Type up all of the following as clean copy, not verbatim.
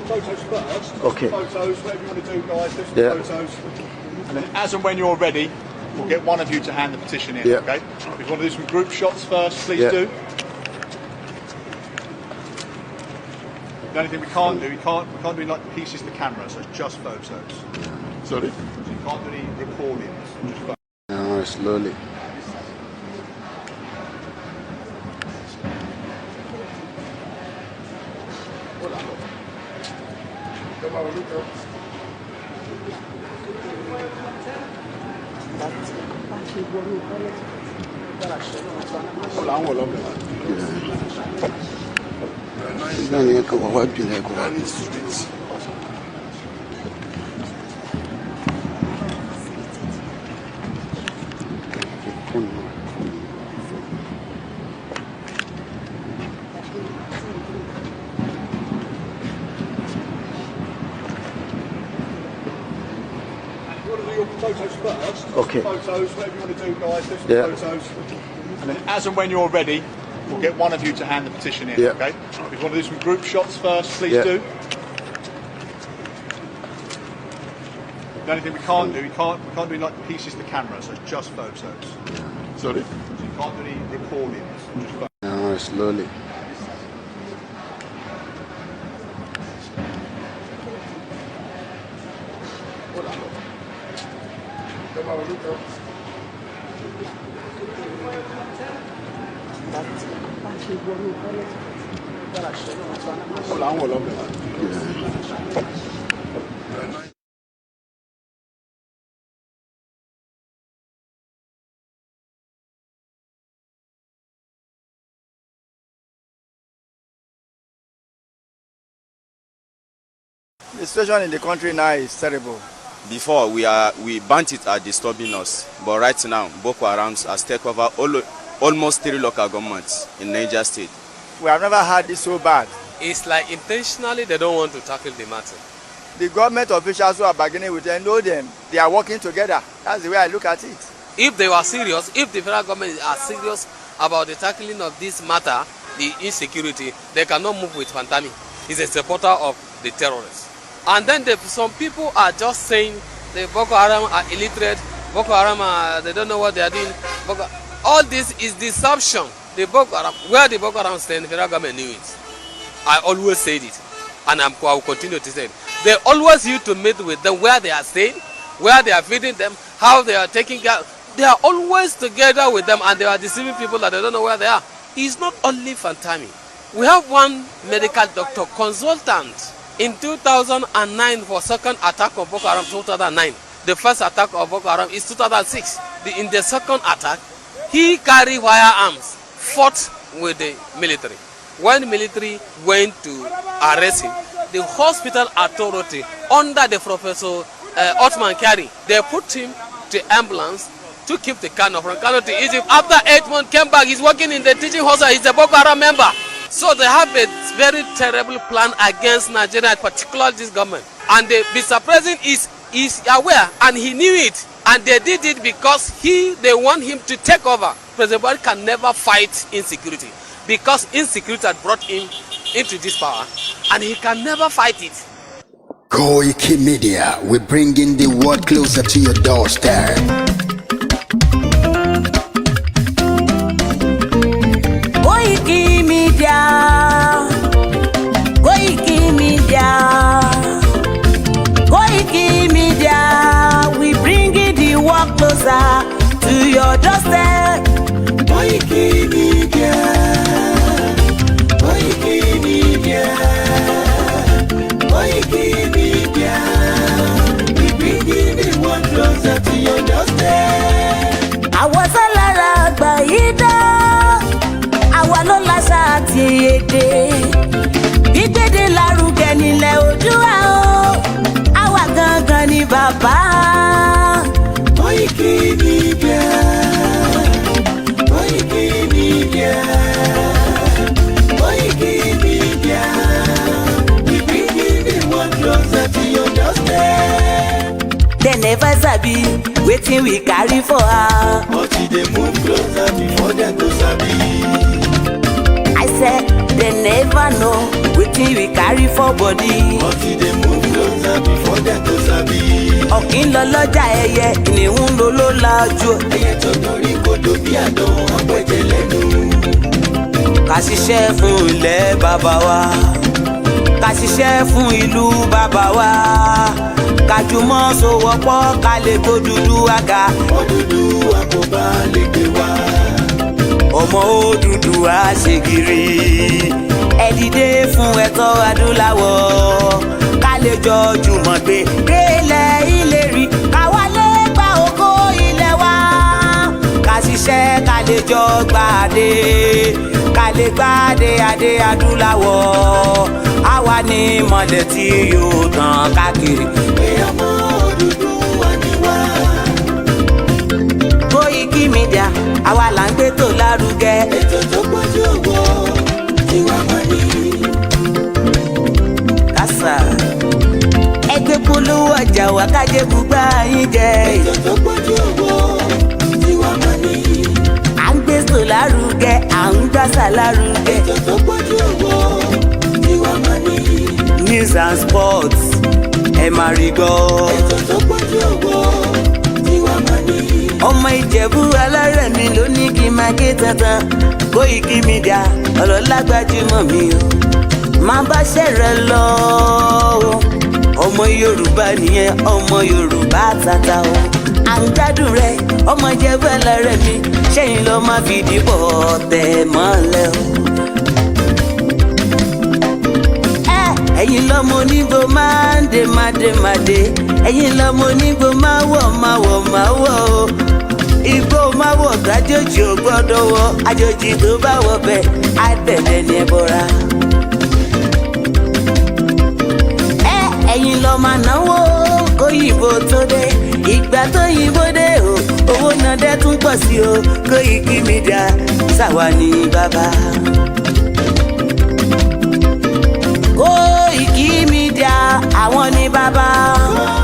Photos first. Okay. Photos, whatever you want to do, guys. Just Yeah. photos. And then, as and when you're ready, we'll get one of you to hand the petition in. Yeah. Okay. If you want to do some group shots first, please Yeah. do. The only thing we can't do, we can't do like pieces to camera, so just photos. Sorry. So you can't do any recordings. Just photos. Slowly. Photos first. Okay. Photos, whatever you want to do, guys. Just Yeah. photos. And then, as and when you're ready, we'll get one of you to hand the petition in. Yeah. Okay. If you want to do some group shots first, please Yeah. do. The only thing we can't do, we can't do like pieces to camera, so just photos. Sorry. So you can't do any recordings. Just photos. Slowly. The situation in the country now is terrible. Before we bandits are disturbing us, but right now Boko Haram has taken over almost 3 local governments in Niger State. We have never had this so bad. It's like intentionally they don't want to tackle the matter. The government officials who are bargaining with them know them. They are working together. That's the way I look at it. If they were serious, if the federal government are serious about the tackling of this matter, the insecurity, they cannot move with Fantami. He's a supporter of the terrorists. And then some people are just saying the Boko Haram are illiterate, Boko Haram they don't know what they are doing. All this is deception. The Boko Haram, where the Boko Haram stand, the federal government knew it. I always said it, and I will continue to say it. They always used to meet with them where they are staying, where they are feeding them, how they are taking care. They are always together with them, and they are deceiving people that they don't know where they are. It's not only Fantami. We have one medical doctor consultant in 2009 for second attack of Boko Haram, 2009. The first attack of Boko Haram is 2006. In the second attack, he carried firearms, fought with the military. When the military went to arrest him, the hospital authority under the Professor Otman Kari, they put him to ambulance to keep the Kano from Kano to Egypt. After 8 months, came back. He's working in the teaching hospital. He's a Boko Haram member. So they have a very terrible plan against Nigeria, particularly this government. And the Mr. President is aware, and he knew it. And they did it because they want him to take over. President Buhari can never fight insecurity, because insecurity had brought him into this power, and he can never fight it. Koikimedia, we're bringing the world closer to your doorstep. Koikimedia, Koikimedia, Koikimedia, we bringing the world closer to your doorstep. Koikimedia, Koikimedia, Koikimedia, we bringing the world closer to your doorstep. I was a lara gbayida, àwa ló láṣà àti èdè, gbígbédè lárugẹ nílẹ̀ Oòduà o, àwa gangan ni bàbá. Koikimedia, Koikimedia, Koikimedia, we bringing the world closer to your doorstep. never sabi wetin we carry for her. But they move closer before them to sabi. I said they never know wetin we carry for body. But they move closer before them to sabi. Ọ̀kín lọ lọ́jà ẹyẹ ìníhùn ló ló lajú. Ẹyẹ tó dorí kodò bí àdán ọ̀pẹ̀jẹ̀ lẹ́nu. Ká ṣiṣẹ́ fún ilẹ̀ bàbá wa, ká ṣiṣẹ́ fún ìlú bàbá wa, ká jùmọ̀ sowọ́pọ̀ ká lè tó dúdú àga. Odùduwà kò bá lè gbé wá. Ọmọ Odùduwà ṣègìrì, ẹ dìde fún ẹ̀tọ́ adúláwọ̀, ká lè jọ jùmọ̀ gbé délẹ̀ ìlérí, ká wálé gba ògo ilẹ̀ wa, ká ṣiṣẹ́ ká lè jọ gbàdé, ká lè gbàdé adé adúláwọ̀, àwa ní mọ̀lẹ̀ tí yóò tàn káàkiri. Ọmọ Odùduwà ni wá. Koikimedia àwa là ń gbé tó lárugẹ. Ètò tó pọ̀jù owó tí wàá mọ̀ ní. Kásá ẹgbẹ́ polówó ọjà wà kájé gbùgbà yín jẹ. Ètò tó pọ̀jù owó tí wàá mọ̀ ní. À ń gbé tó lárugẹ, à ń gbàsà lárugẹ. Ètò tó pọ̀jù owó tí wàá mọ̀ ní. News and sports ẹ máa rí gbọ́. Ètò tó pọ̀jù owó tí wàá mọ̀ ní. Ọmọ Ìjẹ̀bú alárẹ̀mí ló ní kí n máa ké tantan. Koikimedia ọlọ́lá gbajúmọ̀ mi o, máa bá ṣẹ̀rẹ̀ lọ o. Ọmọ Yorùbá nìyẹn, ọmọ Yorùbá tata o. À ń gbádùn rẹ ọmọ Ìjẹ̀bú alárẹ̀mí, ṣẹ́yìn lọ máa fi dìbò tẹ̀ mọ́lẹ̀ o. Ẹ̀yin lọ́mọ onígbò máa ń dé mádémádé, ẹ̀yin lọ́mọ onígbò máa wọ̀ o. Igbó máa wọ̀ kájòjì ò gbọ́dọ̀ wọ, àjòjì tó bá wọ bẹ̀ á tẹ̀lé ní ẹbọra. Ẹ̀yin lọ máa náwó kóyìnbó tó dé, ìgbà tó yìnbó dé o, owó náà dẹ́ tún pọ̀ sí o. Koikimedia ṣàwa ní bàbá. Koikimedia àwọn ní bàbá.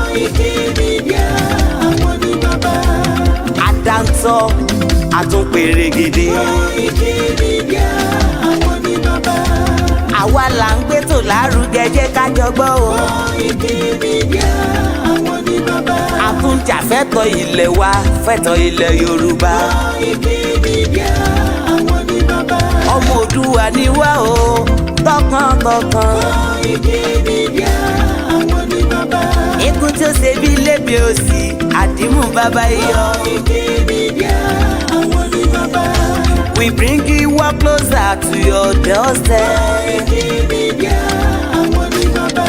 Koikimedia àwọn ní bàbá. Àdáńtọ́ àtúnpèrègèdè. Koikimedia àwọn ní bàbá. Àwa là ń gbé tó lárugẹ, jẹ́ ká jọ gbọ́ o. Koikimedia àwọn ní bàbá. Àtúnjàfẹ́tọ̀ ilẹ̀ wa, fẹ́tọ̀ ilẹ̀ Yorùbá. Koikimedia àwọn ní bàbá. Ọmọ Oòduà ni wá o, tọkàntọkàn. Koikimedia àwọn ní bàbá. Ikú tí ó ṣe bí lébi òsì, àdìmú bàbá iyọ̀. Koikimedia àwọn ní bàbá. We bring you up closer to your doorstep. Koikimedia àwọn ní bàbá.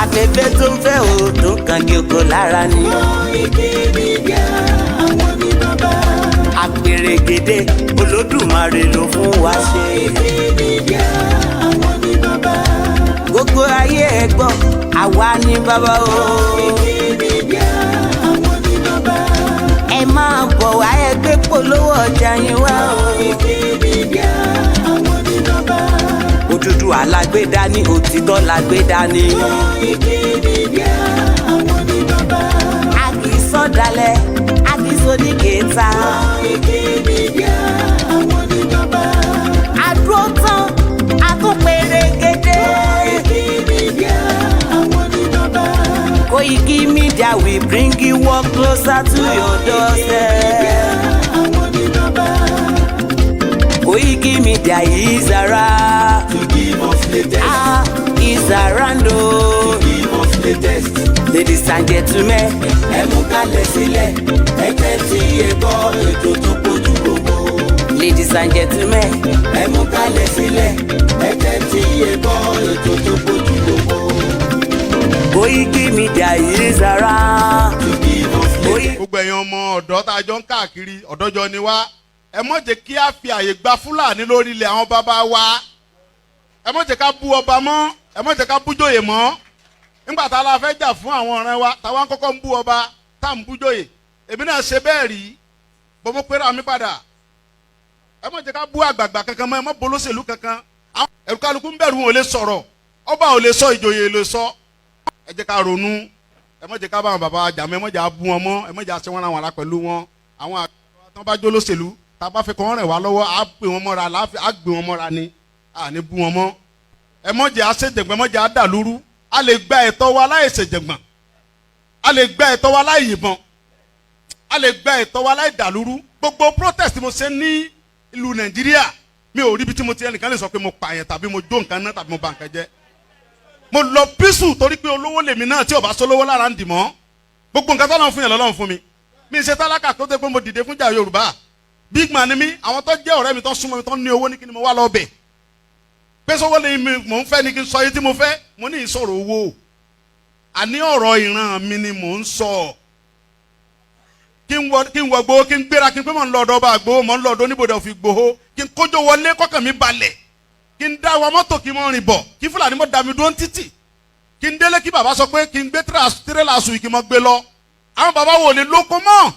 Afẹ́fẹ́ tó ń fẹ́ o tó ń kan kí oko lára ni. Koikimedia àwọn ní bàbá. Àpèrègèdè Olódùmarè ló fún wa ṣe. Koikimedia àwọn ní bàbá. Gbogbo ayé ẹ gbọ́, àwa ní bàbá o. Koikimedia àwọn ní bàbá. Ẹ máa bọ̀ wá ẹgbẹ́ polówó ọjà yín wá o. Koikimedia àwọn ní bàbá. Odùduwà lágbé dání, òtítọ́ lágbé dání. Koikimedia àwọn ní bàbá. A kì í sọ̀dálẹ̀, a kì í sódì kẹta. Koikimedia àwọn ní bàbá. Àdúró tán, a tún pèrègèdè. Koikimedia àwọn ní bàbá. Koikimedia we bring you up closer to your doorstep. Àwọn ní bàbá. Koikimedia is around. To give us latest. Is around o. To give us latest. Ladies and gentlemen, Ẹ mú kalẹ̀ sílẹ̀, ẹ tẹ́tí ẹ gbọ́ ètò tó pọ̀jù owó. ladies and gentlemen, Ẹ mú kalẹ̀ sílẹ̀, ẹ tẹ́tí ẹ gbọ́ ètò tó pọ̀jù owó. Koikimedia is around. To give us latest. Gbogbo ẹ̀yin ọmọ ọ̀dọ́ tá a jọ ń káàkiri ọ̀dọ́jọ́ ni wá, ẹ má jẹ́ kí a fi àyè gba Fúlàní lórí ilẹ̀ àwọn bàbá wa. Ẹ má jẹ́ ká bú ọba mọ́, ẹ má jẹ́ ká bú jòyè mọ́. Nígbà tá a la fẹ́ jà fún àwọn ọ̀rẹ́ wa, táwa ń kọ́kọ́ ń bú ọba, tá à ń bú jòyè. Èmi náà ṣe bẹ́ẹ̀ rí, bọ́mọ pẹ́rẹ́ àmì padà. Ẹ má jẹ́ ká bú àgbààgbà kankan mọ́, ẹ má bolóṣèlú kankan. Ẹ̀rù kálukú ń bẹ̀rù wọn ò lè sọ̀rọ̀, ọba ò lè sọ, ìjòyè ò lè sọ. Ẹ jẹ́ ká ronú, ẹ ẹ má jẹ́ ká bá àwọn bàbá wa jà mọ́, ẹ má jẹ́ abú wọn mọ́, ẹ má jẹ́ àṣẹ wọn àwọn ará pẹ̀lú wọn. Àwọn àgbà tó bá jó lóṣèlú tá a bá fẹ́ kọ́ wọn rẹ̀ wá lọ́wọ́ á pè wọn mọ́ra á gbé wọn mọ́ra ni à ní bú wọn mọ́. ẹ má jẹ́ àṣejẹ̀gbọ́n, ẹ má jẹ́ àdàlúrú. A lè gba ẹ̀tọ́ wa láì ṣèjẹ̀gbọ́n, a lè gba ẹ̀tọ́ wa láì yìnbọn, a lè gba ẹ̀tọ́ wa láì dàlúrú. Gbogbo protest mo ṣe ní ìlú Nàìjíríà mi ò rí ibi tí mo ti ẹnìkan lè sọ pé mo pààyàn tàbí mo jó nǹkan náà tàbí mo bà nǹkan jẹ́. Mo lọ písù torí pé olówó lèmi náà tí ò bá sólówó lára ń dì mọ́. Gbogbo nǹkan tó lọ́n fún yẹn lọ́lọ́run fún mi. Mi ṣe tálákà tó dé pé mo dìde fún jà Yorùbá. Big man ni mí, àwọn tó jẹ́ ọ̀rẹ́ mi tó súnmọ́ mi tó ní owó ní kí ni mo wá lọ bẹ̀. Pé sọ́wọ́ lè mò ń fẹ́ ni kí n sọ yìí tí mo fẹ́, mo ní ìsọ̀rọ̀ owó. Àní ọ̀rọ̀ ìran mi ni mò ń sọ. Kí n wọ gbowó, kí n gbéra, kí n pé mò ń lọ ọ̀dọ̀ ọba àgbowó, mò ń lọ ọ̀dọ̀ oníbodè òfin gbowó, kí n kójó wọlé kọ́kàn mi balẹ̀, kí n dá wa mọ́tò kí n mọ́ rìn bọ̀, kí Fúlàní mọ́ da mi dúró títì, kí n délé kí bàbá sọ pé kí n gbé tírélà sùn kí n mọ́ gbé lọ. Àwọn bàbá wo lè lóko mọ́,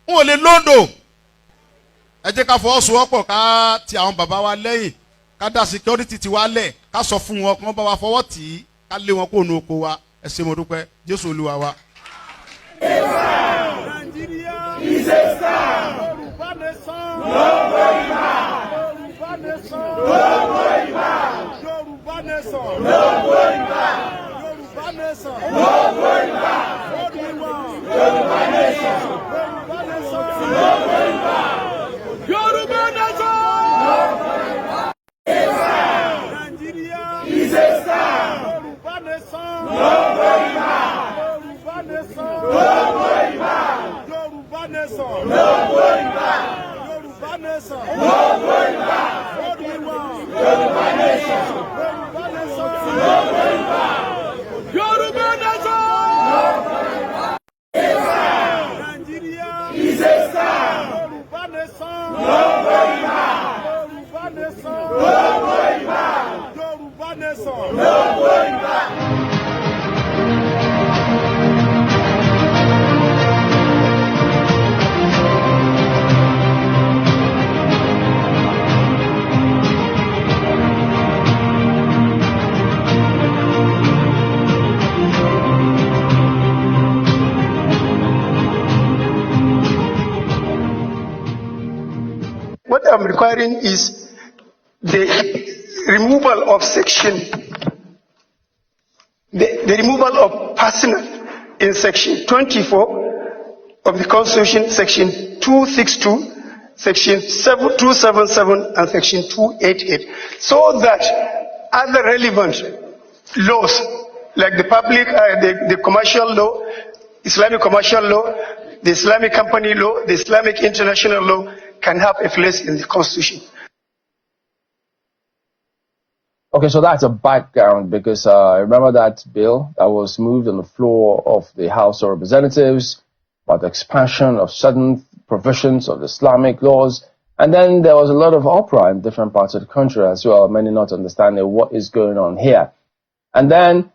wọn ò lè lóńdò. Ẹ jẹ́ ká fọwọ́sowọ́pọ̀ ká ti àwọn bàbá wa lẹ́yìn, ká dá security ti wa lẹ̀, ká sọ fún wọn kí wọ́n bá wa fọwọ́ tì í, ká lé wọn kó nu oko wa. Ẹ ṣé mo dúpẹ́, Jésù Olúwa wa. Nigeria is a star. Yoruba nation. No going back. Yoruba nation. No going back. Yoruba nation. No going back. Yoruba nation. No going back. What do we want? Yoruba nation. Yoruba nation. No going back. Yoruba nation. No going back. Nigeria is a star. Yoruba nation. No going back. Yoruba nation. No going back. Yoruba nation. No going back. Yoruba nation. No going back. What do we want? Yoruba nation. Yoruba nation. No going back. Yoruba nation. No going back. Nigeria is a star. Yoruba nation. No going back. Yoruba nation. No going back. Yoruba nation. No going back. What I'm requiring is the removal of the removal of personal in section 24 of the Constitution, section 262, section 277, and section 288, so that other relevant laws, like the public, the commercial law, Islamic commercial law, the Islamic company law, the Islamic international law, can have a place in the Constitution. Okay, so that's a background because I remember that bill that was moved on the floor of the House of Representatives about the expansion of certain provisions of the Islamic laws. And then there was a lot of uproar in different parts of the country as well, many not understanding what is going on here. And then,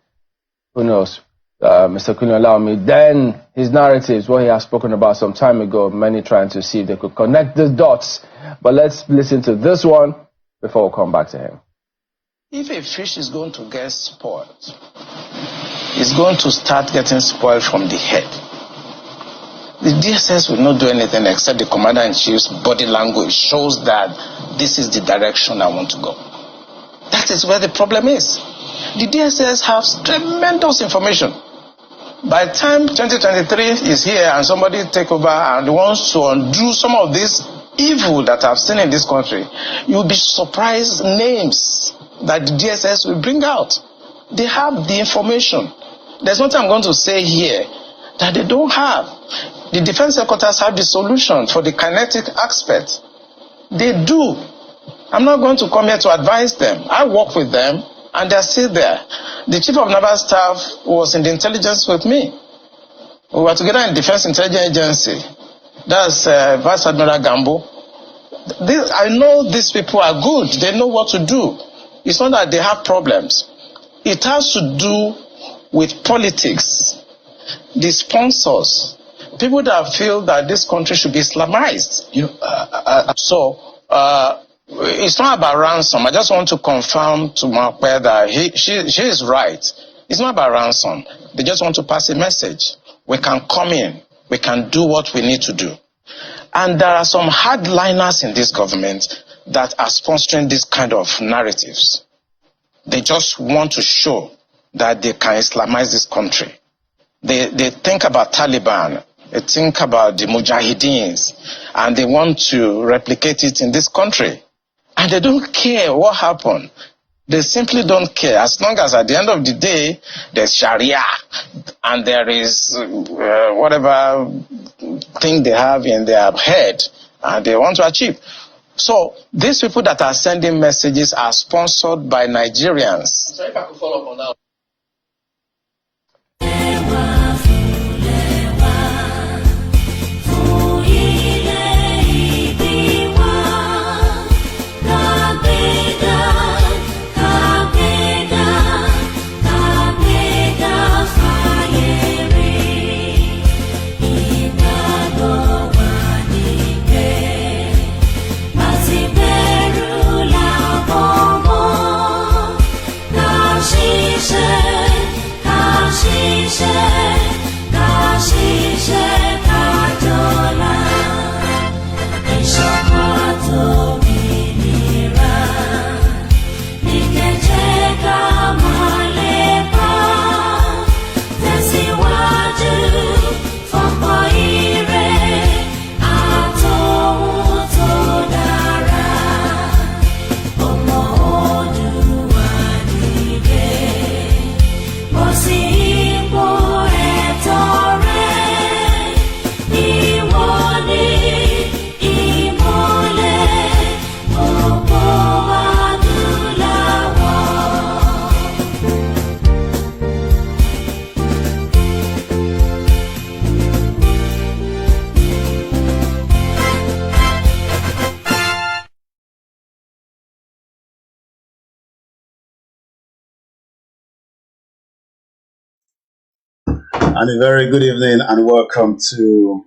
who knows, Mr. OLAYOMI, then his narratives, what he has spoken about some time ago, many trying to see if they could connect the dots. But let's listen to this one before we come back to him. If a fish is going to get spoiled, it's going to start getting spoiled from the head. The DSS will not do anything except the Commander-in-Chief's body language shows that this is the direction I want to go. That is where the problem is. The DSS has tremendous information. By the time 2023 is here and somebody take over and wants to undo some of this evil that I've seen in this country, you'll be surprised names that the DSS will bring out. They have the information. There's nothing I'm going to say here that they don't have. The defense headquarters have the solution for the kinetic aspect. They do. I'm not going to come here to advise them. I work with them and they're still there. The chief of naval staff was in the intelligence with me. We were together in Defense Intelligence Agency. That's Vice Admiral Gambo. I know these people are good. They know what to do. It's not that they have problems. It has to do with politics, the sponsors, people that feel that this country should be Islamized. It's not about ransom. I just want to confirm to Mark that she is right. It's not about ransom. They just want to pass a message. We can come in. We can do what we need to do. And there are some hardliners in this government that are sponsoring this kind of narratives. They just want to show that they can Islamize this country. They think about Taliban, they think about the Mujahideens, and they want to replicate it in this country. And they don't care what happened. They simply don't care. As long as at the end of the day, there's Sharia, and there is whatever thing they have in their head, and they want to achieve. So these people that are sending messages are sponsored by Nigerians. So if I could follow up on that. And a very good evening and welcome to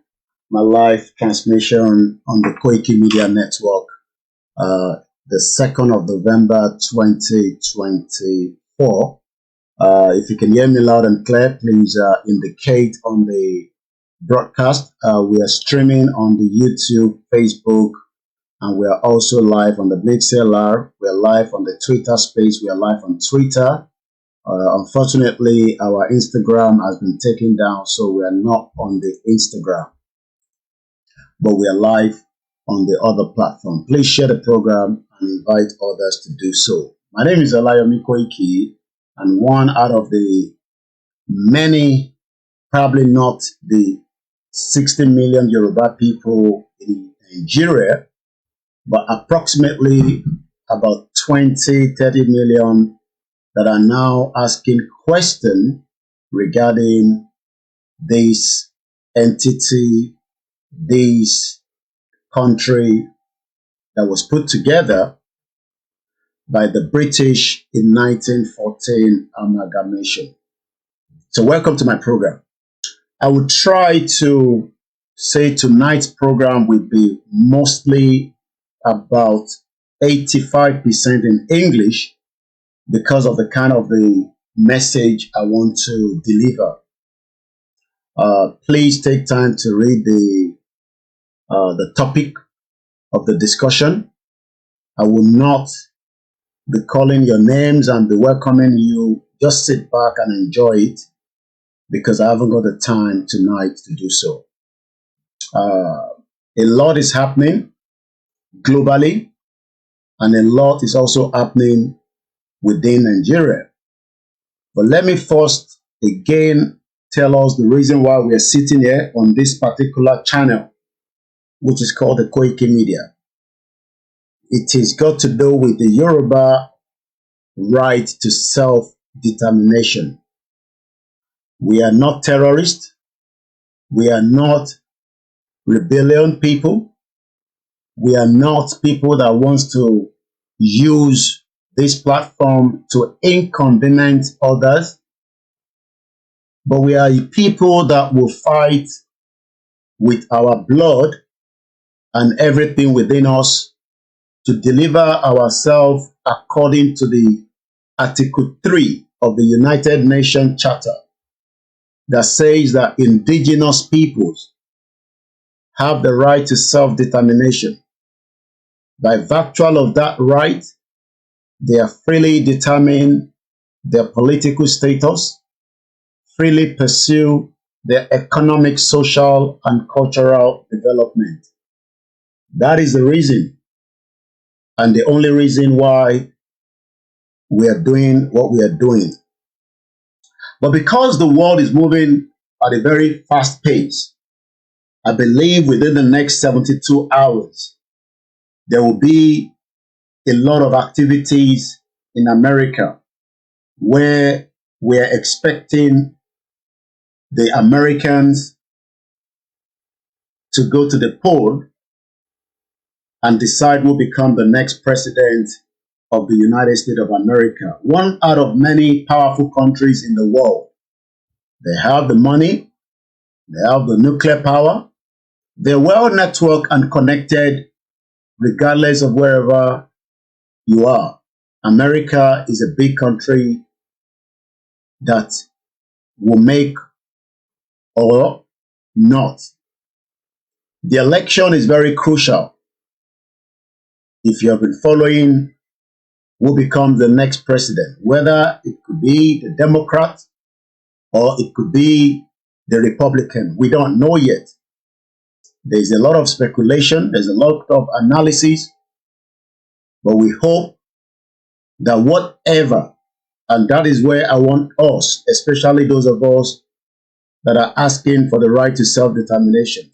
my live transmission on the Koikimedia network, the 2nd of November 2024. If you can hear me loud and clear, please indicate on the broadcast. We are streaming on the YouTube, Facebook, and we are also live on the MixLR. We are live on the Twitter space. We are live on Twitter. Unfortunately, our Instagram has been taken down, so we are not on the Instagram, but we are live on the other platform. Please share the program and invite others to do so. My name is OLAYOMI KOIKI, and one out of the many, probably not the 60 million Yoruba people in Nigeria, but approximately about 20, 30 million that are now asking questions regarding this entity, this country that was put together by the British in 1914 amalgamation. So welcome to my program. I would try to say tonight's program will be mostly about 85% in English, because of the kind of the message I want to deliver. Please take time to read the topic of the discussion. I will not be calling your names and be welcoming you. Just sit back and enjoy it, because I haven't got the time tonight to do so. A lot is happening globally, and a lot is also happening within Nigeria. But let me first again tell us the reason why we are sitting here on this particular channel, which is called the Koikimedia. It is got to do with the Yoruba right to self-determination. We are not terrorists. We are not rebellion people. We are not people that wants to use this platform to inconvenience others, but we are people that will fight with our blood and everything within us to deliver ourselves according to the Article 3 of the United Nations Charter that says that indigenous peoples have the right to self-determination. By virtue of that right, they are freely determine their political status, freely pursue their economic, social, and cultural development. That is the reason, and the only reason why we are doing what we are doing. But because the world is moving at a very fast pace, I believe within the next 72 hours, there will be a lot of activities in America where we are expecting the Americans to go to the poll and decide who will become the next president of the United States of America. One out of many powerful countries in the world. They have the money, they have the nuclear power, they're well networked and connected regardless of wherever you are. America is a big country that will make or not. The election is very crucial. If you have been following who becomes the next president, whether it could be the Democrat or it could be the Republican, we don't know yet. There's a lot of speculation, there's a lot of analysis, but we hope that whatever, and that is where I want us, especially those of us that are asking for the right to self-determination,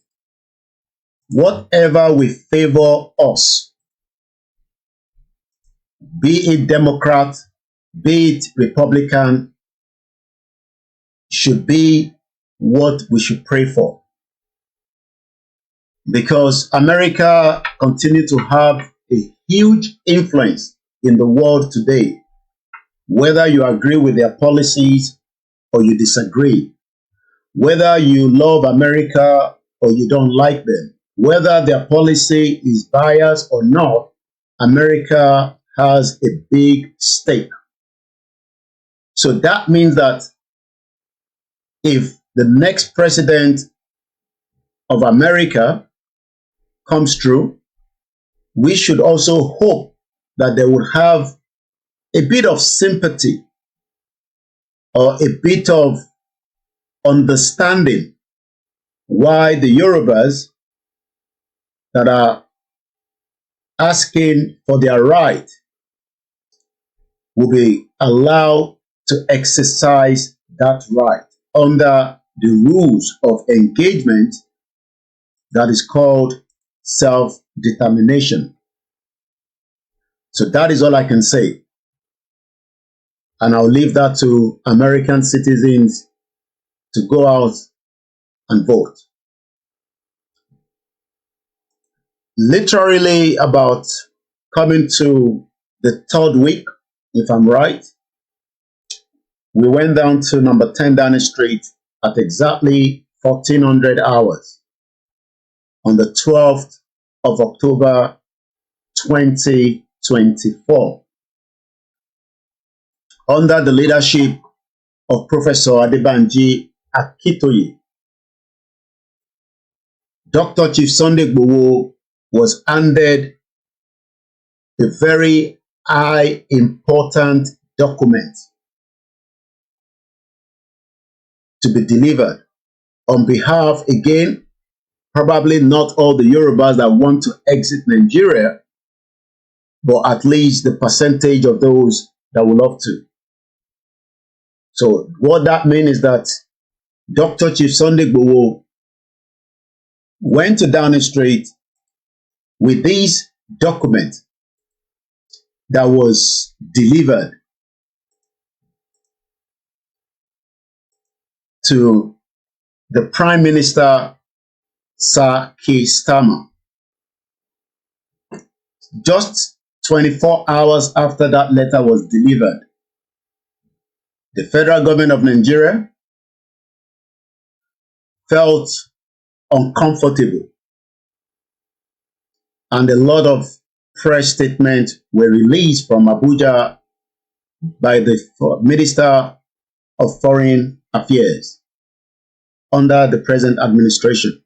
whatever will favor us, be it Democrat, be it Republican, should be what we should pray for. Because America continues to have a huge influence in the world today, whether you agree with their policies or you disagree, whether you love America or you don't like them, whether their policy is biased or not, America has a big stake. So that means that if the next president of America comes through, we should also hope that they would have a bit of sympathy or a bit of understanding why the Yorubas that are asking for their right will be allowed to exercise that right under the rules of engagement that is called self-determination. So that is all I can say. And I'll leave that to American citizens to go out and vote. Literally about coming to the third week, if I'm right, we went down to number 10 Downing Street at exactly 1400 hours on the 12th of October 2024 under the leadership of Professor Adebanji Akitoye. Dr. Chief Sunday Igboho was handed a very high important document to be delivered on behalf, again, probably not all the Yorubas that want to exit Nigeria, but at least the percentage of those that would love to. So what that means is that Dr. Chief Sunday Igboho went to Downing Street with this document that was delivered to the Prime Minister, Sir Keir Starmer. Just 24 hours after that letter was delivered, the federal government of Nigeria felt uncomfortable, and a lot of press statements were released from Abuja by the Minister of Foreign Affairs. under the present administration.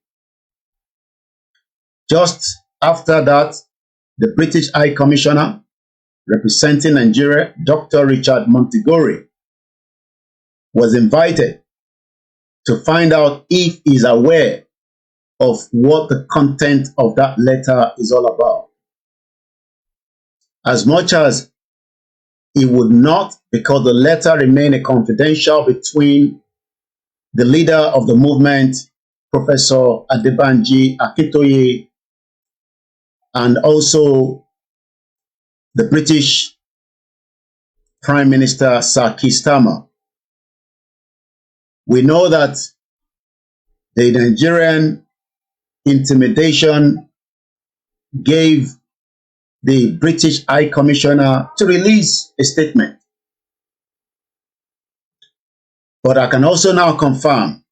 Just after that, the British High Commissioner representing Nigeria, Dr. Richard Montigori, was invited to find out if he's aware of what the content of that letter is all about. As much as he would not, because the letter remained a confidential between the leader of the movement, Professor Adebanji Akintoye, and also the British Prime Minister Sir Keir Starmer. We know that the Nigerian intimidation gave the British High Commissioner to release a statement. But I can also now confirm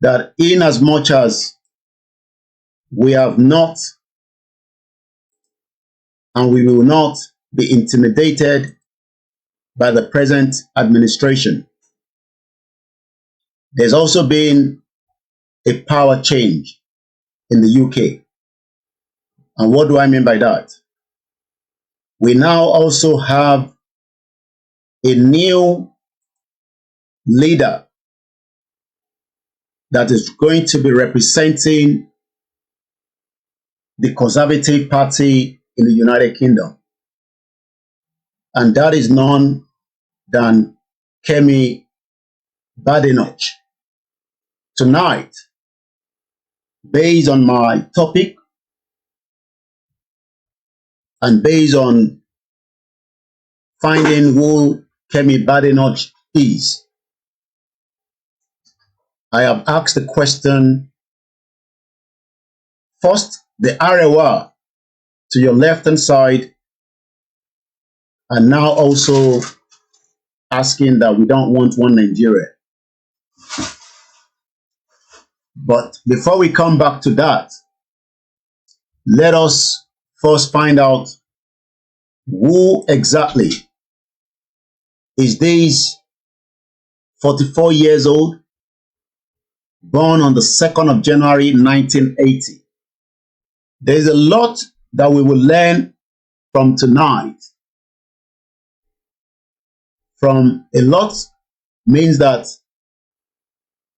that in as much as we have not and we will not be intimidated by the present administration, there's also been a power change in the UK. And what do I mean by that? We now also have a new leader that is going to be representing the Conservative Party in the United Kingdom. And that is none than Kemi Badenoch. Tonight, based on my topic and based on finding who Kemi Badenoch is, I have asked the question, first, the Arewa to your left-hand side, and now also asking that we don't want one Nigeria. But before we come back to that, let us first find out who exactly is this 44 years old, born on the 2nd of January 1980. There's a lot that we will learn from tonight. From a lot means that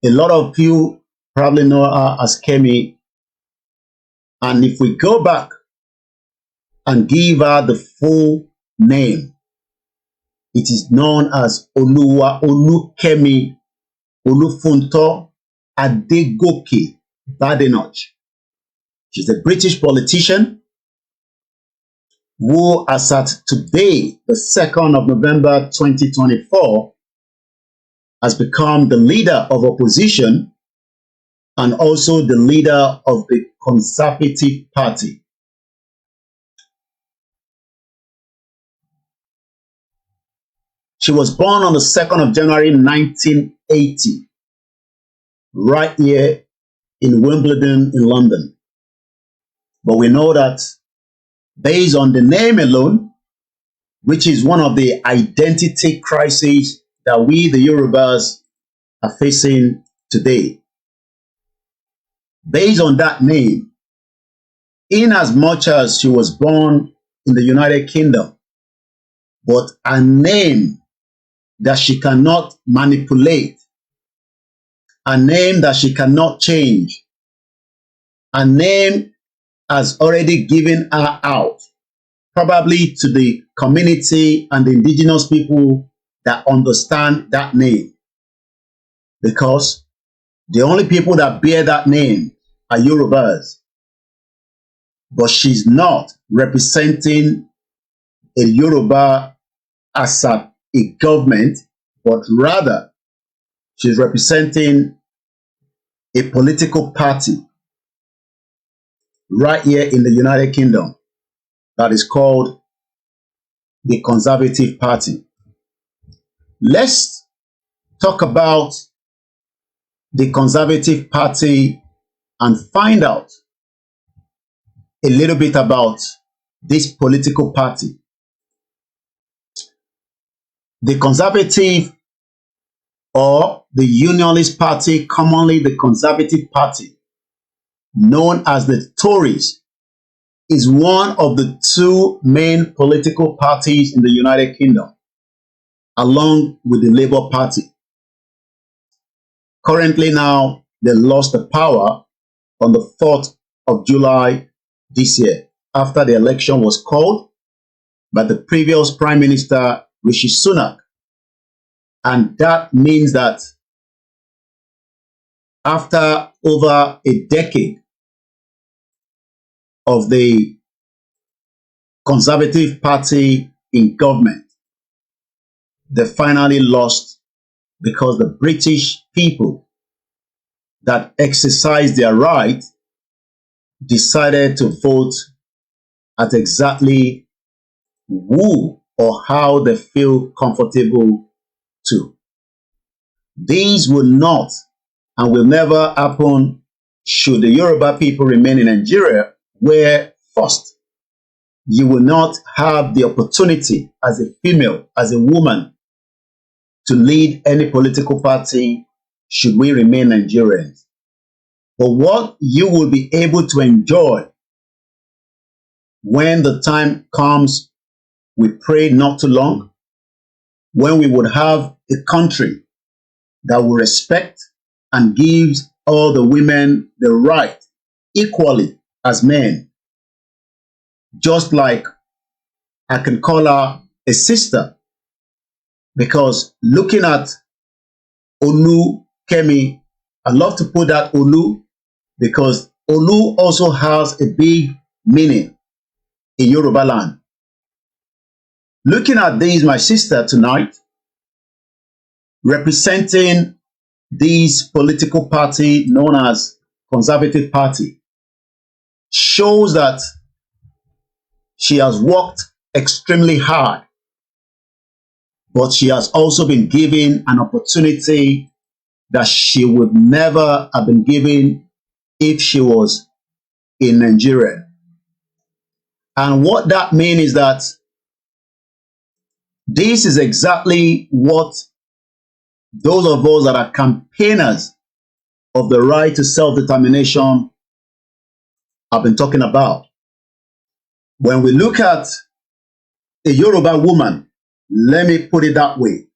a lot of you probably know her as Kemi. And if we go back and give her the full name, it is known as Olukemi Olufunto Adegoke Badenoch. She's a British politician who, as at today, the 2nd of November 2024, has become the leader of opposition and also the leader of the Conservative Party. She was born on the 2nd of January 1980, right here in Wimbledon in London. But we know that based on the name alone, which is one of the identity crises that we, the Yorubas, are facing today. Based on that name, in as much as she was born in the United Kingdom, but a name that she cannot manipulate, a name that she cannot change, a name has already given her out, probably to the community and the indigenous people that understand that name. Because the only people that bear that name are Yorubas. But she's not representing a Yoruba as a government, but rather she's representing a political party right here in the United Kingdom that is called the Conservative Party. Let's talk about the Conservative Party and find out a little bit about this political party. The Conservative or the Unionist Party, commonly the Conservative Party, known as the Tories, is one of the two main political parties in the United Kingdom, along with the Labour Party. Currently now, they lost the power on the 4th of July this year, after the election was called by the previous Prime Minister, Rishi Sunak. And that means that after over a decade of the Conservative Party in government, they finally lost because the British people that exercised their right decided to vote at exactly who or how they feel comfortable to. These will not and will never happen should the Yoruba people remain in Nigeria, where first, you will not have the opportunity as a female, as a woman, to lead any political party should we remain Nigerians. But what you will be able to enjoy when the time comes, we pray not too long, when we would have a country that will respect and gives all the women the right equally as men. Just like I can call her a sister, because looking at Olu, Kemi, I love to put that Olu because Olu also has a big meaning in Yoruba land. Looking at this, my sister tonight, representing this political party known as Conservative Party, shows that she has worked extremely hard, but she has also been given an opportunity that she would never have been given if she was in Nigeria. And what that means is that this is exactly what those of us that are campaigners of the right to self-determination have been talking about. When we look at a Yoruba woman, let me put it that way,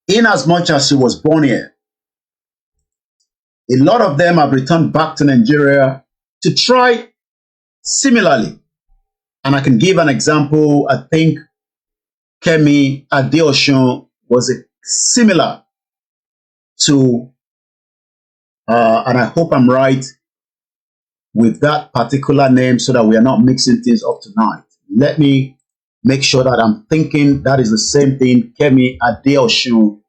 in as much as she was born here, a lot of them have returned back to Nigeria to try similarly. And I can give an example. I think Kemi Badenoch was similar to, and I hope I'm right with that particular name so that we are not mixing things up tonight. Let me make sure that I'm thinking that is the same thing. Kemi Badenoch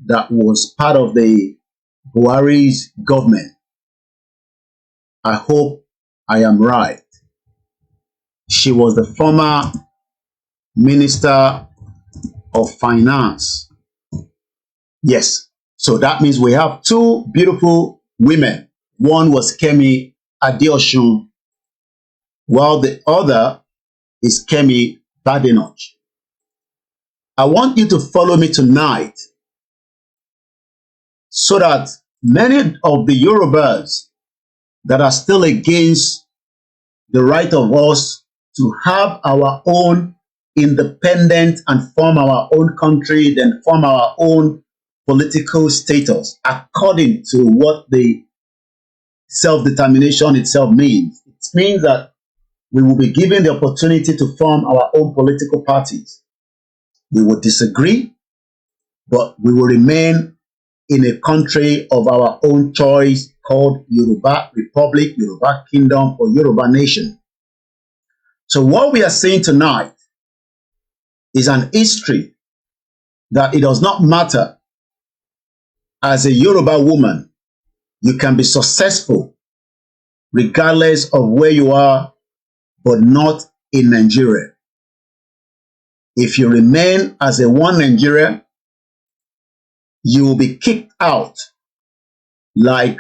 that was part of the Buhari's government. I hope I am right. She was the former Minister of Finance. Yes. So that means we have two beautiful women. One was Kemi Badenoch, while the other is Kemi Badenoch. I want you to follow me tonight so that many of the Yorubas that are still against the right of us to have our own independent and form our own country, then form our own political status according to what the self-determination itself means. It means that we will be given the opportunity to form our own political parties. We will disagree, but we will remain in a country of our own choice called Yoruba Republic, Yoruba Kingdom, or Yoruba Nation. So what we are seeing tonight is an history that it does not matter. As a Yoruba woman, you can be successful regardless of where you are, but not in Nigeria. If you remain as a one Nigeria, you will be kicked out like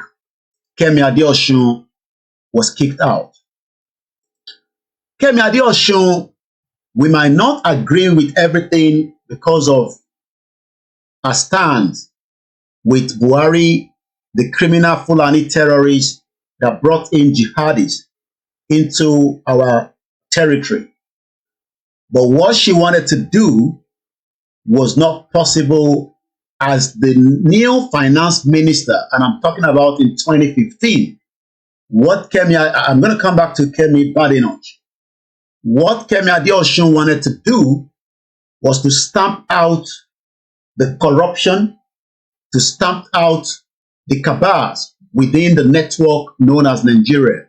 Kemi Badenoch was kicked out. Kemi Badenoch, we might not agree with everything because of a stand with Buhari, the criminal Fulani terrorists that brought in jihadis into our territory. But what she wanted to do was not possible as the new finance minister, and I'm talking about in 2015. What I'm going to come back to Kemi Badenoch. What Kemi Badenoch wanted to do was to stamp out the corruption, to stamp out the cabals within the network known as Nigeria.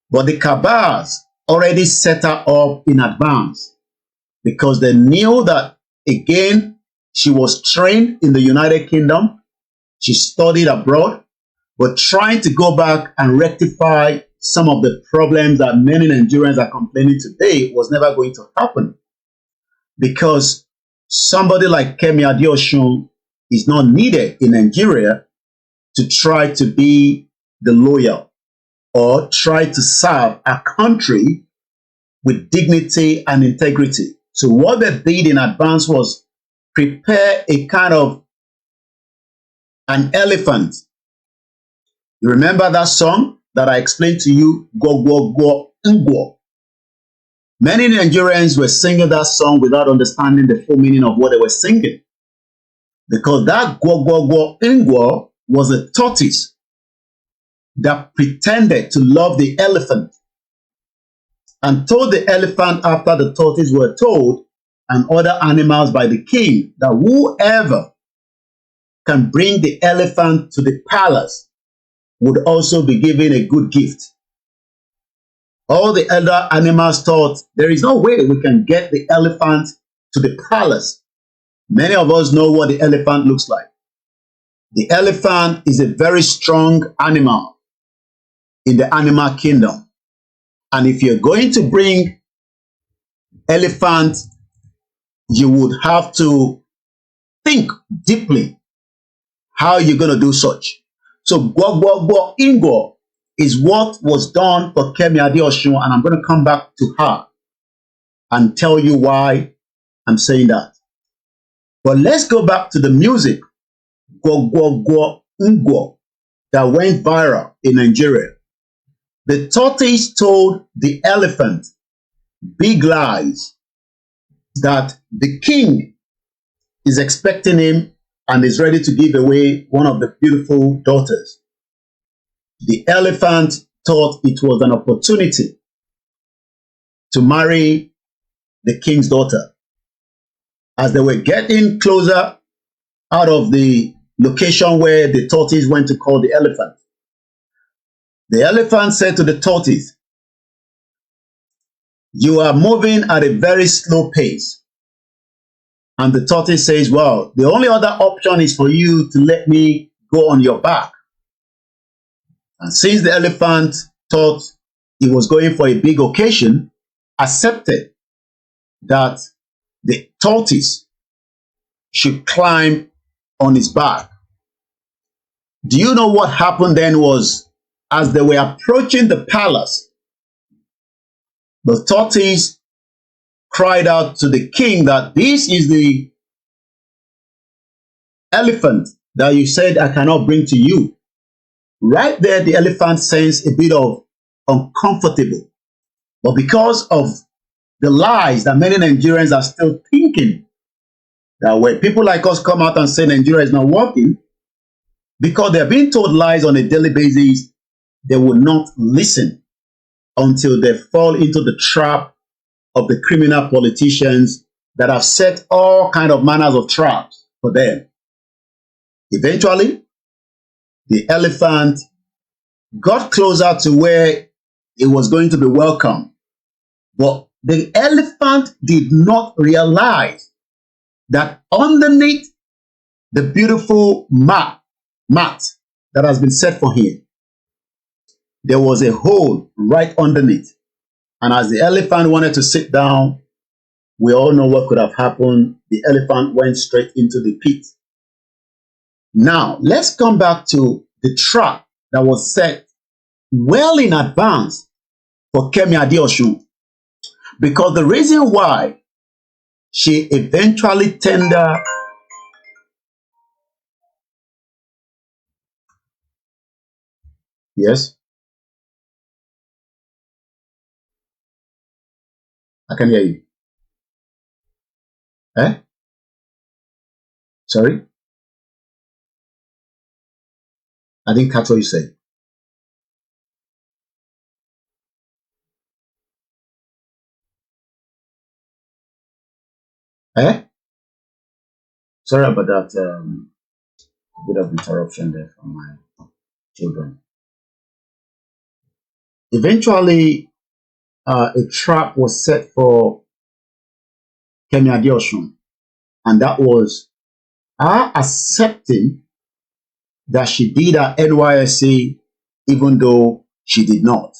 But the cabals already set her up in advance because they knew that, again, she was trained in the United Kingdom, she studied abroad, but trying to go back and rectify some of the problems that many Nigerians are complaining today was never going to happen. Because somebody like Kemi Badenoch is not needed in Nigeria to try to be the lawyer or try to serve a country with dignity and integrity. So what they did in advance was prepare a kind of an elephant. You remember that song that I explained to you, Go, Go, Go, Ngwo? Many Nigerians were singing that song without understanding the full meaning of what they were singing. Because that Go, Go, Go, Ngwo was a tortoise that pretended to love the elephant and told the elephant after the tortoise were told and other animals by the king that whoever can bring the elephant to the palace would also be given a good gift. All the other animals thought there is no way we can get the elephant to the palace. Many of us know what the elephant looks like. The elephant is a very strong animal in the animal kingdom. And if you're going to bring elephant, you would have to think deeply how you're going to do such. So Gwo Ingo is what was done for Kemi Badenoch, and I'm going to come back to her and tell you why I'm saying that. But let's go back to the music, Gwo Ingo, that went viral in Nigeria. The tortoise told the elephant big lies that the king is expecting him and is ready to give away one of the beautiful daughters. The elephant thought it was an opportunity to marry the king's daughter. As they were getting closer out of the location where the tortoise went to call the elephant, the elephant said to the tortoise, "You are moving at a very slow pace." And the tortoise says, "Well, the only other option is for you to let me go on your back." And since the elephant thought he was going for a big occasion, accepted that the tortoise should climb on his back. Do you know what happened then was, as they were approaching the palace, the tortoise cried out to the king that this is the elephant that you said I cannot bring to you. Right there, the elephant sensed a bit of uncomfortable. But because of the lies that many Nigerians are still thinking, that when people like us come out and say Nigeria is not working, because they're being told lies on a daily basis, they will not listen until they fall into the trap of the criminal politicians that have set all kind of manners of traps for them. Eventually, the elephant got closer to where it was going to be welcome. But the elephant did not realize that underneath the beautiful mat that has been set for him, there was a hole right underneath. And as the elephant wanted to sit down, we all know what could have happened. The elephant went straight into the pit. Now, let's come back to the trap that was set well in advance for Kemi Badenoch. Because the reason why she eventually tendered Yes, I can hear you. Eh? Sorry? I didn't catch what you said. Eh? Sorry about that. A bit of interruption there from my children. Eventually, a trap was set for Kemi Badenoch, and that was her accepting that she did her NYSC even though she did not.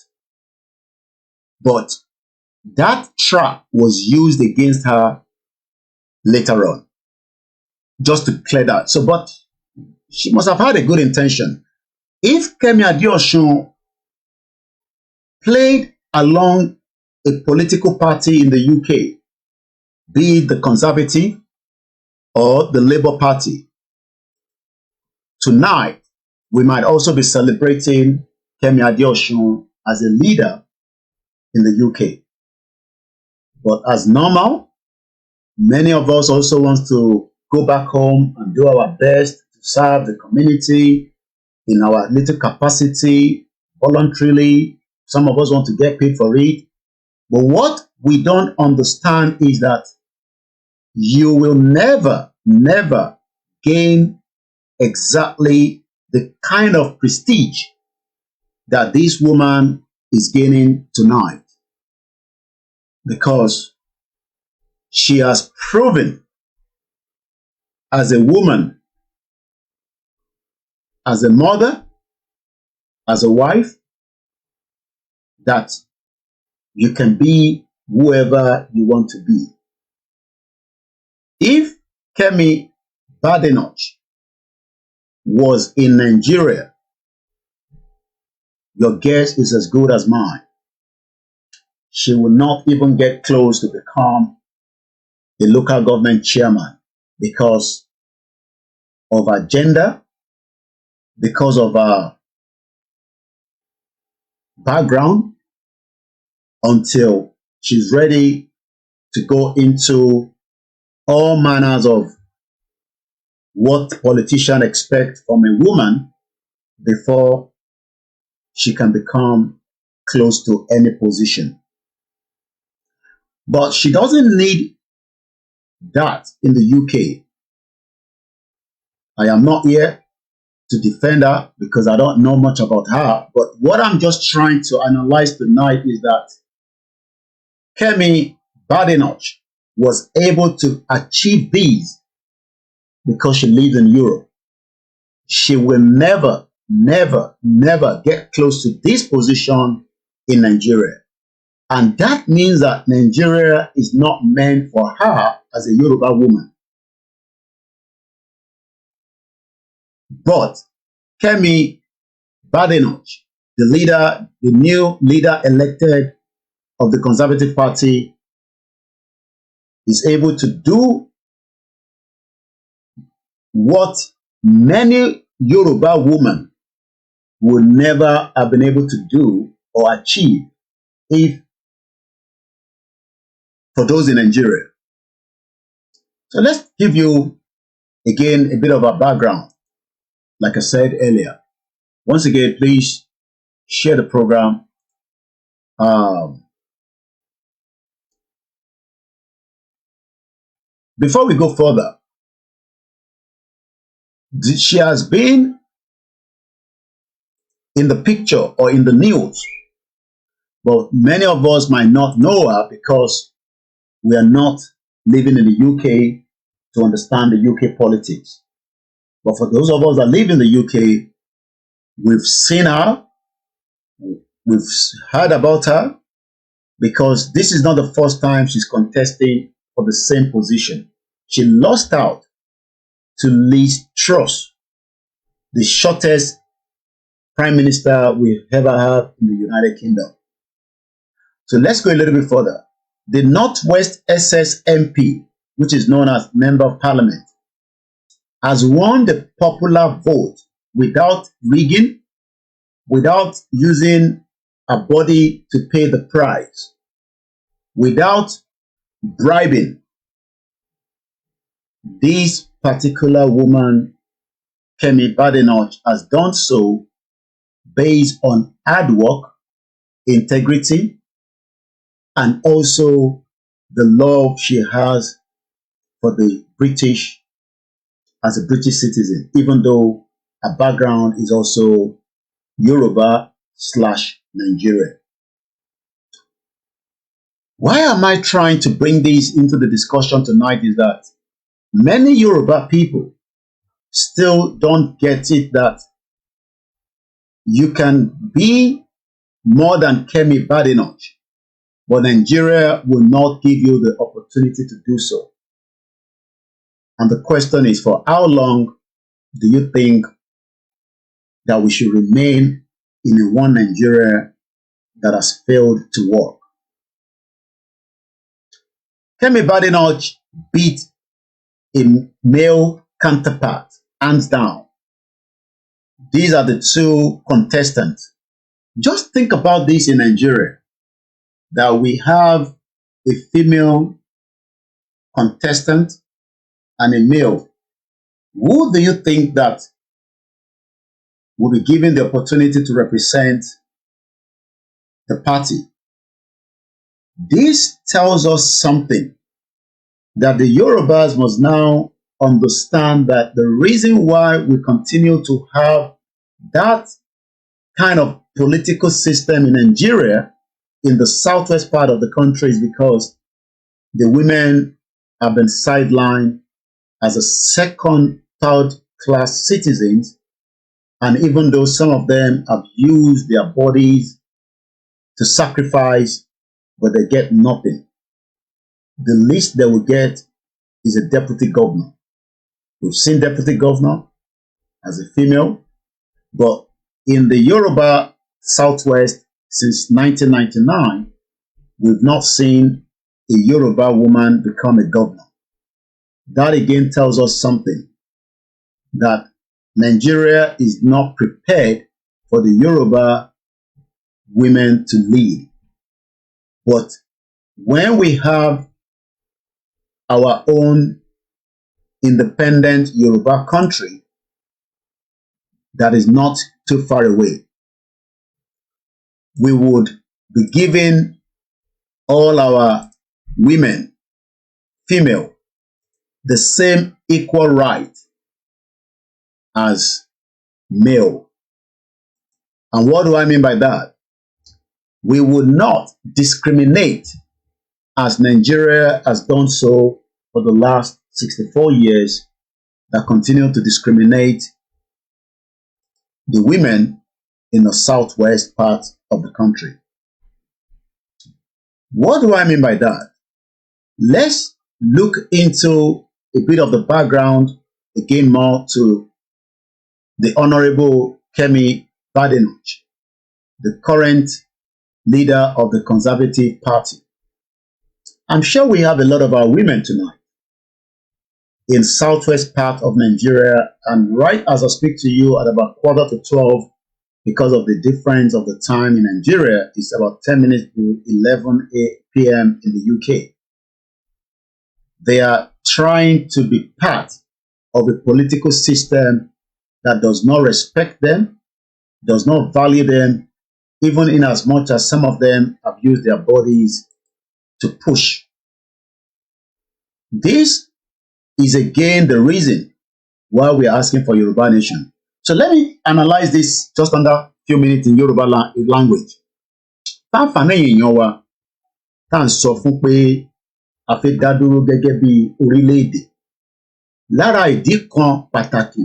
But that trap was used against her later on, just to clear that. So, but she must have had a good intention. If Kemi Badenoch played along a political party in the UK, be it the Conservative or the Labour Party, tonight we might also be celebrating Kemi Badenoch as a leader in the UK. But as normal, many of us also want to go back home and do our best to serve the community in our little capacity, voluntarily. Some of us want to get paid for it. But what we don't understand is that you will never, never gain exactly the kind of prestige that this woman is gaining tonight, because she has proven as a woman, as a mother, as a wife, that you can be whoever you want to be. If Kemi Badenoch was in Nigeria, your guess is as good as mine. She will not even get close to become a local government chairman because of her gender, because of her background, until she's ready to go into all manners of what politicians expect from a woman before she can become close to any position. But she doesn't need that in the UK. I am not here to defend her because I don't know much about her. But what I'm just trying to analyze tonight is that Kemi Badenoch was able to achieve these because she lives in Europe. She will never, never, never get close to this position in Nigeria. And that means that Nigeria is not meant for her as a Yoruba woman. But Kemi Badenoch, the leader, the new leader elected of the Conservative Party, is able to do what many Yoruba women would never have been able to do or achieve if for those in Nigeria. So let's give you again a bit of a background. Like I said earlier, once again, please share the program. Before we go further, she has been in the picture or in the news, but many of us might not know her because we are not living in the UK to understand the UK politics. But for those of us that live in the UK, we've seen her, we've heard about her, because this is not the first time she's contesting for the same position. She lost out to Liz Truss, the shortest prime minister we've ever had in the United Kingdom. So let's go a little bit further. The Northwest SS MP, which is known as Member of Parliament, has won the popular vote without rigging, without using a body to pay the price, without bribing. This particular woman, Kemi Badenoch, has done so based on hard work, integrity, and also the love she has for the British as a British citizen, even though her background is also Yoruba/Nigeria. Why am I trying to bring this into the discussion tonight is that many Yoruba people still don't get it that you can be more than Kemi Badenoch, but Nigeria will not give you the opportunity to do so. And the question is, for how long do you think that we should remain in a one Nigeria that has failed to work? Kemi Badenoch beat a male counterpart, hands down. These are the two contestants. Just think about this in Nigeria, that we have a female contestant and a male. Who do you think that will be given the opportunity to represent the party? This tells us something, that the Yorubas must now understand that the reason why we continue to have that kind of political system in Nigeria, in the southwest part of the country, is because the women have been sidelined as a second, third class citizens, and even though some of them have used their bodies to sacrifice, but they get nothing. The least they will get is a deputy governor. We've seen deputy governor as a female, but in the Yoruba Southwest since 1999, we've not seen a Yoruba woman become a governor. That again tells us something, that Nigeria is not prepared for the Yoruba women to lead. But when we have our own independent Yoruba country that is not too far away, we would be giving all our women, female, the same equal right as male. And what do I mean by that? We would not discriminate as Nigeria has done so for the last 64 years, that continue to discriminate the women in the southwest part of the country. What do I mean by that? Let's look into a bit of the background, again more to the Honorable Kemi Badenoch, the current leader of the Conservative Party. I'm sure we have a lot of our women tonight in southwest part of Nigeria, and right as I speak to you at about 11:45, because of the difference of the time in Nigeria, it's about 10 minutes to 11 p.m. in the UK. They are trying to be part of a political system that does not respect them, does not value them, even in as much as some of them have used their bodies to push. This is again the reason why we are asking for Yoruba Nation. So let me analyze this just under a few minutes in Yoruba language. Táǹfààní èèyàn wa tá à ń sọ fún pé a fẹ́ dá dúró gẹ́gẹ́ bí orílẹ̀-èdè. Lára ìdí kan pàtàkì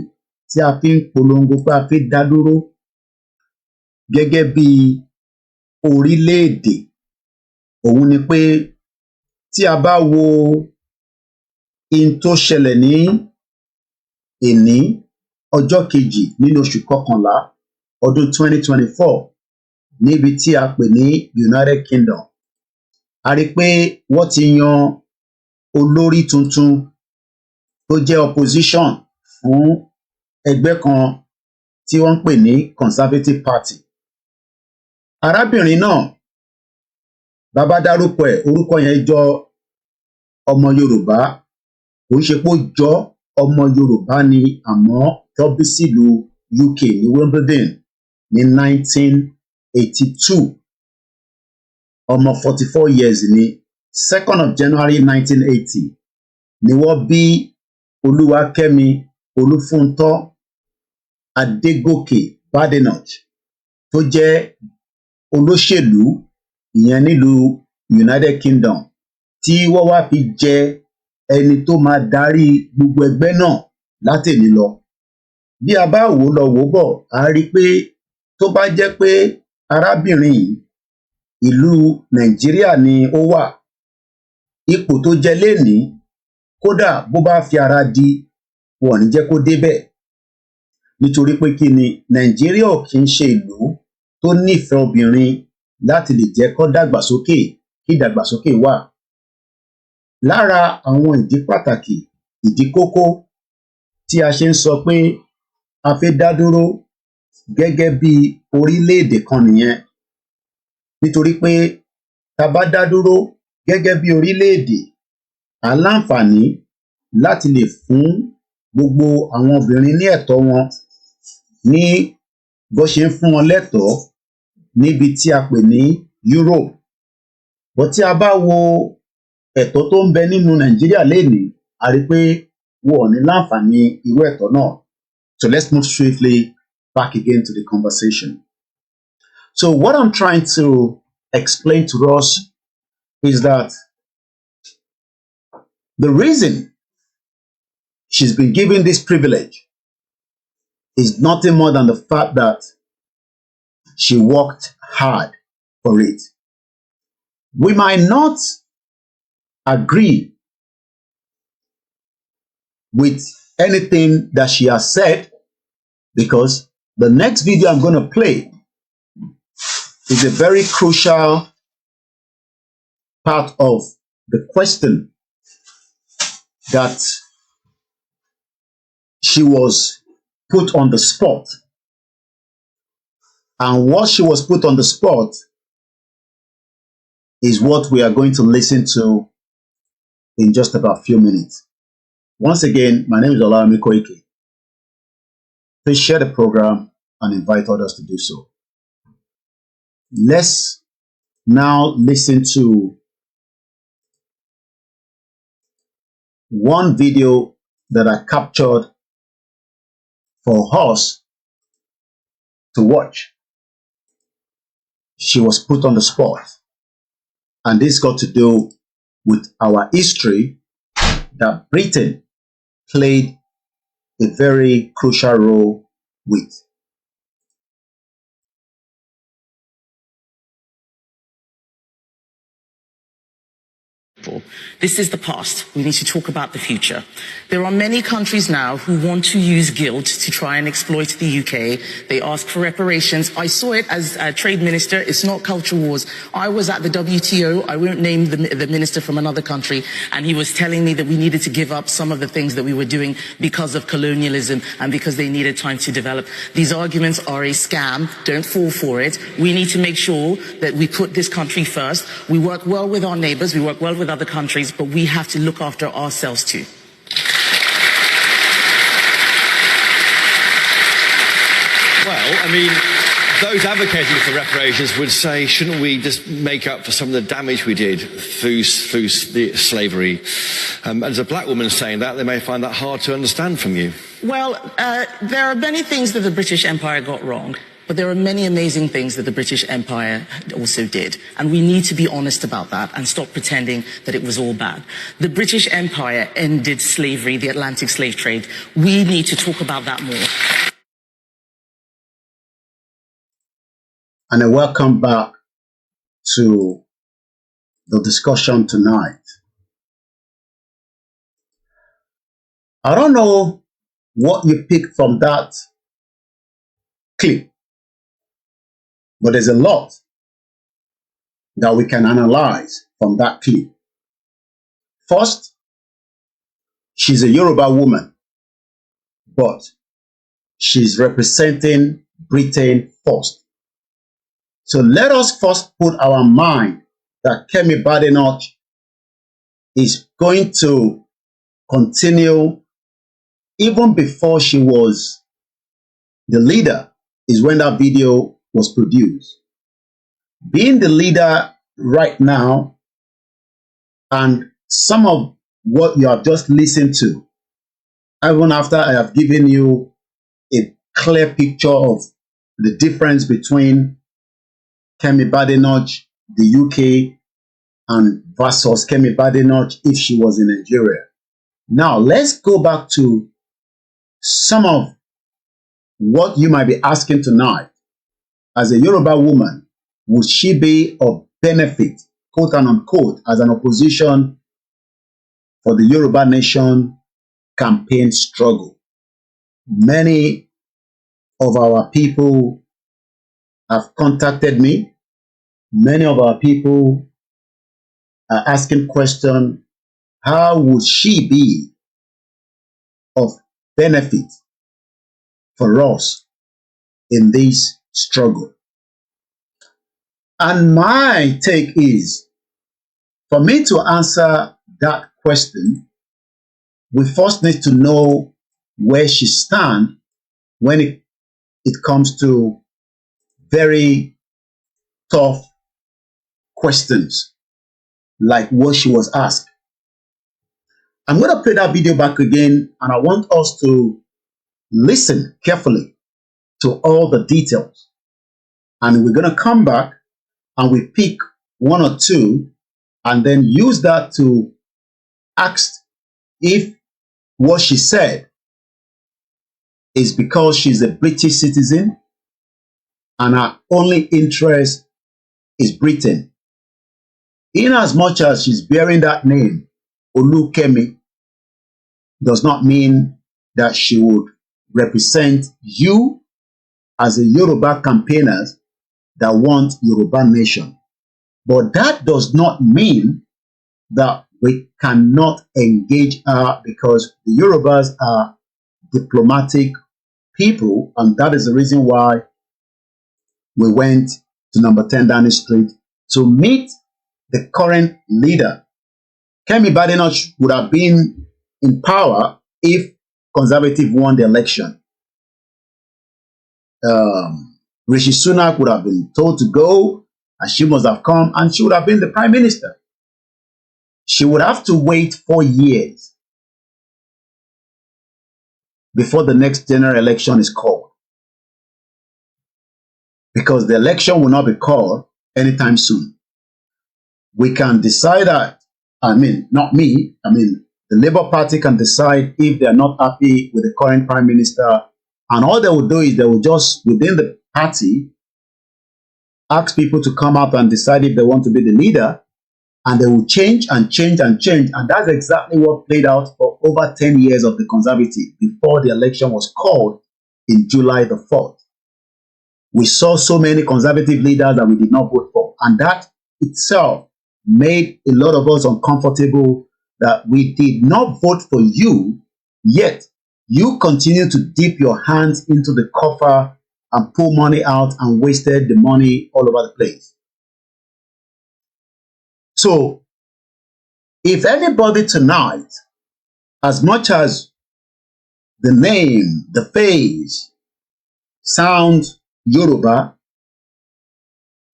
tí a fi ń polongo pé a fẹ́ dá dúró gẹ́gẹ́ bí orílẹ̀-èdè, òun ni pé tí a bá wo in tó ṣẹlẹ̀ ní èní ọjọ́ kejì nínú oṣù kọkànlá ọdún 2024 níbi tí a pè ní United Kingdom, a rí pé wọ́n ti yan olórí tuntun tó jẹ́ opposition fún ẹgbẹ́ kan tí wọ́n ń pè ní Conservative Party. arábìnrin náà bàbá dárúkọ ẹ̀ orúkọ yẹn jọ ọmọ Yorùbá kò ń ṣe pé ó jọ ọmọ Yorùbá ni àmọ́ tó bí sílùú UK ní Wimbledon ní 1982 ọmọ 44 years ni 2nd of January 1980 ni wọ́n bí Olúwakẹ́mi Olúfúntọ́ Adégòkè Badenoch tó jẹ́ olóṣèlú ìyẹn nílùú United Kingdom tí wọ́n wá fi jẹ ẹni tó máa darí gbogbo ẹgbẹ́ náà látèmi lọ. Bí a bá wò lọ wò bọ̀ a rí i pé tó bá jẹ́ pé arábìnrin yìí ìlú Nàìjíríà ni ó wà, ipò tó jẹ lénìí kódà bó bá fi ara di wọn ò ní jẹ́ kó débẹ̀ nítorí pé kí ni Nàìjíríà ò kì í ṣe ìlú tó nífẹ̀ẹ́ obìnrin láti lè jẹ́ kó dàgbàsókè kí ìdàgbàsókè wà. Lára àwọn ìdí pàtàkì ìdí kókó tí a ṣe ń sọ pé a fẹ́ dá dúró gẹ́gẹ́ bí orílẹ̀-èdè kan nìyẹn nítorí pé tá bá dá dúró gẹ́gẹ́ bí orílẹ̀-èdè à láǹfààní láti lè fún gbogbo àwọn obìnrin ní ẹ̀tọ́ wọn ní bó ṣe ń fún wọn lẹ́tọ̀ọ́ níbi tí a pè ní Europe. Bó tí a bá wo ẹ̀tọ́ tó ń bẹ nínú Nàìjíríà lénìí a rí pé wọn ò ní láǹfààní irú ẹ̀tọ́ náà. So let's move swiftly back again to the conversation. So what I'm trying to explain to us is that the reason she's been given this privilege is nothing more than the fact that she worked hard for it. We might not agree with anything that she has said because the next video I'm going to play is a very crucial part of the question that she was put on the spot. And what she was put on the spot is what we are going to listen to in just about a few minutes. Once again, my name is OLAYOMI KOIKI. Please share the program and invite others to do so. Let's now listen to one video that I captured for us to watch. She was put on the spot, and this got to do with our history that Britain played a very crucial role with. This is the past. We need to talk about the future. There are many countries now who want to use guilt to try and exploit the UK. They ask for reparations. I saw it as a trade minister. It's not culture wars. I was at the WTO. I won't name the minister from another country. And he was telling me that we needed to give up some of the things that we were doing because of colonialism and because they needed time to develop. These arguments are a scam. Don't fall for it. We need to make sure that we put this country first. We work well with our neighbors. We work well with other countries, but we have to look after ourselves too. Well, I mean, those advocating for reparations would say, shouldn't we just make up for some of the damage we did through the slavery? As a black woman saying that, they may find that hard to understand from you. Well, there are many things that the British Empire got wrong. But there are many amazing things that the British Empire also did. And we need to be honest about that and stop pretending that it was all bad. The British Empire ended slavery, the Atlantic slave trade. We need to talk about that more. And I welcome back to the discussion tonight. I don't know what you picked from that clip, but there's a lot that we can analyze from that clip. First, she's a Yoruba woman, but she's representing Britain first. So let us first put our mind that Kemi Badenoch is going to continue even before she was the leader, is when that video was produced. Being the leader right now, and some of what you have just listened to, even after I have given you a clear picture of the difference between Kemi Badenoch, the UK, and versus Kemi Badenoch if she was in Nigeria. Now, let's go back to some of what you might be asking tonight. As a Yoruba woman, would she be of benefit, quote and unquote, as an opposition for the Yoruba Nation campaign struggle? Many of our people have contacted me. Many of our people are asking questions. How would she be of benefit for us in this struggle? And my take is, for me to answer that question, we first need to know where she stands when it comes to very tough questions like what she was asked. I'm going to play that video back again, and I want us to listen carefully to all the details. And we're going to come back and we pick one or two and then use that to ask if what she said is because she's a British citizen and her only interest is Britain. In as much as she's bearing that name, Olukemi, does not mean that she would represent you as a Yoruba campaigners that want Yoruba nation. But that does not mean that we cannot engage her, because the Yorubas are diplomatic people, and that is the reason why we went to number 10 Downing Street to meet the current leader. Kemi Badenoch would have been in power if Conservative won the election. Rishi Sunak would have been told to go, and she must have come, and she would have been the Prime Minister. She would have to wait 4 years before the next general election is called, because the election will not be called anytime soon. We can decide that, not me, the Labour Party can decide if they're not happy with the current Prime Minister, and all they will do is they will just, within the party, ask people to come out and decide if they want to be the leader, and they will change and change and change. And that's exactly what played out for over 10 years of the Conservative before the election was called in July the 4th. We saw so many Conservative leaders that we did not vote for, and that itself made a lot of us uncomfortable, that we did not vote for you, yet you continue to dip your hands into the coffer and pull money out and wasted the money all over the place. So, if anybody tonight, as much as the name, the face, sounds Yoruba,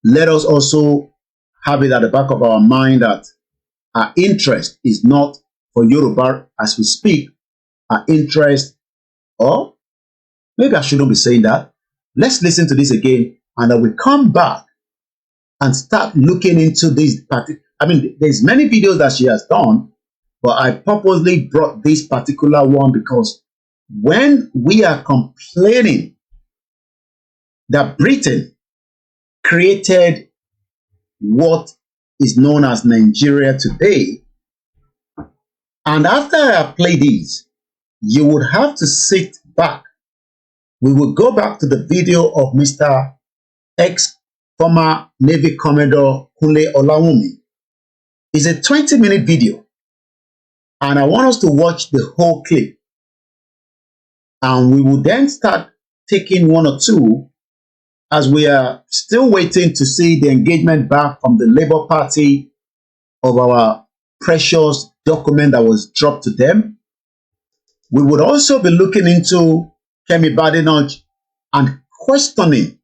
let us also have it at the back of our mind that our interest is not for Yoruba as we speak. Our interest, or maybe I shouldn't be saying that. Let's listen to this again, and then we come back and start looking into this particular. There's many videos that she has done, but I purposely brought this particular one because when we are complaining that Britain created what is known as Nigeria today, and after I play these, you would have to sit back. We will go back to the video of Mr. Former Navy Commodore Kunle OLAYOMI. It's a 20-minute video, and I want us to watch the whole clip, and we will then start taking one or two as we are still waiting to see the engagement back from the Labour Party of our precious document that was dropped to them, we would also be looking into Kemi Badenoch and questioning,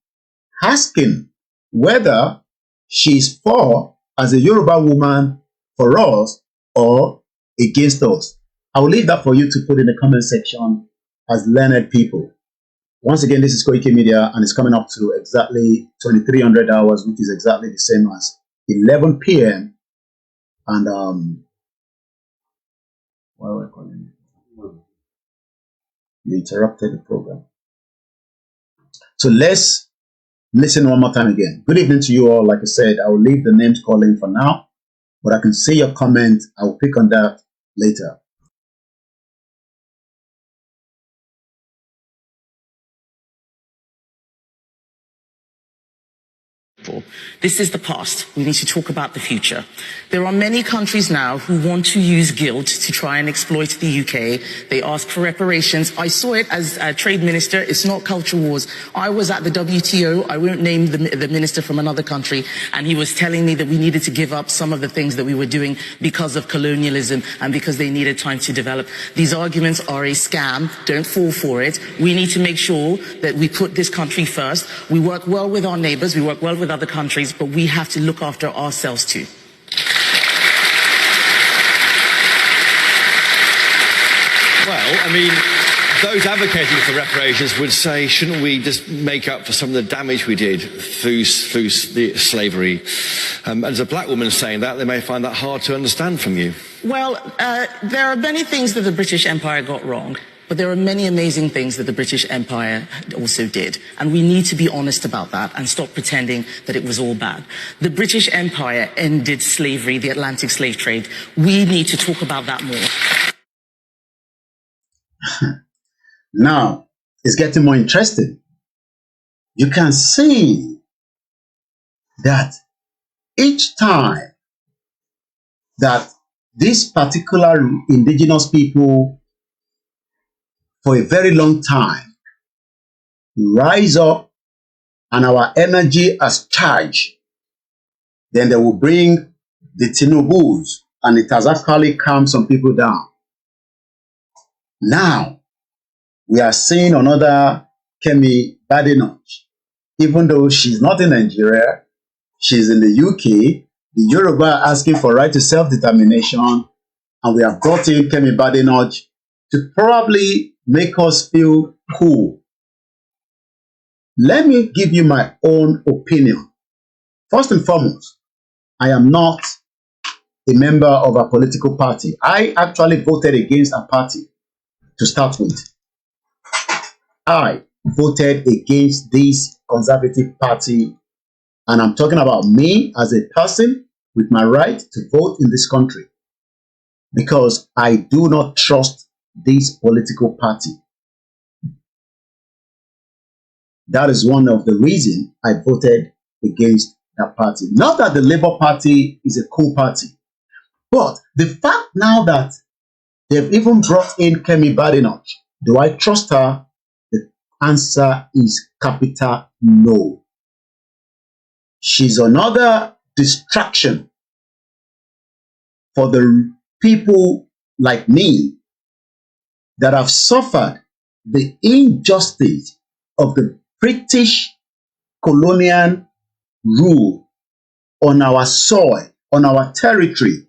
asking whether she's for, as a Yoruba woman, for us or against us. I will leave that for you to put in the comment section as learned people. Once again, this is Koikimedia, and it's coming up to exactly 2300 hours, which is exactly the same as 11 p.m. And what are we calling it? You interrupted the program. So let's listen one more time again. Good evening to you all. Like I said, I will leave the names calling for now, but I can see your comment. I will pick on that later. This is the past. We need to talk about the future. There are many countries now who want to use guilt to try and exploit the UK. They ask for reparations. I saw it as a trade minister. It's not culture wars. I was at the WTO. I won't name the minister from another country. And he was telling me that we needed to give up some of the things that we were doing because of colonialism and because they needed time to develop. These arguments are a scam. Don't fall for it. We need to make sure that we put this country first. We work well with our neighbors. We work well with other countries, but we have to look after ourselves too. Well, I mean, those advocating for reparations would say, shouldn't we just make up for some of the damage we did through the slavery? And as a black woman saying that, they may find that hard to understand from you. Well, there are many things that the British Empire got wrong. But there are many amazing things that the British Empire also did. And we need to be honest about that and stop pretending that it was all bad. The British Empire ended slavery, the Atlantic slave trade. We need to talk about that more. Now, it's getting more interesting. You can see that each time that these particular indigenous people for a very long time rise up and our energy as charged, then they will bring the Tinubus, and it has actually calmed some people down. Now, we are seeing another Kemi Badenoch. Even though she's not in Nigeria, she's in the UK, the Yoruba are asking for right to self-determination, and we have brought in Kemi Badenoch to probably make us feel cool. Let me give you my own opinion. First and foremost, I am not a member of a political party. I actually voted against a party to start with. I voted against this conservative party, and I'm talking about me as a person with my right to vote in this country, because I do not trust this political party. That is one of the reasons I voted against that party. Not that the Labour Party is a cool party, but the fact now that they've even brought in Kemi Badenoch, do I trust her? The answer is capital no. She's another distraction for the people like me that have suffered the injustice of the British colonial rule on our soil, on our territory,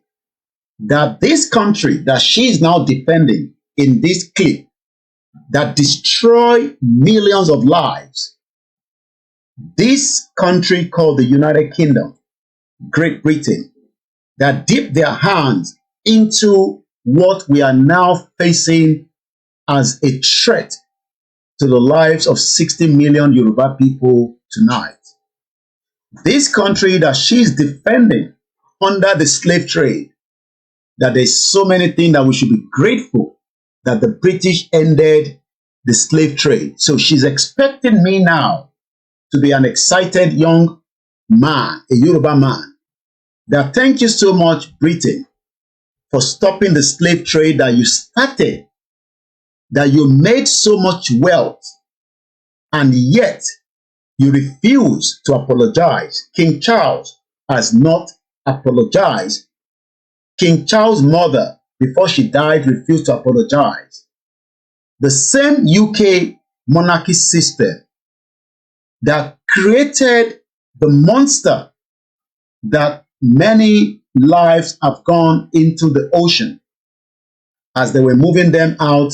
that this country that she is now defending in this clip, that destroy millions of lives, this country called the United Kingdom, Great Britain, that dip their hands into what we are now facing as a threat to the lives of 60 million Yoruba people tonight. This country that she's defending under the slave trade, that there's so many things that we should be grateful that the British ended the slave trade. So she's expecting me now to be an excited young man, a Yoruba man, that thank you so much, Britain, for stopping the slave trade that you started, that you made so much wealth, and yet You refuse to apologize. King Charles has not apologized. King Charles' mother, before she died, refused to apologize. The same UK monarchy system that created the monster that many lives have gone into the ocean as they were moving them out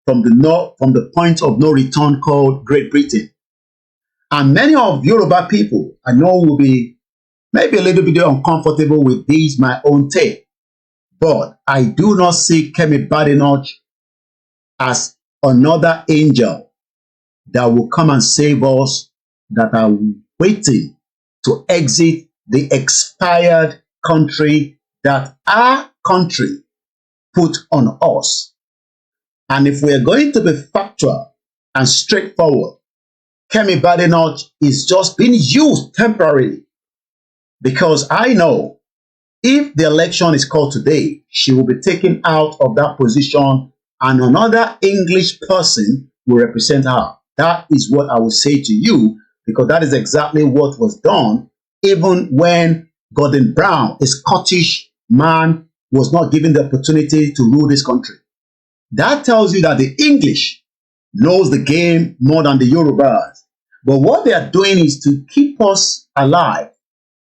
from the point of no return called Great Britain. And many of Yoruba people, I know, will be maybe a little bit uncomfortable with this, my own take. But I do not see Kemi Badenoch as another angel that will come and save us, that are waiting to exit the expired country that our country put on us. And if we are going to be factual and straightforward, Kemi Badenoch is just being used temporarily, because I know if the election is called today, she will be taken out of that position and another English person will represent her. That is what I will say to you, because that is exactly what was done even when Gordon Brown, a Scottish man, was not given the opportunity to rule this country. That tells you that the English knows the game more than the Yorubas. But what they are doing is to keep us alive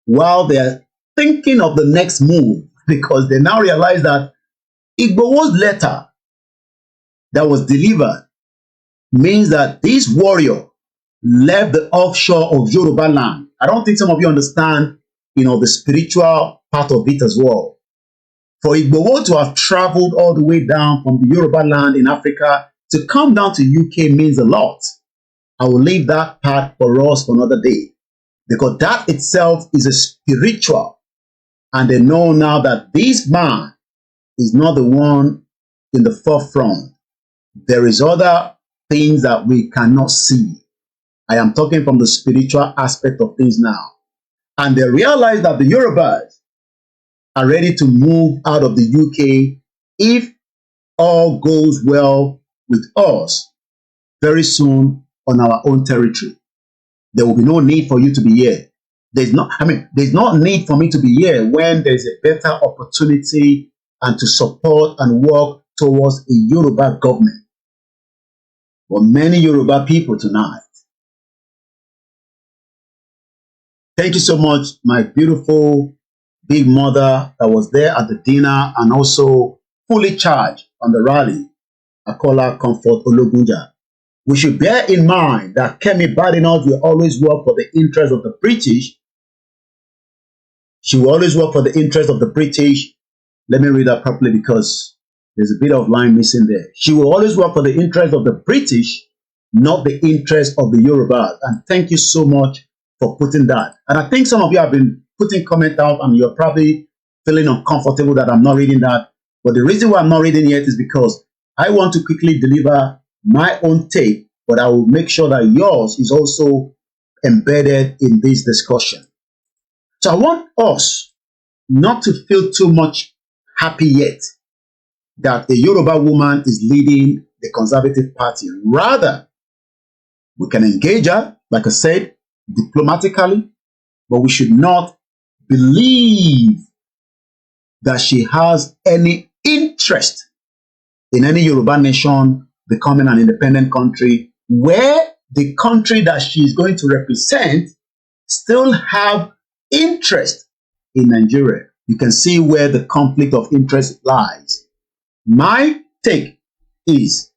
while they are thinking of the next move, because they now realize that Igbo's letter that was delivered means that this warrior left the offshore of Yoruba land. I don't think some of you understand, the spiritual part of it as well. For Igbo to have traveled all the way down from the Yoruba land in Africa to come down to UK means a lot. I will leave that part for us for another day, because that itself is a spiritual. And they know now that this man is not the one in the forefront. There is other things that we cannot see. I am talking from the spiritual aspect of things now. And they realize that the Yorubas are ready to move out of the UK if all goes well with us very soon on our own territory. There will be no need for you to be here. There's no need for me to be here when there's a better opportunity and to support and work towards a Yoruba government. For many Yoruba people tonight, thank you so much, my beautiful big mother that was there at the dinner and also fully charged on the rally, Akola Comfort Ologunja. We should bear in mind that Kemi Badenoch will always work for the interest of the British. She will always work for the interest of the British. Let me read that properly because there's a bit of line missing there. She will always work for the interest of the British, not the interest of the Yorubas. And thank you so much for putting that. And I think some of you have been putting comment out and you're probably feeling uncomfortable that I'm not reading that. But the reason why I'm not reading it is because I want to quickly deliver my own take, but I will make sure that yours is also embedded in this discussion. So I want us not to feel too much happy yet that a Yoruba woman is leading the Conservative Party. Rather, we can engage her, like I said, diplomatically, but we should not believe that she has any interest in any Yoruba nation becoming an independent country where the country that she is going to represent still have interest in Nigeria. You can see where the conflict of interest lies. My take is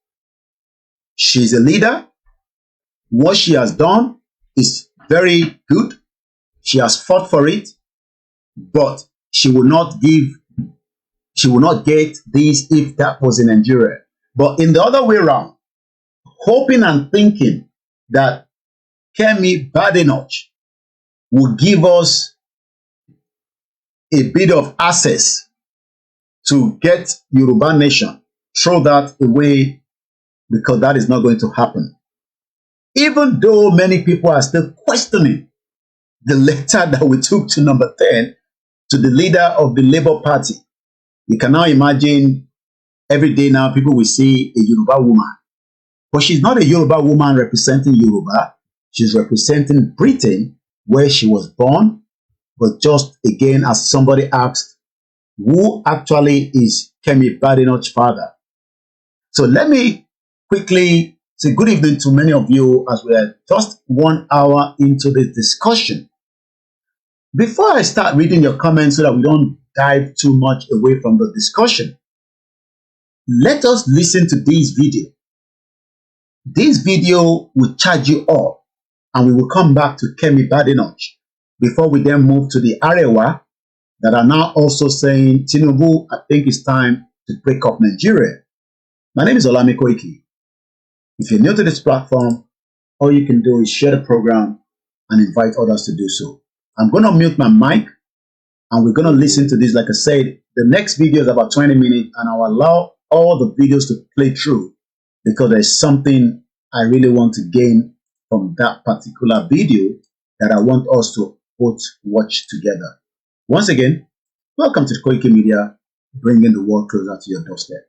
she's a leader. What she has done is very good. She has fought for it, but she will not get this if that was in Nigeria. But in the other way around, hoping and thinking that Kemi Badenoch will give us a bit of access to get Yoruba nation, throw that away, because that is not going to happen. Even though many people are still questioning the letter that we took to number 10 to the leader of the Labour Party. You can now imagine every day now people will see a Yoruba woman. But she's not a Yoruba woman representing Yoruba. She's representing Britain, where she was born. But just again, as somebody asked, who actually is Kemi Badenoch's father? So let me quickly say good evening to many of you as we are just 1 hour into the discussion. Before I start reading your comments so that we don't dive too much away from the discussion, let us listen to this video. This video will charge you up, and we will come back to Kemi Badenoch before we then move to the Arewa that are now also saying, Tinubu, I think it's time to break up Nigeria. My name is OLAYOMI KOIKI. If you're new to this platform, all you can do is share the program and invite others to do so. I'm going to mute my mic and we're going to listen to this. Like I said, the next video is about 20 minutes and I'll allow all the videos to play through because there's something I really want to gain from that particular video that I want us to both watch together. Once again, welcome to Koikimedia, bringing the world closer to your doorstep.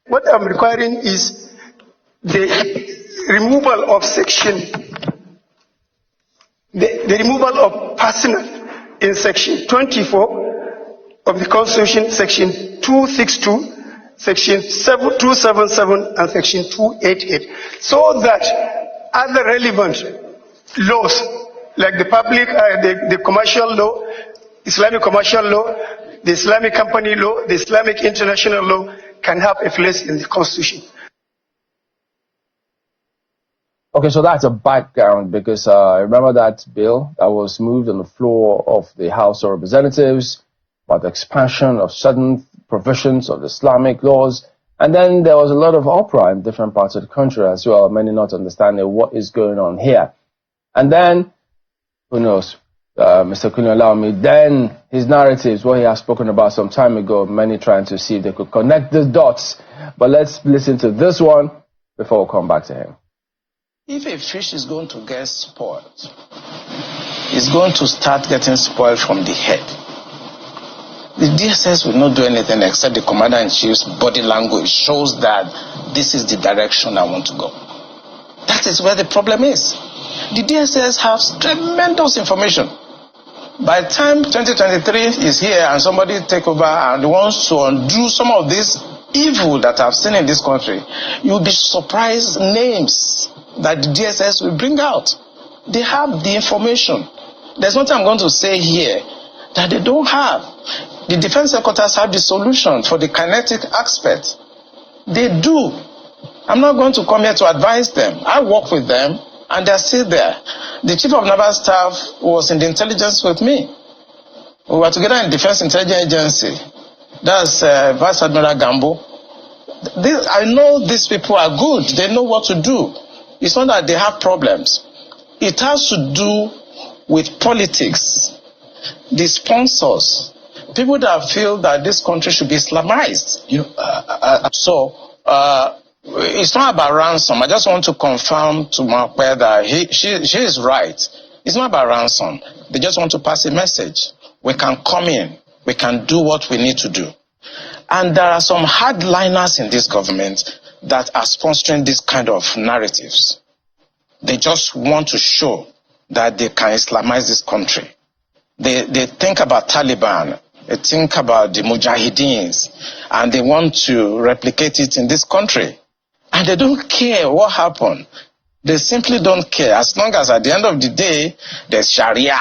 What I'm requiring is the removal of the removal of personal in section 24 of the Constitution, section 262, section 277, and section 288, so that other relevant laws like the public, the commercial law, Islamic commercial law, the Islamic company law, the Islamic international law can have a place in the Constitution. Okay, so that's a background because I remember that bill that was moved on the floor of the House of Representatives about the expansion of certain provisions of the Islamic laws. And then there was a lot of uproar in different parts of the country as well, many not understanding what is going on here. And then, who knows, Mr. OLAYOMI, then his narratives, what he has spoken about some time ago, many trying to see if they could connect the dots. But let's listen to this one before we come back to him. If a fish is going to get spoiled, it's going to start getting spoiled from the head. The DSS will not do anything except the Commander-in-Chief's body language shows that this is the direction I want to go. That is where the problem is. The DSS has tremendous information. By the time 2023 is here and somebody take over and wants to undo some of this evil that I've seen in this country, you'll be surprised names that the DSS will bring out. They have the information. There's nothing I'm going to say here that they don't have. The defense headquarters have the solution for the kinetic aspect. They do. I'm not going to come here to advise them. I work with them and they're still there. The chief of naval staff was in the intelligence with me. We were together in Defense Intelligence Agency. That's Vice Admiral Gambo. I know these people are good. They know what to do. It's not that they have problems. It has to do with politics, the sponsors, people that feel that this country should be Islamized. It's not about ransom. I just want to confirm to Makwe that she is right. It's not about ransom. They just want to pass a message. We can come in. We can do what we need to do. And there are some hardliners in this government that are sponsoring this kind of narratives. They just want to show that they can Islamize this country. They think about Taliban, they think about the Mujahideens, and they want to replicate it in this country. And they don't care what happened. They simply don't care. As long as at the end of the day, there's Sharia,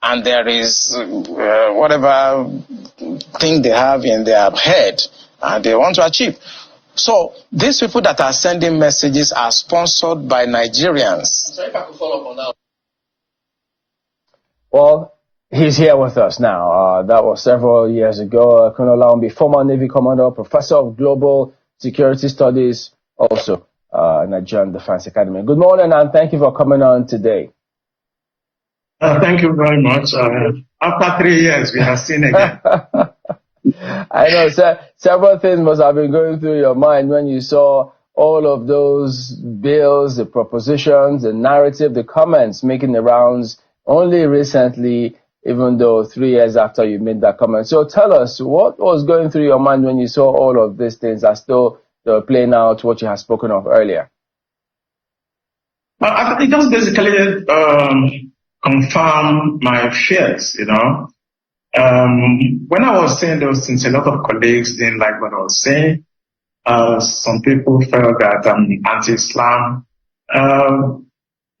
and there is whatever thing they have in their head, and they want to achieve. So these people that are sending messages are sponsored by Nigerians. So if I could follow up on that. Well, he's here with us now. That was several years ago. Colonel OLAYOMI, former Navy commander, professor of global security studies, also Nigerian Defense Academy. Good morning and thank you for coming on today. Thank you very much. After 3 years, we have seen again. I know, several things must have been going through your mind when you saw all of those bills, the propositions, the narrative, the comments making the rounds only recently, even though 3 years after you made that comment. So tell us, what was going through your mind when you saw all of these things as though they were playing out what you had spoken of earlier? It just basically confirmed my fears, you know. When I was saying those things, a lot of colleagues didn't like what I was saying. Some people felt that I'm anti-Islam.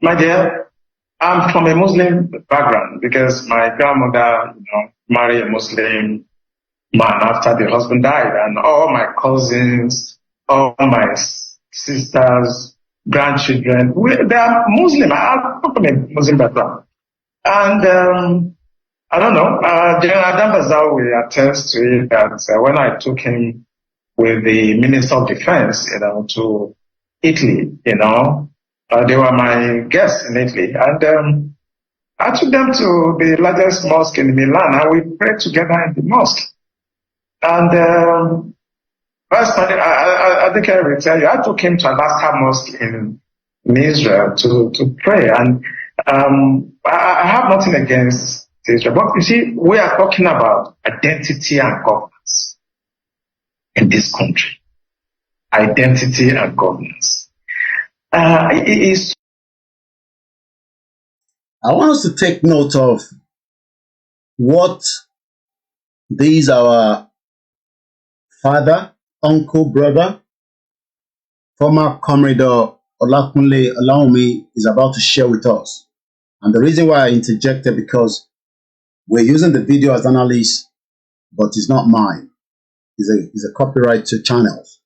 My dear, I'm from a Muslim background because my grandmother, you know, married a Muslim man after the husband died, and all my cousins, all my sisters, grandchildren, they are Muslim. I'm from a Muslim background. And I don't know, General Adam Bazao will attest to it that when I took him with the Minister of Defense, you know, to Italy, you know, they were my guests in Italy. And I took them to the largest mosque in Milan, and we prayed together in the mosque. And personally, I think I will tell you, I took him to Al-Aqsa Mosque in Israel to pray. And I have nothing against Israel. But you see, we are talking about identity and governance in this country. Identity and governance. I want us to take note of what these our father, uncle, brother, former Comrade OLAKUNLE OLAYOMI is about to share with us. And the reason why I interjected, because we're using the video as analyst, but it's not mine. It's a copyright to channels.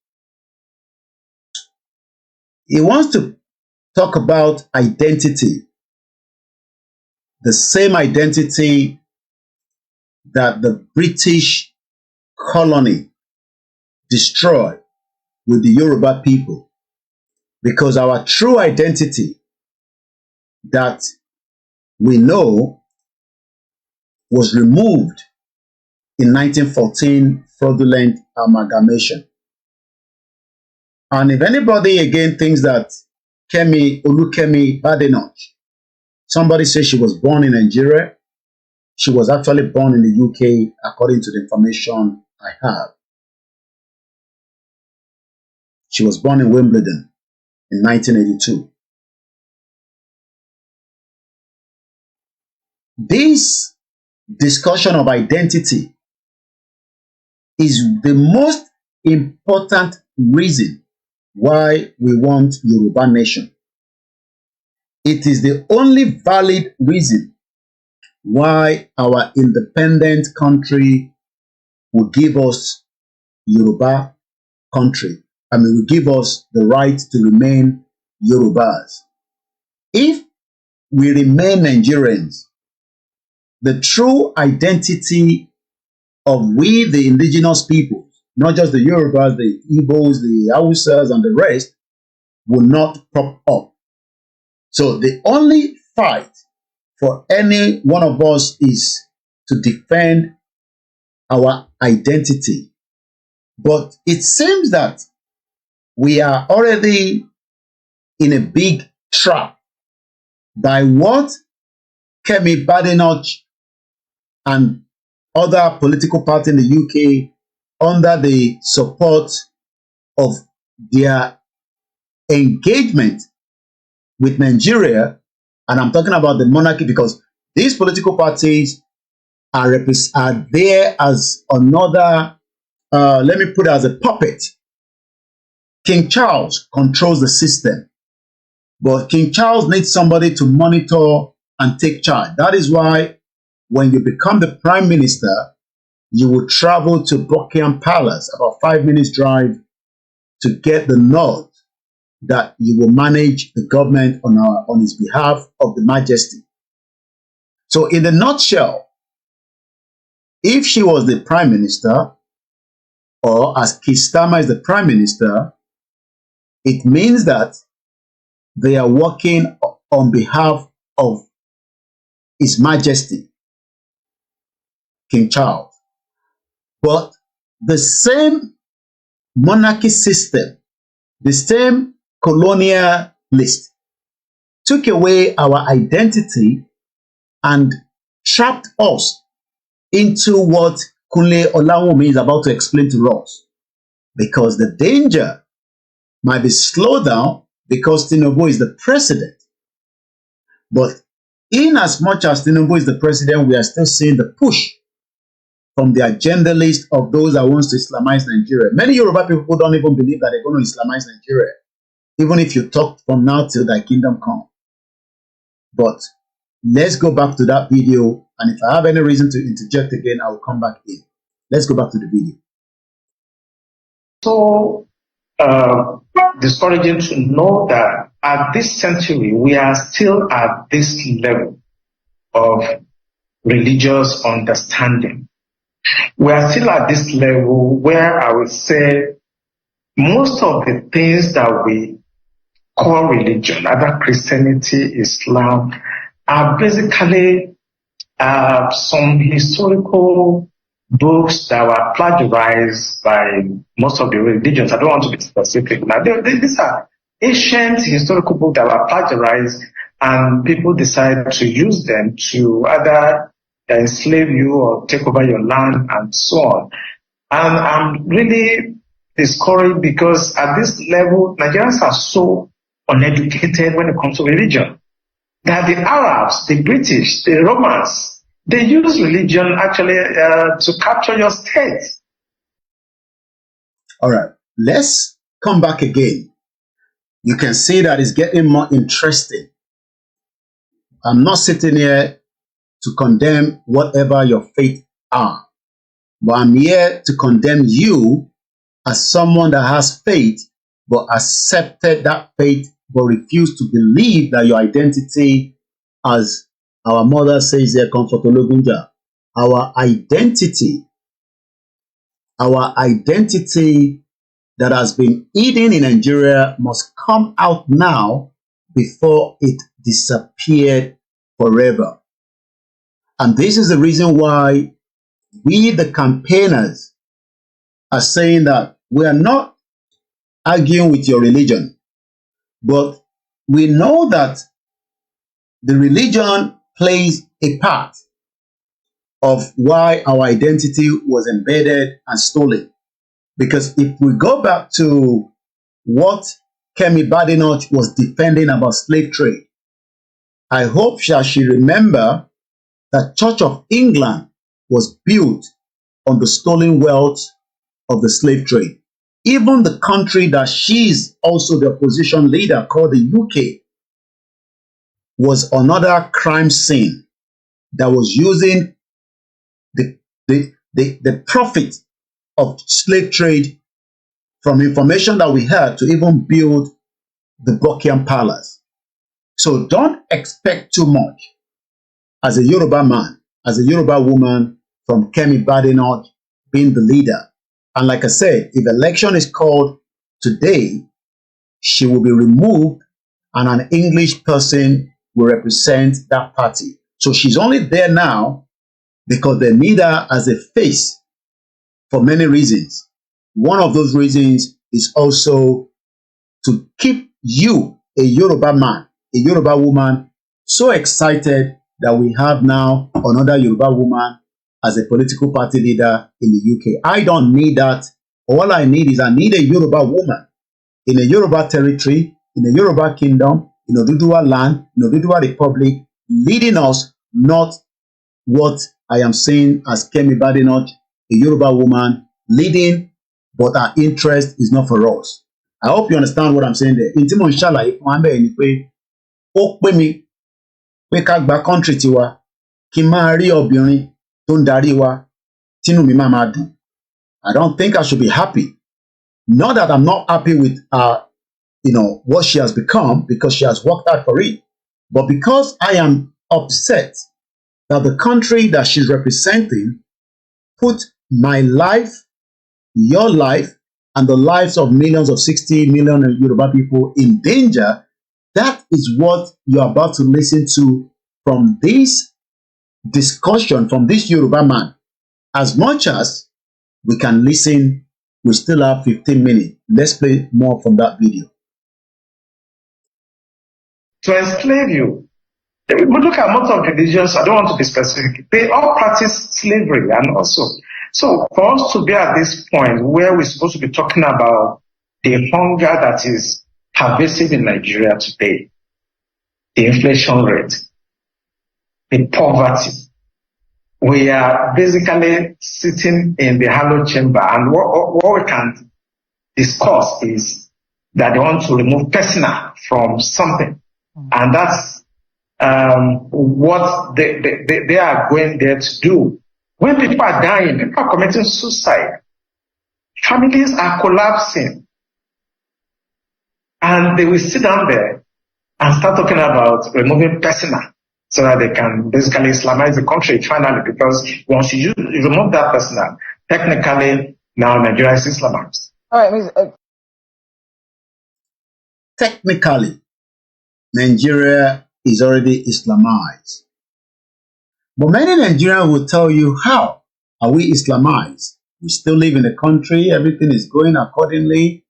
He wants to talk about identity. The same identity that the British colony destroyed with the Yoruba people. Because our true identity that we know was removed in 1914 fraudulent amalgamation. And if anybody again thinks that Kemi Badenoch, somebody says she was born in Nigeria, she was actually born in the UK according to the information I have. She was born in Wimbledon in 1982. This discussion of identity is the most important reason why we want Yoruba nation. It is the only valid reason why our independent country will give us Yoruba country. I mean, will give us the right to remain Yorubas. If we remain Nigerians, the true identity of we, the indigenous peoples, not just the Yorubas, the Igbos, the Hausas, and the rest, will not pop up. So the only fight for any one of us is to defend our identity. But it seems that we are already in a big trap by what Kemi Badenoch and other political parties in the UK, under the support of their engagement with Nigeria, and I'm talking about the monarchy because these political parties are there as another, let me put it as a puppet. King Charles controls the system, but King Charles needs somebody to monitor and take charge. That is why when you become the prime minister, you will travel to Buckingham Palace, about 5 minutes drive, to get the nod that you will manage the government on his behalf of the Majesty. So in a nutshell, if she was the prime minister, or as Keir Starmer is the prime minister, it means that they are working on behalf of His Majesty. King Charles. But the same monarchy system, the same colonialist, took away our identity and trapped us into what Kunle Olawomi is about to explain to us. Because the danger might be slowed down because Tinubu is the president. But in as much as Tinubu is the president, we are still seeing the push from the agenda list of those that wants to Islamize Nigeria. Many Yoruba people don't even believe that they're going to Islamize Nigeria, even if you talk from now till thy kingdom come. But let's go back to that video, and if I have any reason to interject again, I will come back in. Let's go back to the video. So discouraging to know that at this century, we are still at this level of religious understanding. We are still at this level where I would say most of the things that we call religion, either Christianity, Islam, are basically some historical books that were plagiarized by most of the religions. I don't want to be specific now. These are ancient historical books that were plagiarized, and people decided to use them to either enslave you or take over your land and so on. And I'm really discouraged because at this level, Nigerians are so uneducated when it comes to religion. That the Arabs, the British, the Romans, they use religion actually to capture your state. All right, let's come back again. You can see that it's getting more interesting. I'm not sitting here to condemn whatever your faith are, but I'm here to condemn you as someone that has faith, but accepted that faith, but refused to believe that your identity, as our mother says here, Comfort Ologunja, our identity that has been hidden in Nigeria must come out now before it disappeared forever. And this is the reason why we, the campaigners, are saying that we are not arguing with your religion, but we know that the religion plays a part of why our identity was embedded and stolen. Because if we go back to what Kemi Badenoch was defending about slave trade, I hope she remember that Church of England was built on the stolen wealth of the slave trade. Even the country that she's also the opposition leader, called the UK, was another crime scene that was using the profit of slave trade from information that we had to even build the Buckingham Palace. So don't expect too much as a Yoruba man, as a Yoruba woman, from Kemi Badenoch being the leader. And like I said, if election is called today, she will be removed and an English person will represent that party. So she's only there now because they need her as a face for many reasons. One of those reasons is also to keep you, a Yoruba man, a Yoruba woman, so excited that we have now another Yoruba woman as a political party leader in the UK. I don't need that. All I need is I need a Yoruba woman in a Yoruba territory, in a Yoruba kingdom, in Oduduwa land, in Oduduwa Republic, leading us, not what I am seeing as Kemi Badenoch, a Yoruba woman, leading, but our interest is not for us. I hope you understand what I'm saying there. Intimo inshallah, if one day ni pé ó pè mí pé ká gba country tiwa, kí máa rí obìnrin tó ń darí wa, tínú mi máa dùn. I don't think I should be happy. Not that I'm not happy with what she has become, because she has worked hard for it, but because I am upset that the country that she's representing put my life, your life, and the lives of millions of 60 million Yoruba people in danger. That is what you're about to listen to from this discussion from this Yoruba man. As much as we can listen, we still have 15 minutes. Let's play more from that video. To enslave you. We look at most of the religions, I don't want to be specific, they all practice slavery and also. So for us to be at this point where we're supposed to be talking about the hunger that is pervasive in Nigeria today, the inflation rate, the poverty, we are basically sitting in the hallowed chamber, and what we can discuss is that they want to remove personal from something, and that's what they are going there to do. When people are dying, people are committing suicide, families are collapsing, and they will sit down there and start talking about removing personal so that they can basically Islamize the country finally, because once you remove that personal, technically now Nigeria is Islamized. All right, Technically, Nigeria is already Islamized. But many Nigerians will tell you, how are we Islamized? We still live in the country, everything is going accordingly.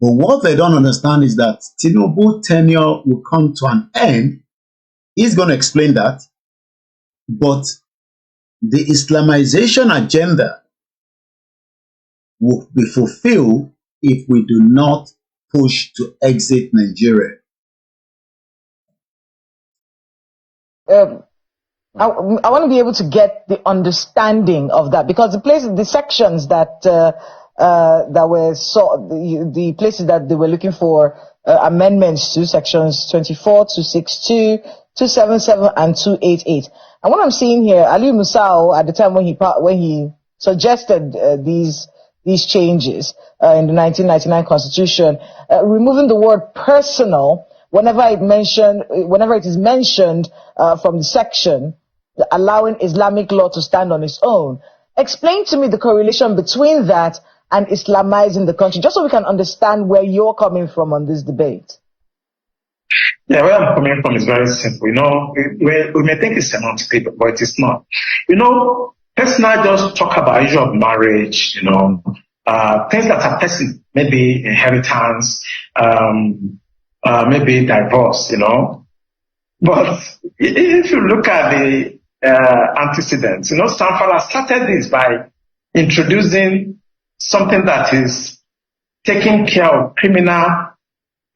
But what they don't understand is that Tinubu's tenure will come to an end. He's going to explain that. But the Islamization agenda will be fulfilled if we do not push to exit Nigeria. I want to be able to get the understanding of that, because the sections that were the places that they were looking for amendments to, sections 24, 262, 277, and 288. And what I'm seeing here, Ali Musao, at the time when he suggested these changes in the 1999 Constitution, removing the word personal whenever it is mentioned from the section, allowing Islamic law to stand on its own. Explain to me the correlation between that and Islamizing the country, just so we can understand where you're coming from on this debate. Yeah, where I'm coming from is very simple. You know, we may think it's semantic, but it is not. You know, personal just talk about issue of marriage, you know, things that are personal, maybe inheritance, maybe divorce, you know. But if you look at the antecedents, you know, Sanfala started this by introducing something that is taking care of criminal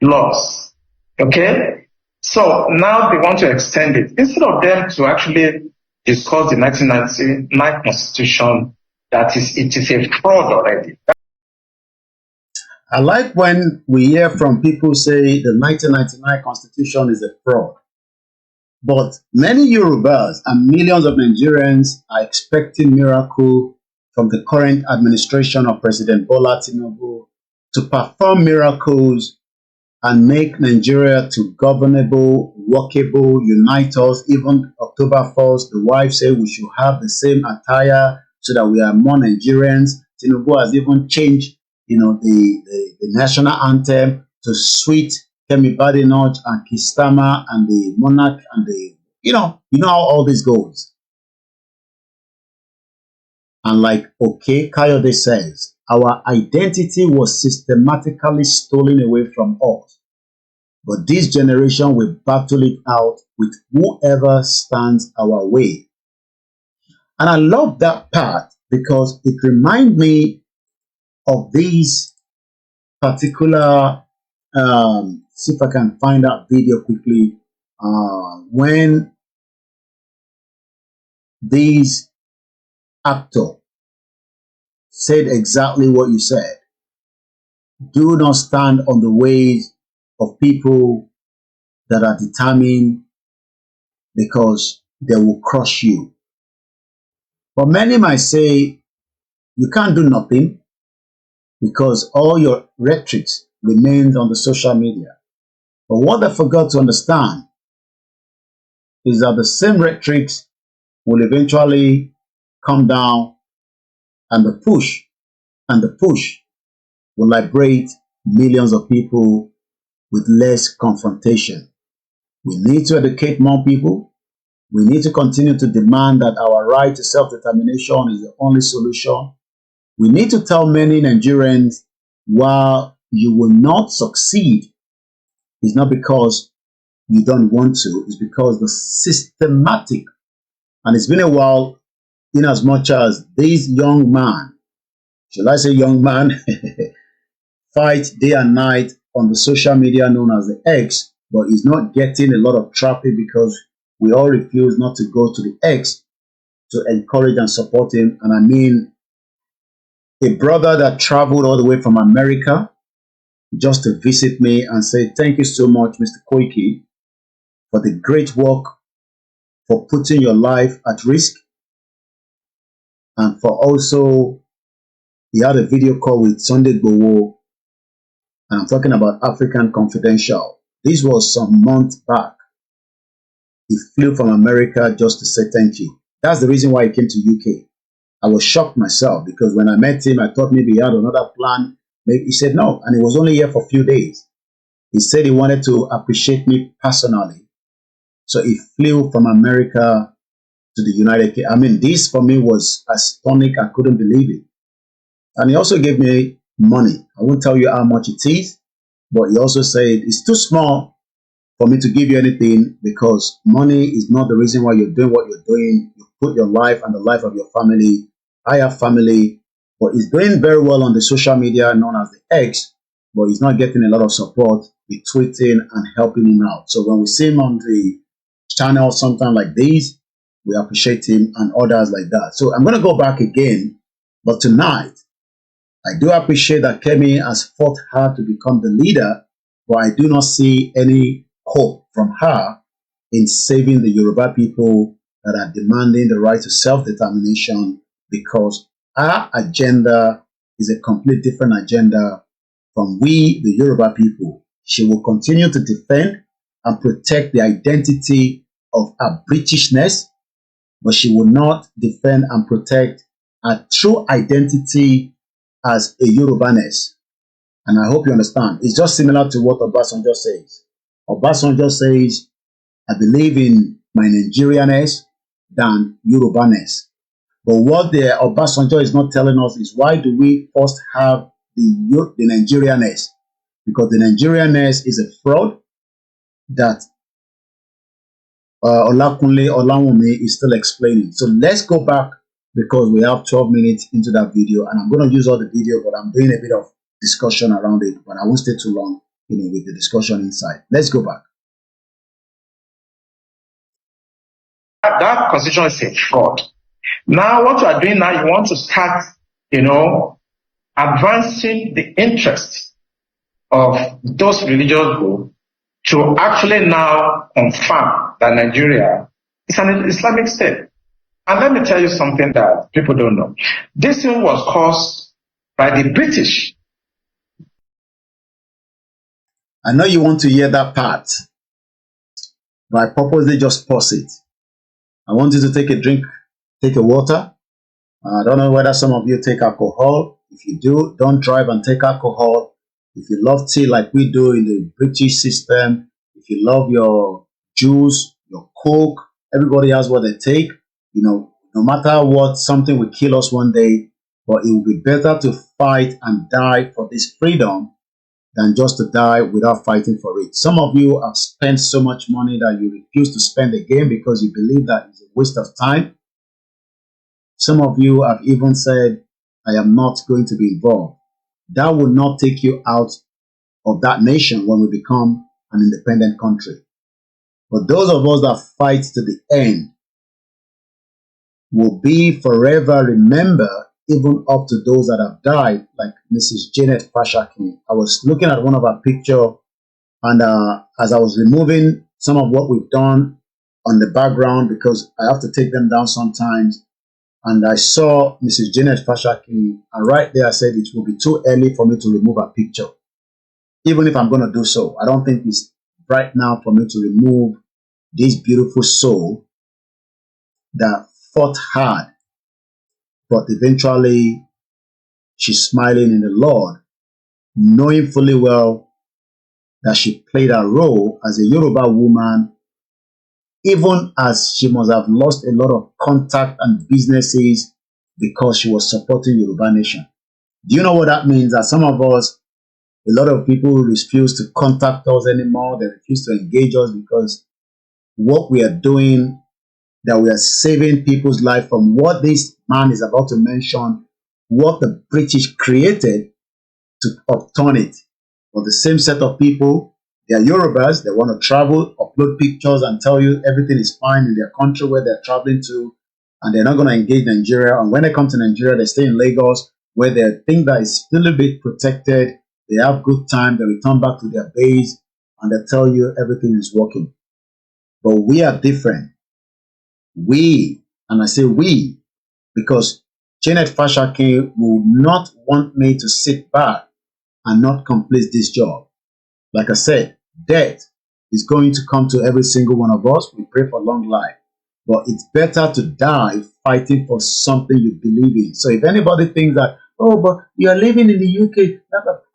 laws. Okay? So now they want to extend it. Instead of them to actually discuss the 1999 Constitution, it is a fraud already. I like when we hear from people say the 1999 Constitution is a fraud. But many Yorubas and millions of Nigerians are expecting miracle from the current administration of President Bola Tinubu to perform miracles and make Nigeria to governable, workable, unite us. Even October 1st, the wife said we should have the same attire so that we are more Nigerians. Tinubu has even changed, you know, the national anthem to sweet Kemi Badenoch and Kistama and the monarch and the, you know how all this goes. And like Kayode says, our identity was systematically stolen away from us. But this generation will battle it out with whoever stands our way. And I love that part because it reminds me of these particular, see if I can find that video quickly, when these actor said exactly what you said. Do not stand on the ways of people that are determined, because they will crush you. But many might say you can't do nothing because all your rhetoric remains on the social media. But what they forgot to understand is that the same rhetoric will eventually come down, and the push will liberate millions of people with less confrontation. We need to educate more people. We need to continue to demand that our right to self-determination is the only solution. We need to tell many Nigerians, while you will not succeed, it's not because you don't want to, it's because the systematic, and it's been a while, in as much as this young man, shall I say young man, fight day and night on the social media known as the X, but he's not getting a lot of traffic because we all refuse not to go to the X to encourage and support him. And I mean, a brother that traveled all the way from America just to visit me and say, thank you so much, Mr. Koiki, for the great work, for putting your life at risk, and for also, he had a video call with Sunday Gbowo, and I'm talking about African Confidential. This was some months back. He flew from America just to say thank you. That's the reason why he came to UK. I was shocked myself because when I met him, I thought maybe he had another plan. Maybe he said no, and he was only here for a few days. He said he wanted to appreciate me personally. So he flew from America to the United Kingdom. I mean, this for me was astonishing. I couldn't believe it. And he also gave me money. I won't tell you how much it is, but he also said it's too small for me to give you anything because money is not the reason why you're doing what you're doing. You put your life and the life of your family. I have family, but he's doing very well on the social media known as the X, but he's not getting a lot of support with tweeting and helping him out. So when we see him on the channel sometime like this, we appreciate him and others like that. So I'm going to go back again, but tonight, I do appreciate that Kemi has fought hard to become the leader, but I do not see any hope from her in saving the Yoruba people that are demanding the right to self-determination, because our agenda is a complete different agenda from we, the Yoruba people. She will continue to defend and protect the identity of her Britishness, but she will not defend and protect her true identity as a Yorubaness. And I hope you understand. It's just similar to what Obasanjo says. Obasanjo says, I believe in my Nigerianness than Yorubaness. But what the Obasanjo is not telling us is, why do we first have the Nigerianness? Because the Nigerianness is a fraud that OLAKUNLE is still explaining. So let's go back, because we have 12 minutes into that video, and I'm going to use all the video, but I'm doing a bit of discussion around it, but I won't stay too long, with the discussion inside. Let's go back. That constitution is a fraud. Now, what you are doing now, you want to start, advancing the interests of those religious groups to actually now confirm that Nigeria is an Islamic state. And let me tell you something that people don't know. This thing was caused by the British. I know you want to hear that part, but I purposely just pause it. I want you to take a drink, take a water. I don't know whether some of you take alcohol. If you do, don't drive and take alcohol. If you love tea like we do in the British system, if you love your juice, your Coke, everybody has what they take. No matter what, something will kill us one day, but it will be better to fight and die for this freedom than just to die without fighting for it. Some of you have spent so much money that you refuse to spend again because you believe that it's a waste of time. Some of you have even said, I am not going to be involved. That will not take you out of that nation when we become an independent country. But those of us that fight to the end will be forever remembered, even up to those that have died, like Mrs. Janet Fashakin. I was looking at one of her pictures, and as I was removing some of what we've done on the background, because I have to take them down sometimes, and I saw Mrs. Janet Fashakin, and right there I said it will be too early for me to remove her picture. Even if I'm going to do so, I don't think it's right now for me to remove this beautiful soul that fought hard, but eventually she's smiling in the Lord, knowing fully well that she played a role as a Yoruba woman even as she must have lost a lot of contact and businesses because she was supporting Yoruba Nation. Do you know what that means? That some of us, a lot of people refuse to contact us anymore. They refuse to engage us because what we are doing, that we are saving people's life from what this man is about to mention, what the British created to upturn it. For the same set of people, they are Yorubas, they want to travel, upload pictures and tell you everything is fine in their country where they're traveling to, and they're not going to engage Nigeria. And when they come to Nigeria, they stay in Lagos where they think that it's still a bit protected. They have good time, they return back to their base, and they tell you everything is working. But we are different. We, and I say we, because Janet Fashaki will not want me to sit back and not complete this job. Like I said, death is going to come to every single one of us. We pray for long life. But it's better to die fighting for something you believe in. So if anybody thinks that, oh, but you are living in the UK,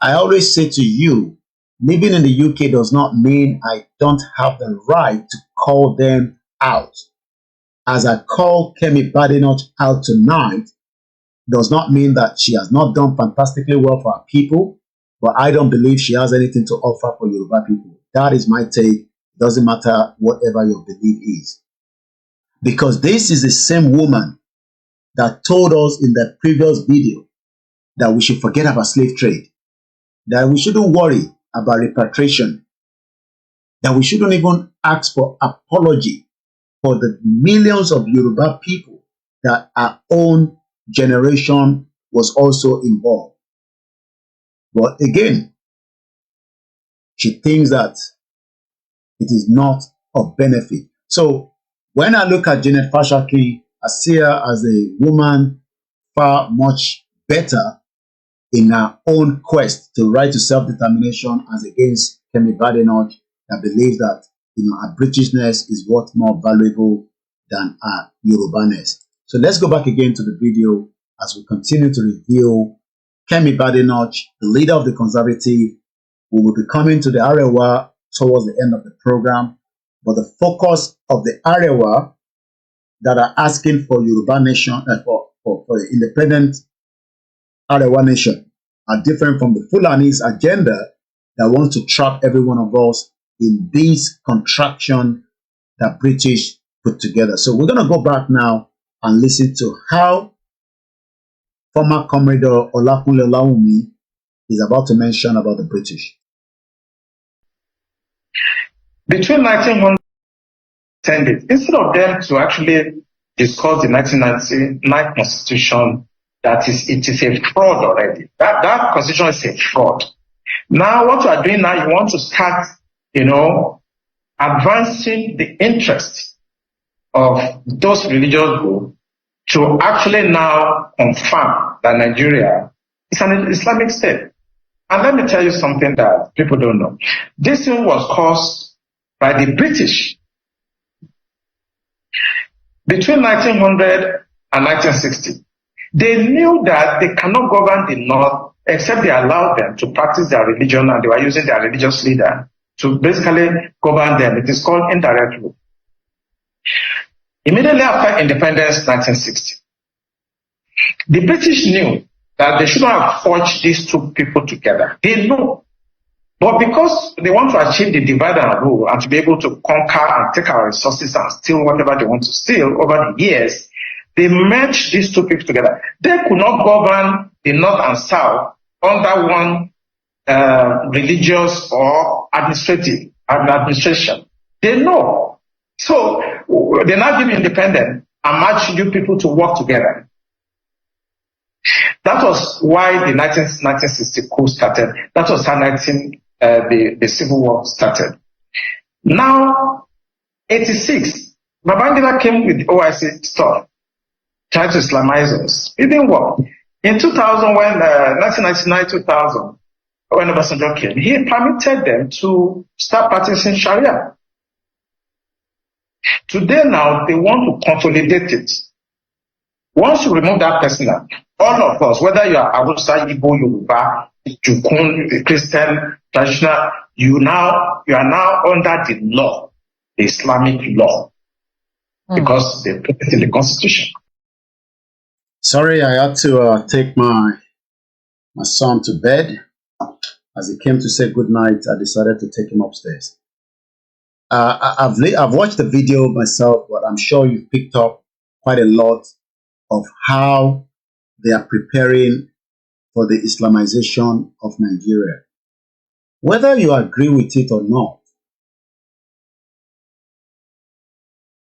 I always say to you, living in the UK does not mean I don't have the right to call them out. As I call Kemi Badenoch out tonight, does not mean that she has not done fantastically well for our people, but I don't believe she has anything to offer for Yoruba people. That is my take. Doesn't matter whatever your belief is. Because this is the same woman that told us in the previous video that we should forget about slave trade, that we shouldn't worry about repatriation, that we shouldn't even ask for apology for the millions of Yoruba people that our own generation was also involved. But again, she thinks that it is not of benefit. So when I look at Janet Fashaki, I see her as a woman far much better in her own quest to right to self-determination as against Kemi Badenoch that believes that our Britishness is what more valuable than our Yorubaness. So let's go back again to the video as we continue to review Kemi Badenoch, the leader of the Conservative, who will be coming to the Arewa towards the end of the program. But the focus of the Arewa that are asking for Yoruba Nation, for independent Arewa Nation are different from the Fulani's agenda that wants to trap every one of us in this contraction that British put together. So we're going to go back now and listen to how former Commodore OLAKUNLE is about to mention about the British. Between 1910, instead of them to actually discuss the 1999 Constitution, it is a fraud already. That Constitution is a fraud. Now, what you are doing now, you want to start, advancing the interest of those religious groups to actually now confirm that Nigeria is an Islamic state. And let me tell you something that people don't know. This thing was caused by the British. Between 1900 and 1960, they knew that they cannot govern the North except they allowed them to practice their religion, and they were using their religious leader to basically govern them. It is called indirect rule. Immediately after independence, 1960, the British knew that they shouldn't have forged these two people together. They know. But because they want to achieve the divide and rule and to be able to conquer and take our resources and steal whatever they want to steal over the years, they merged these two people together. They could not govern the North and South under one religious or administration. They know. So they now give independence and march you people to work together. That was why the 1960 coup started. That was how the Civil War started. Now, 86, Babangida came with OIC stuff, tried to Islamize us. It didn't work. In 2000, when 1999-2000, when Obasanjo came, he permitted them to start practicing Sharia. Today now, they want to consolidate it. Once you remove that person, all of us, whether you are Hausa, Igbo, Yoruba, Jukun, Christian, traditional, you are now under the law, the Islamic law. because they put it in the constitution. Sorry, I had to take my son to bed. As he came to say good night, I decided to take him upstairs. I've watched the video myself, but I'm sure you've picked up quite a lot of how they are preparing for the Islamization of Nigeria. Whether you agree with it or not,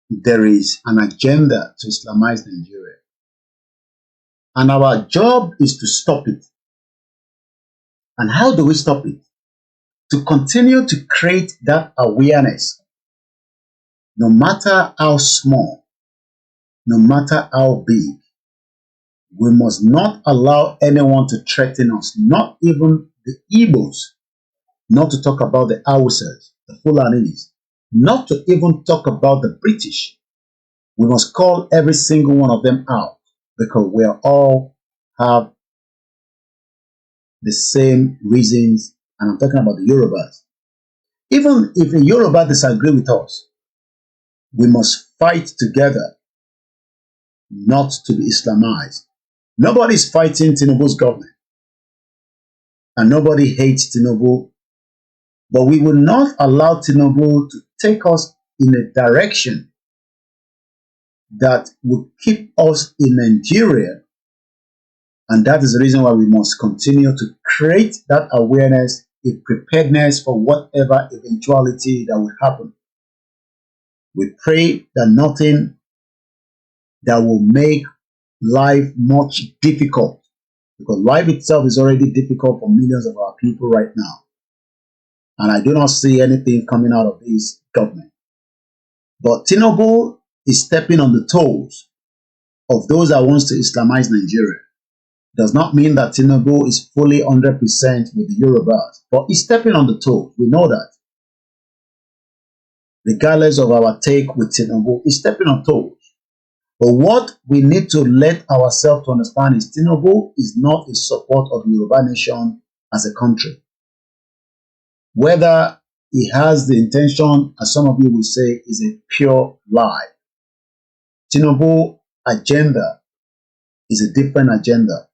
there is an agenda to Islamize Nigeria. And our job is to stop it. And how do we stop it? To continue to create that awareness, no matter how small, no matter how big. We must not allow anyone to threaten us, not even the Igbos, not to talk about the Hausas, the Fulanis, not to even talk about the British. We must call every single one of them out because we all have the same reasons, and I'm talking about the Yorubas. Even if a Yoruba disagree with us, we must fight together not to be Islamized. Nobody is fighting Tinubu's government, and nobody hates Tinubu, but we will not allow Tinubu to take us in a direction that would keep us in Nigeria, and that is the reason why we must continue to create that awareness, a preparedness for whatever eventuality that will happen. We pray that nothing that will make life much difficult, because life itself is already difficult for millions of our people right now. And I do not see anything coming out of this government. But Tinubu is stepping on the toes of those that wants to Islamize Nigeria. Does not mean that Tinubu is fully 100% with the Yorubas, but he's stepping on the toes. We know that. Regardless of our take with Tinubu, he's stepping on toes. But what we need to let ourselves to understand is Tinubu is not in support of the Yoruba nation as a country. Whether he has the intention, as some of you will say, is a pure lie. Tinubu agenda is a different agenda.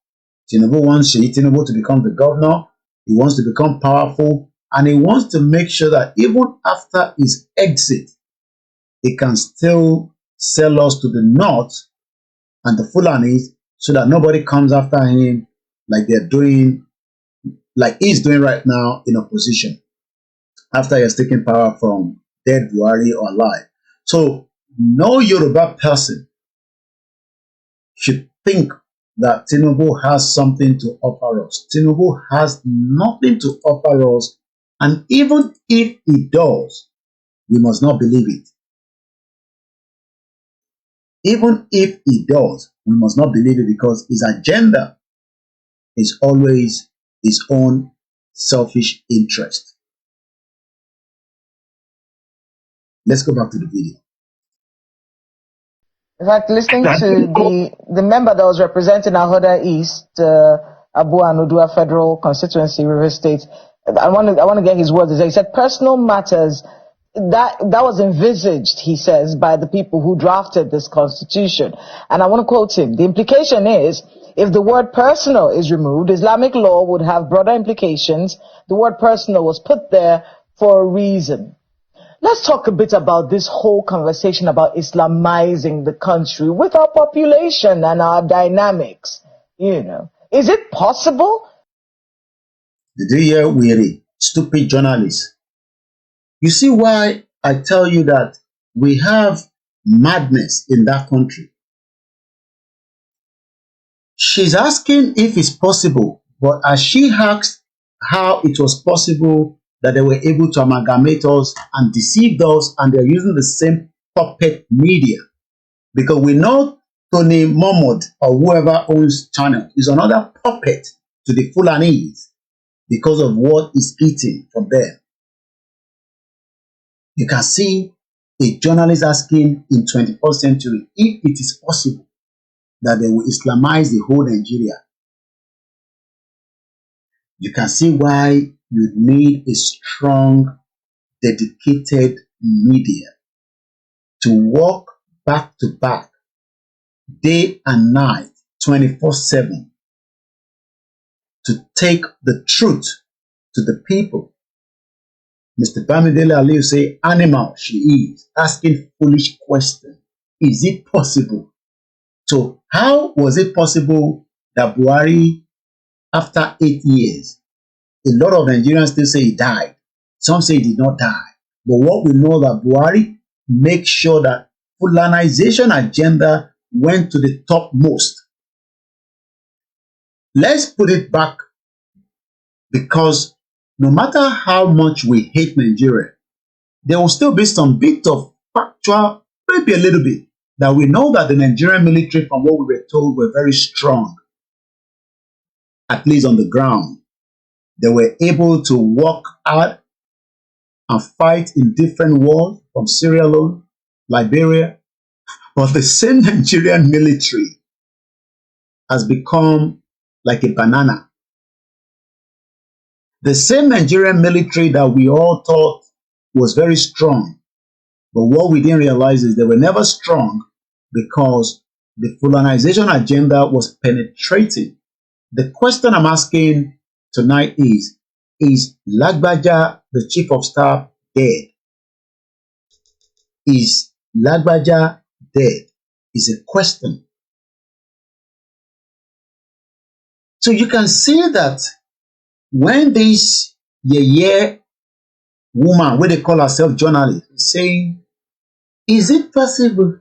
Tinubu wants Tinubu to become the governor. He wants to become powerful, and he wants to make sure that even after his exit, he can still sell us to the north and the Fulanis so that nobody comes after him like they're doing, like he's doing right now in opposition after he has taken power from dead Buhari or alive. So no Yoruba person should think that Tinubu has something to offer us. Tinubu has nothing to offer us, and even if he does, we must not believe it. Even if he does, we must not believe it because his agenda is always his own selfish interest. Let's go back to the video. In fact, listening to the member that was representing Ahoda East, Abu Anudua Federal Constituency, River State, I want to get his words. He said personal matters that was envisaged, he says, by the people who drafted this constitution. And I want to quote him. The implication is, if the word personal is removed, Islamic law would have broader implications. The word personal was put there for a reason. Let's talk a bit about this whole conversation about Islamizing the country with our population and our dynamics. You know, is it possible? Did you hear Weary? Stupid journalists. You see why I tell you that we have madness in that country. She's asking if it's possible, but as she asked how it was possible that they were able to amalgamate us and deceive us, and they're using the same puppet media. Because we know Tony Mahmoud or whoever owns channel is another puppet to the Fulanese because of what is eating from them. You can see a journalist asking in 21st century if it is possible that they will Islamize the whole Nigeria. You can see why you need a strong, dedicated media to walk back to back, day and night, 24/7, to take the truth to the people. Mr. Bamidele Aliyu say, animal she is, asking foolish questions. Is it possible? So how was it possible that Buhari, after 8 years, a lot of Nigerians still say he died. Some say he did not die. But what we know that Buhari makes sure that Fulanization agenda went to the topmost. Let's put it back, because no matter how much we hate Nigeria, there will still be some bit of factual, maybe a little bit, that we know that the Nigerian military, from what we were told, were very strong, at least on the ground. They were able to work hard and fight in different wars, from Sierra Leone, Liberia. But the same Nigerian military has become like a banana. The same Nigerian military that we all thought was very strong. But what we didn't realize is they were never strong, because the Fulanization agenda was penetrating. The question I'm asking tonight is Lagbaja, the chief of staff, dead? Is Lagbaja dead? Is a question. So you can see that when this yeye woman, where they call herself journalist, is saying, is it possible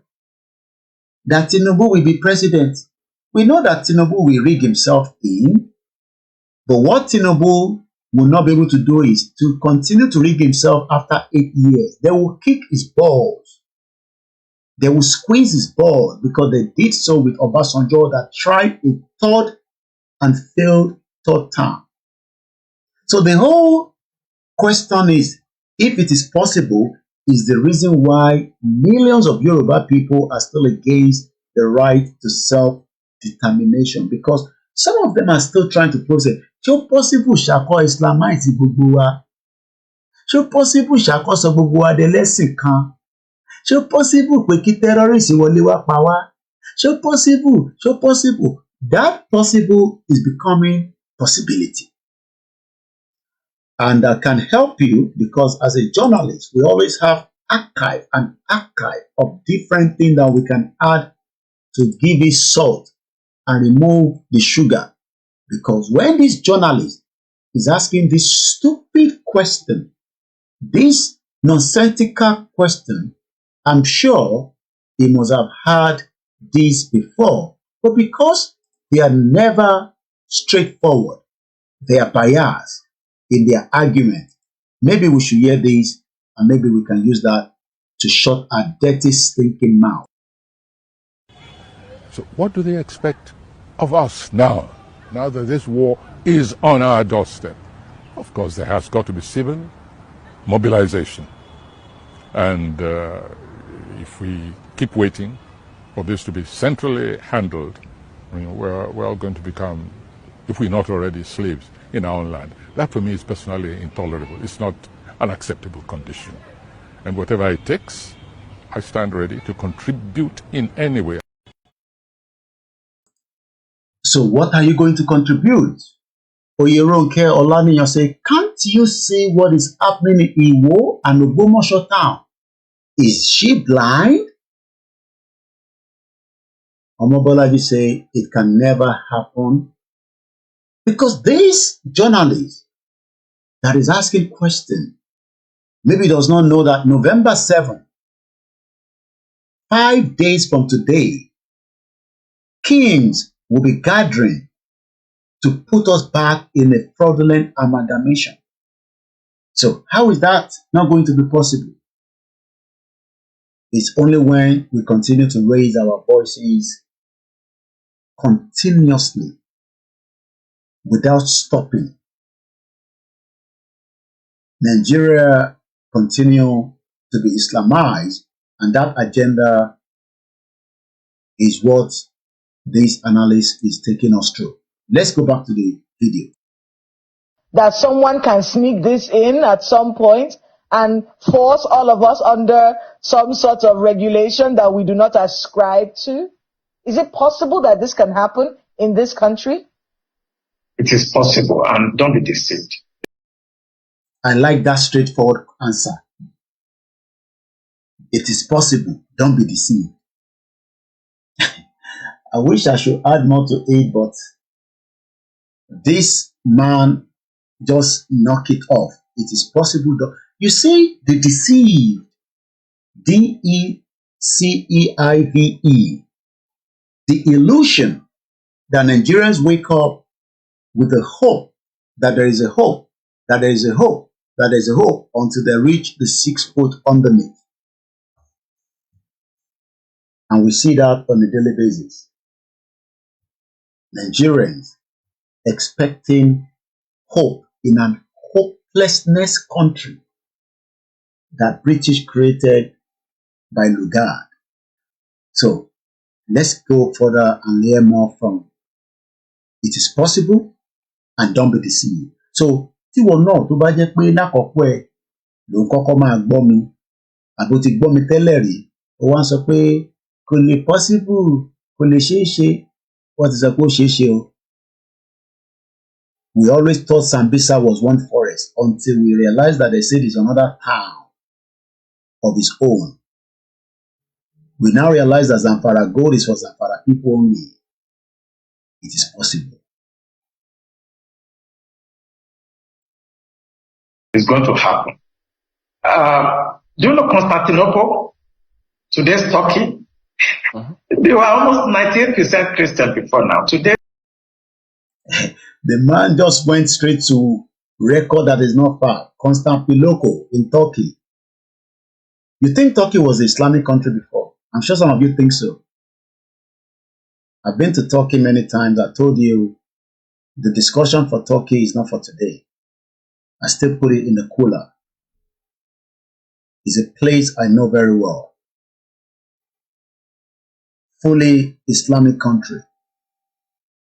that Tinubu will be president? We know that Tinubu will rig himself in, but what Tinubu will not be able to do is to continue to rig himself after 8 years. They will kick his balls. They will squeeze his balls, because they did so with Obasanjo, that tried a third and failed third term. So the whole question is, if it is possible, is the reason why millions of Yoruba people are still against the right to self-determination, because some of them are still trying to process. Ṣó possible ṣàkọ Islamite gbogbo wa? Ṣó possible ṣàkọ sọ gbogbo wa dẹlẹ́sìn kan? Ṣó possible pé kí terrorists wọlé wá pa wá? Ṣó possible? Ṣó possible? That possible is becoming possibility. And that can help you, because as a journalist, we always have archive of different things that we can add to give it salt and remove the sugar. Because when this journalist is asking this stupid question, this nonsensical question, I'm sure he must have heard this before. But because they are never straightforward, they are biased in their argument, maybe we should hear this, and maybe we can use that to shut our dirty, stinking mouth. So what do they expect of us now that this war is on our doorstep? Of course, there has got to be civil mobilization. And if we keep waiting for this to be centrally handled, we're all going to become, if we're not already, slaves in our own land. That for me is personally intolerable. It's not an acceptable condition. And whatever it takes, I stand ready to contribute in any way. So what are you going to contribute? Oyeronke Olaniyan say, can't you see what is happening in Iwo and Ogbomoso town? Is she blind? Omobolaji say, it can never happen. Because this journalist that is asking questions maybe does not know that November 7th, 5 days from today, kings will be gathering to put us back in a fraudulent amalgamation. So how is that not going to be possible? It's only when we continue to raise our voices continuously without stopping. Nigeria continue to be Islamized, and that agenda is what this analysis is taking us through. Let's go back to the video. That someone can sneak this in at some point and force all of us under some sort of regulation that we do not ascribe to? Is it possible that this can happen in this country? It is possible, and don't be deceived. I like that straightforward answer. It is possible. Don't be deceived. I wish I should add more to it, but this man just knock it off. It is possible. You see, the deceived, Deceive, the illusion that Nigerians wake up with the hope that there is a hope, that there is a hope, that there is a hope until they reach the 6 foot underneath. And we see that on a daily basis. Nigerians expecting hope in an hopelessness country that British created by Lugard. So let's go further and hear more from it is possible and don't be deceived. So tí wọ́n náà tó bá jẹ́ pé lákọ̀ọ́kọ́ ẹ̀ ló ń kọ́kọ́ máa gbọ́ mi àbó ti gbọ́ mi tẹ́lẹ̀ rí ó wá ń sọ pé kò lè possible kò lè ṣeé ṣe wọ́n ti sọ pé ó ṣeé ṣe o. We always thought Sambisa was one forest until we realized that they said it's another town of its own. We now realize that Zamfara gold is for Zamfara people only. It is possible. It's going to happen. Do you know Constantinople? Today's Turkey? They were almost 98% Christian before now. Today, the man just went straight to record that is not far. Constantinople in Turkey. You think Turkey was an Islamic country before? I'm sure some of you think so. I've been to Turkey many times. I told you the discussion for Turkey is not for today. I still put it in the cooler. It's a place I know very well. Fully Islamic country,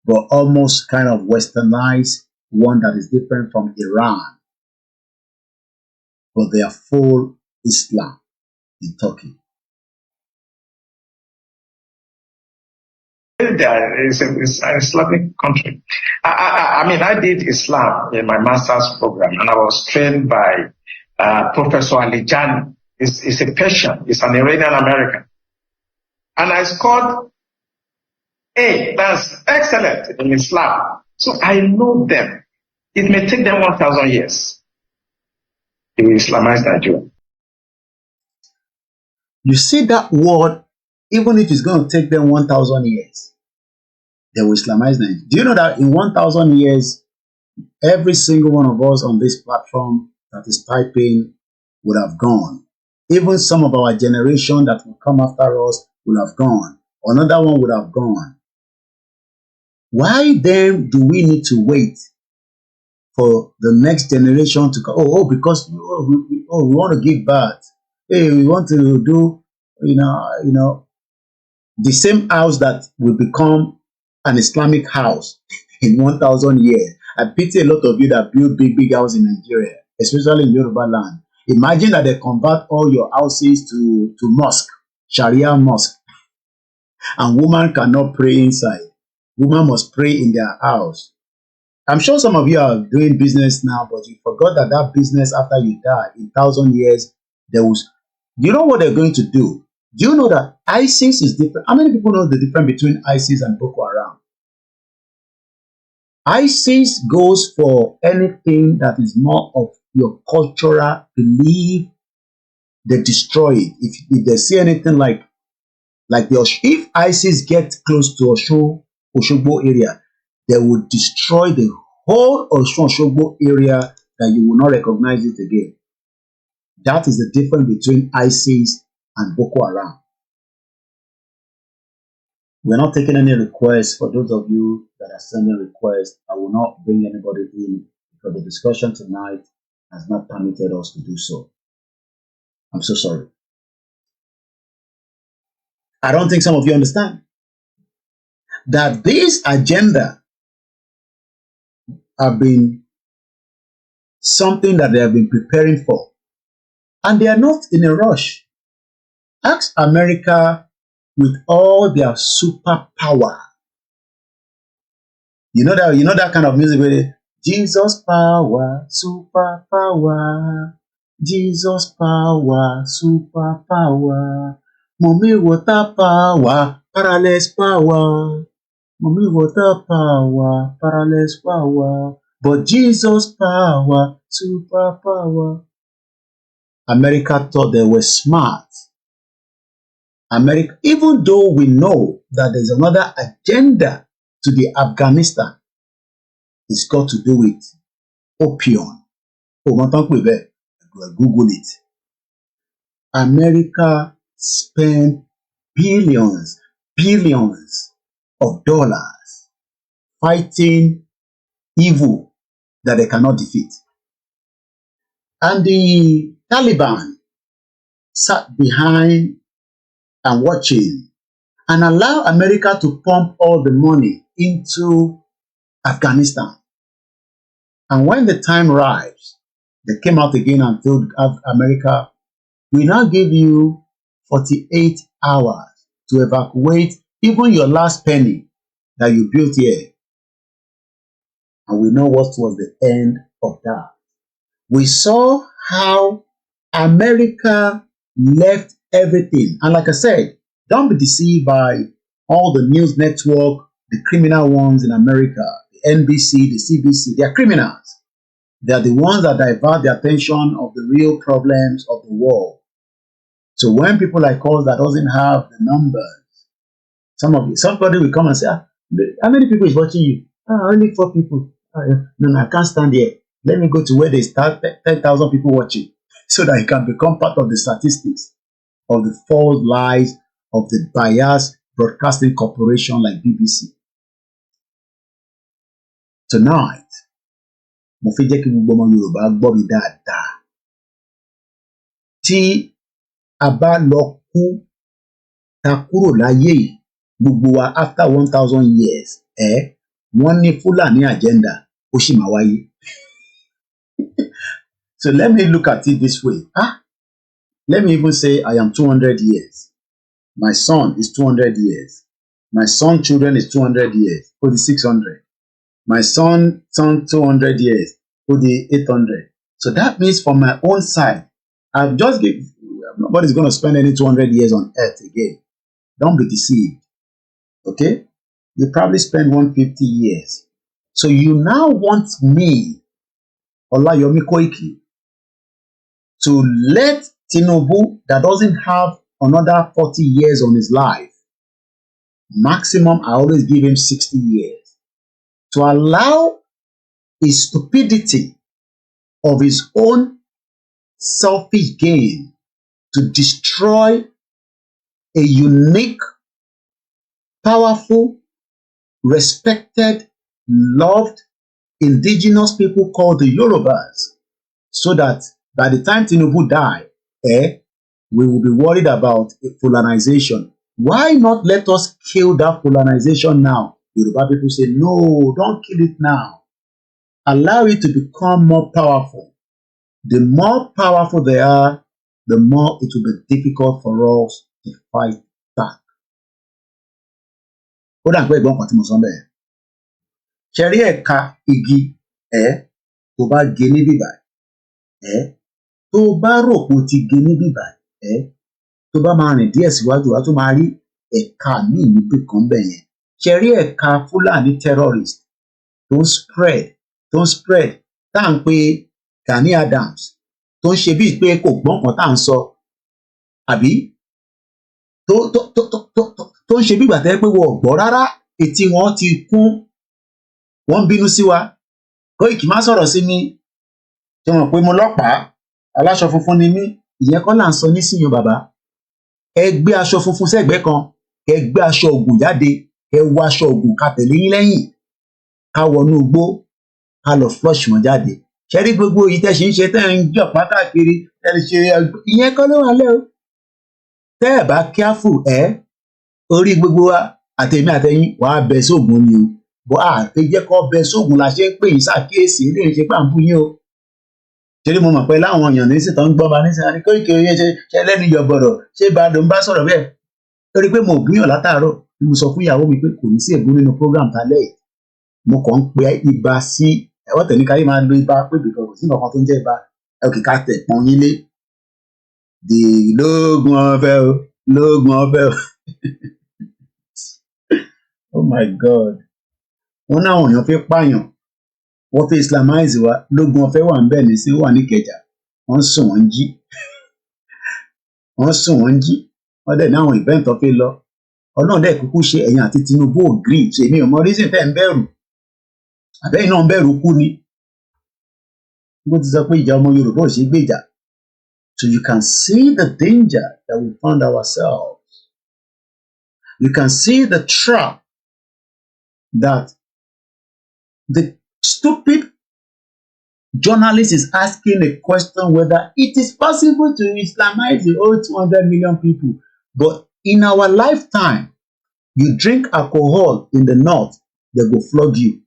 but almost kind of westernized, one that is different from Iran. But they are full Islam in Turkey. it's an Islamic country. I mean, I did Islam in my master's program, and I was trained by Professor Alijani. He's a Persian. He's an Iranian American. And I scored A. That's excellent in Islam. So I know them. It may take them 1,000 years to Islamize Nigeria. You see that word, even if it's going to take them 1,000 years, they will Islamize Nigeria. Do you know that in 1,000 years, every single one of us on this platform that is typing would have gone? Even some of our generation that will come after us would have gone. Another one would have gone. Why then do we need to wait for the next generation to come? Because we want to give birth. Hey, we want to do, the same house that will become an Islamic house in 1,000 years. I pity a lot of you that build big house in Nigeria, especially in Yoruba land. Imagine that they convert all your houses to mosque, Sharia mosque, and woman cannot pray inside. Woman must pray in their house. I'm sure some of you are doing business now, but you forgot that business after you die in 1,000 years, there was. Do you know what they're going to do? Do you know that ISIS is different? How many people know the difference between ISIS and Boko Haram? ISIS goes for anything that is more of your cultural belief. They destroy it. If they see anything like if ISIS gets close to Oshogbo area, they will destroy the whole Oshogbo area that you will not recognize it again. That is the difference between ISIS and Boko Haram. We're not taking any requests. For those of you that are sending requests, I will not bring anybody in because the discussion tonight has not permitted us to do so. I'm so sorry. I don't think some of you understand that this agenda have been something that they have been preparing for And they are not in a rush. Ask America with all their superpower. You know that kind of music where Jesus power, superpower. Jesus power, superpower. Mommy water power, paralysis power. Mommy water power, paralysis power. But Jesus power, superpower. America thought they were smart. America, even though we know that there's another agenda to the Afghanistan, it's got to do with opium. Google it. America spent billions of dollars fighting evil that they cannot defeat. And the Taliban sat behind and watching and allow America to pump all the money into Afghanistan. And when the time arrives, they came out again and told America, we now give you 48 hours to evacuate even your last penny that you built here. And we know what was the end of that. We saw how America left everything. And like I said, don't be deceived by all the news network, the criminal ones in America, the NBC, the CBC. They are criminals. They are the ones that divert the attention of the real problems of the world. So when people like us that doesn't have the numbers, somebody will come and say, how many people is watching you? Only 4 people. No, I can't stand here. Let me go to where they start 10,000 people watching so that it can become part of the statistics of the false lies of the biased broadcasting corporation like BBC. Tonight, mo fẹ́ jẹ́ kí gbogbo ọmọ Yorùbá gbọ́ mi dáadáa. Tí a bá lọ kú ta kúrò láyé yìí, gbogbo wa after 1,000 years, wọ́n ní Fúlàní agenda, ó sì máa wáyé. So let me look at it this way. Let me even say I am 200 years. My son is 200 years. My son's children is 200 years, for the 600. My son 200 years, for the 800. So that means from my own side, I've just given, nobody's going to spend any 200 years on earth again. Don't be deceived. Okay? You probably spend 150 years. So you now want me, OLAYOMI KOIKI, to let Tinubu, that doesn't have another 40 years on his life, maximum I always give him 60 years, to allow his stupidity of his own selfish gain to destroy a unique, powerful, respected, loved indigenous people called the Yorubas, so that by the time Tinubu die, we will be worried about colonization. Why not let us kill that colonization now? Yoruba people say, no, don't kill it now. Allow it to become more powerful. The more powerful they are, the more it will be difficult for us to fight back. Ó dà pé ìgbọ́n kan tí mo sọ bẹ́ẹ̀. Ṣé rí ẹ̀ka igi tó bá gé ní bíbà tó bá rò pé ó ti gé ní bíbà tó bá máa rìn díẹ̀ síwájú wá tó máa rí ẹ̀ka míì níbì kan bẹ́ẹ̀ yẹn. Ṣé rí ẹ̀ka Fúlàní terrorist tó ń spread tá à ń pe Gani Adams tó ń ṣe bíi pé kò gbọ́n kan tá à ń sọ àbí tó ń ṣe bí ìgbà tẹ́ pé wọ́n ò gbọ́ rárá, etí wọn ti kún, wọ́n ń bínú sí wa. Koiki má sọ̀rọ̀ sí mi, tí wọ́n pé mo lọ́pàá aláṣọ funfun ni mí, ìyẹn kọ́ là ń sọ nísìnyí bàbá. Ẹ gbé aṣọ funfun sẹ́gbẹ̀ẹ́ kan, ẹ gbé aṣọ ògùn jáde, ẹ wọ aṣọ ògùn ká tẹ̀lé yín lẹ́yìn, ká wọnú igbó, ká lọ flush wọn jáde. Ṣé rí gbogbo èyí tẹ́ ṣe ń ṣe tẹ́ ń jọ pátákiri, tẹ́ ṣe ìyẹn kọ́ ló wà lẹ́ o. Tẹ́ ẹ̀ bá careful orí gbogbo wa àtẹ̀mí àtẹ̀yìn wàá bẹ sóògùn ni o. Bọ́ àti jẹ́ kó bẹ sóògùn la ṣe ń pè yín ṣàkíyèsí eléyìí ṣe pàǹpù yín o. torí mo mọ̀ pé láwọn èèyàn ní sì tó ń gbọ́ ba ní sí àní Koiki oyè ṣe lẹ́nu yọ̀bọ̀rọ̀ ṣé Badoo ń bá sọ̀rọ̀ bẹ́ẹ̀ torí pé mo búyàn látàárọ̀ ni mo sọ fún ìyàwó mi pé kò ní sí ègún nínú program tálẹ̀ yìí mo kàn ń pe ibà sí ẹ̀wọ́n tẹ̀ ní káyé máa lo ibà pé bìkan kò sí nǹkan tó ń jẹ́ ibà ẹ̀kì ká tẹ̀ pọ́n yín lé di lóògùn ọ̀fẹ́ o lóògùn ọ̀fẹ́ o oh my God wọn náà èèyàn fi pààyàn wọ́n fi islamize wa lóògùn ọ̀fẹ́ wà ń bẹ̀ ní sí wà ní Ìkẹjà wọ́n sùn wọ́n jí wọ́n dẹ̀ ní àwọn event tó fi lọ Ọlọ́run dẹ̀ kúkú ṣe ẹ̀yìn àti Tinubu ò green ṣe èmi ò mọ reason tẹ́ ń bẹ̀rù àbẹ́yìn náà ń bẹ̀rù kú ni bó ti sọ pé ìjà ọmọ Yorùbá ò ṣe gbèjà. So you can see the danger that we found ourselves. You can see the trap that the stupid journalist is asking a question whether it is possible to Islamize the whole 200 million people. But in our lifetime, you drink alcohol in the north, they go flog you.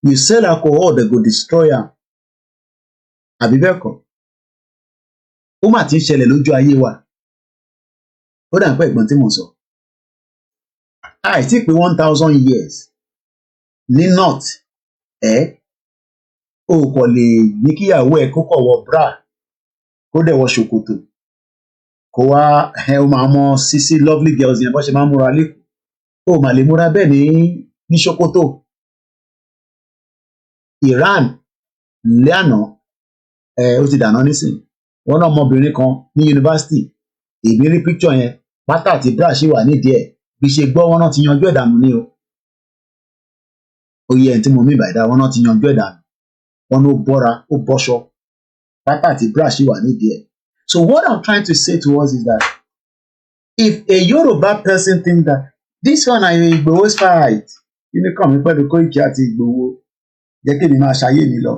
You sell alcohol, they go destroy you. Àbí bẹ́ẹ̀ kọ́? Ó mà ti ń ṣẹlẹ̀ lójú ayé wa. Ó dà ń pẹ́ ìgbọ́n tí mo sọ. Àìtí pé 1000 years ní north o kò lè ní kíyàwó ẹ̀ kó kọ̀ wọ bra kó dẹ̀ wọ ṣòkòtò kó wá ó máa mọ sisi lovely girls yẹn bó ṣe máa ń múra lẹ́kọ̀ọ́ ó mà lè múra bẹ́ẹ̀ ní ṣòkòtò. Iran lẹ́ànà ó ti dànù nísìnyí wọn náà ọmọbìnrin kan ní yunifásitì èmi rí píkṣọ yẹn pátá àti bra ṣì wà nídìí ẹ̀ bí ṣe gbọ́ wọn náà ti yanjú ẹ̀ dànù ní o oyè ẹ̀ tí mo mí ìbàdà wọn náà ti yanjú ẹ̀ dànù wọn ló bọ́ra ó bọ́ṣọ pátá àti bra ṣì wà nídìí ẹ̀. So what I'm trying to say to us is that if a Yoruba person think that this one na Igboho's fight kíní kàn mí pẹ̀lú Koiki àti Igboho jẹ́ kí mi máa ṣayé mi lọ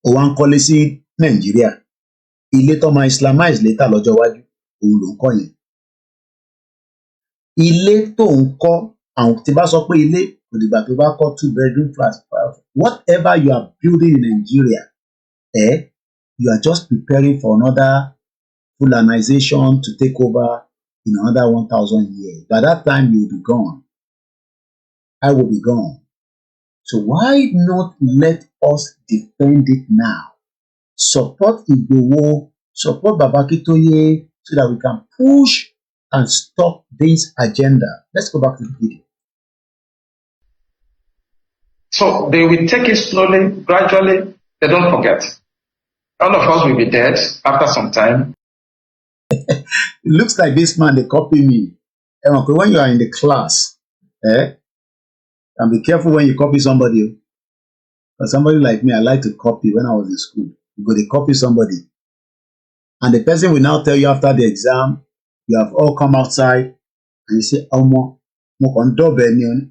ó wá ń kọ́lé sí Nàìjíríà ilé tó máa Islamize létà lọ́jọ́ iwájú òun ló ń kọ́ yẹn ilé tó ń kọ́ àwọn tí bá sọ pé ilé kò dìgbà tó bá kọ́ 2-bedroom flat whatever you are building in Nigeria you are just preparing for another Fulanization to take over in another 1000 years. By that time you will be gone. I will be gone. So why not let us defend it now? Support Igboho, support Babakitoye so that we can push and stop this agenda. Let's go back to the video. So they will take it slowly, gradually. They don't forget. All of us will be dead after some time. It looks like this man, they copy me. When you are in the class, and be careful when you copy somebody. Because somebody like me, I like to copy when I was in school. You go to copy somebody. And the person will now tell you after the exam, you have all come outside, and you say, mo kàn dọ́ọ̀bù ni o ní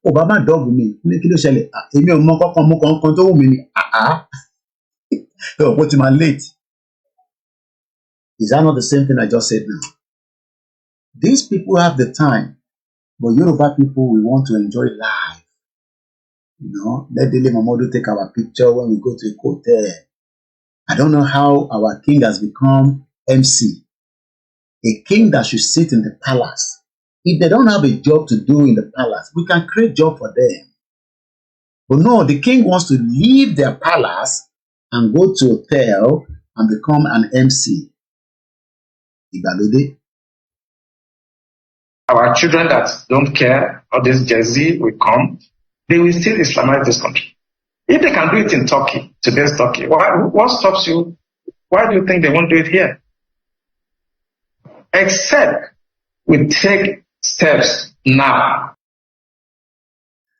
Obama dọ́ọ̀bù mi ní kí ló ṣẹlẹ̀ èmi ò mọ kọ́kọ́ mo kàn kan tó wù mí ni what am I late? Is that not the same thing I just said now? These people have the time, but Yoruba people, we want to enjoy life. You know, let Dele Momodu take our picture when we go to a hotel. I don't know how our king has become MC. A king that should sit in the palace. If they don't have a job to do in the palace, we can create job for them. But no, the king wants to leave their palace and go to a hotel and become an MC. Ìgbàlódé. Our children that don't care, or this Jersey will come, they will still Islamize this country. If they can do it in Turkey, today's Turkey, what stops you? Why do you think they won't do it here? Except we take steps now.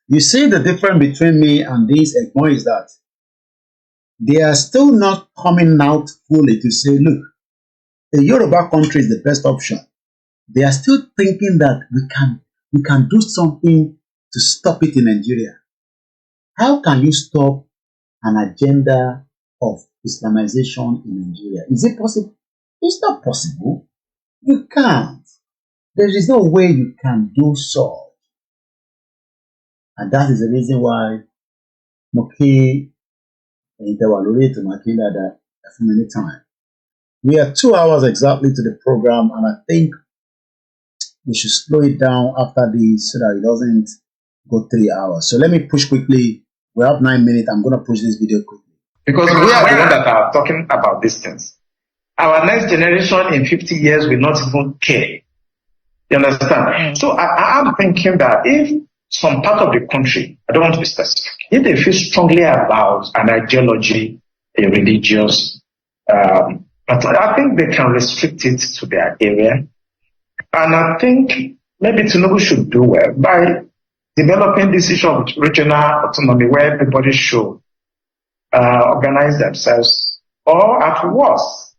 You see, the difference between me and these Egmont is that they are still not coming out fully to say, look, the Yoruba country is the best option. They are still thinking that we can do something to stop it in Nigeria. How can you stop an agenda of Islamization in Nigeria? Is it possible? It's not possible. You can't. There is no way you can do so. And that is the reason why Moki many time. We are 2 hours exactly to the program, and I think we should slow it down after this so that it doesn't go 3 hours. So let me push quickly. We have 9 minutes. I'm going to push this video quickly. Because we are the ones that are talking about these things. Our next generation in 50 years will not even care. You understand? So I'm thinking that if some part of the country, I don't want to be specific, if they feel strongly about an ideology, a religious, but I think they can restrict it to their area. And I think maybe Tinubu should do well by developing this issue of regional autonomy where everybody should organize themselves, or at worst,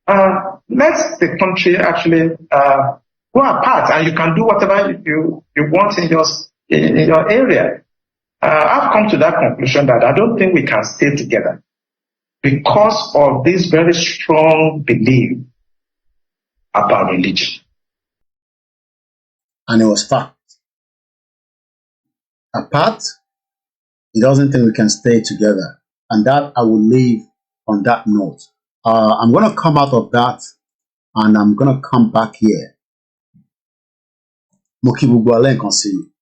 let the country actually go apart, and you can do whatever you want in your area. I've come to that conclusion that I don't think we can stay together because of this very strong belief about religion. And it was fact. Apart, he doesn't think we can stay together. And that I will leave on that note. I'm going to come out of that and I'm going to come back here.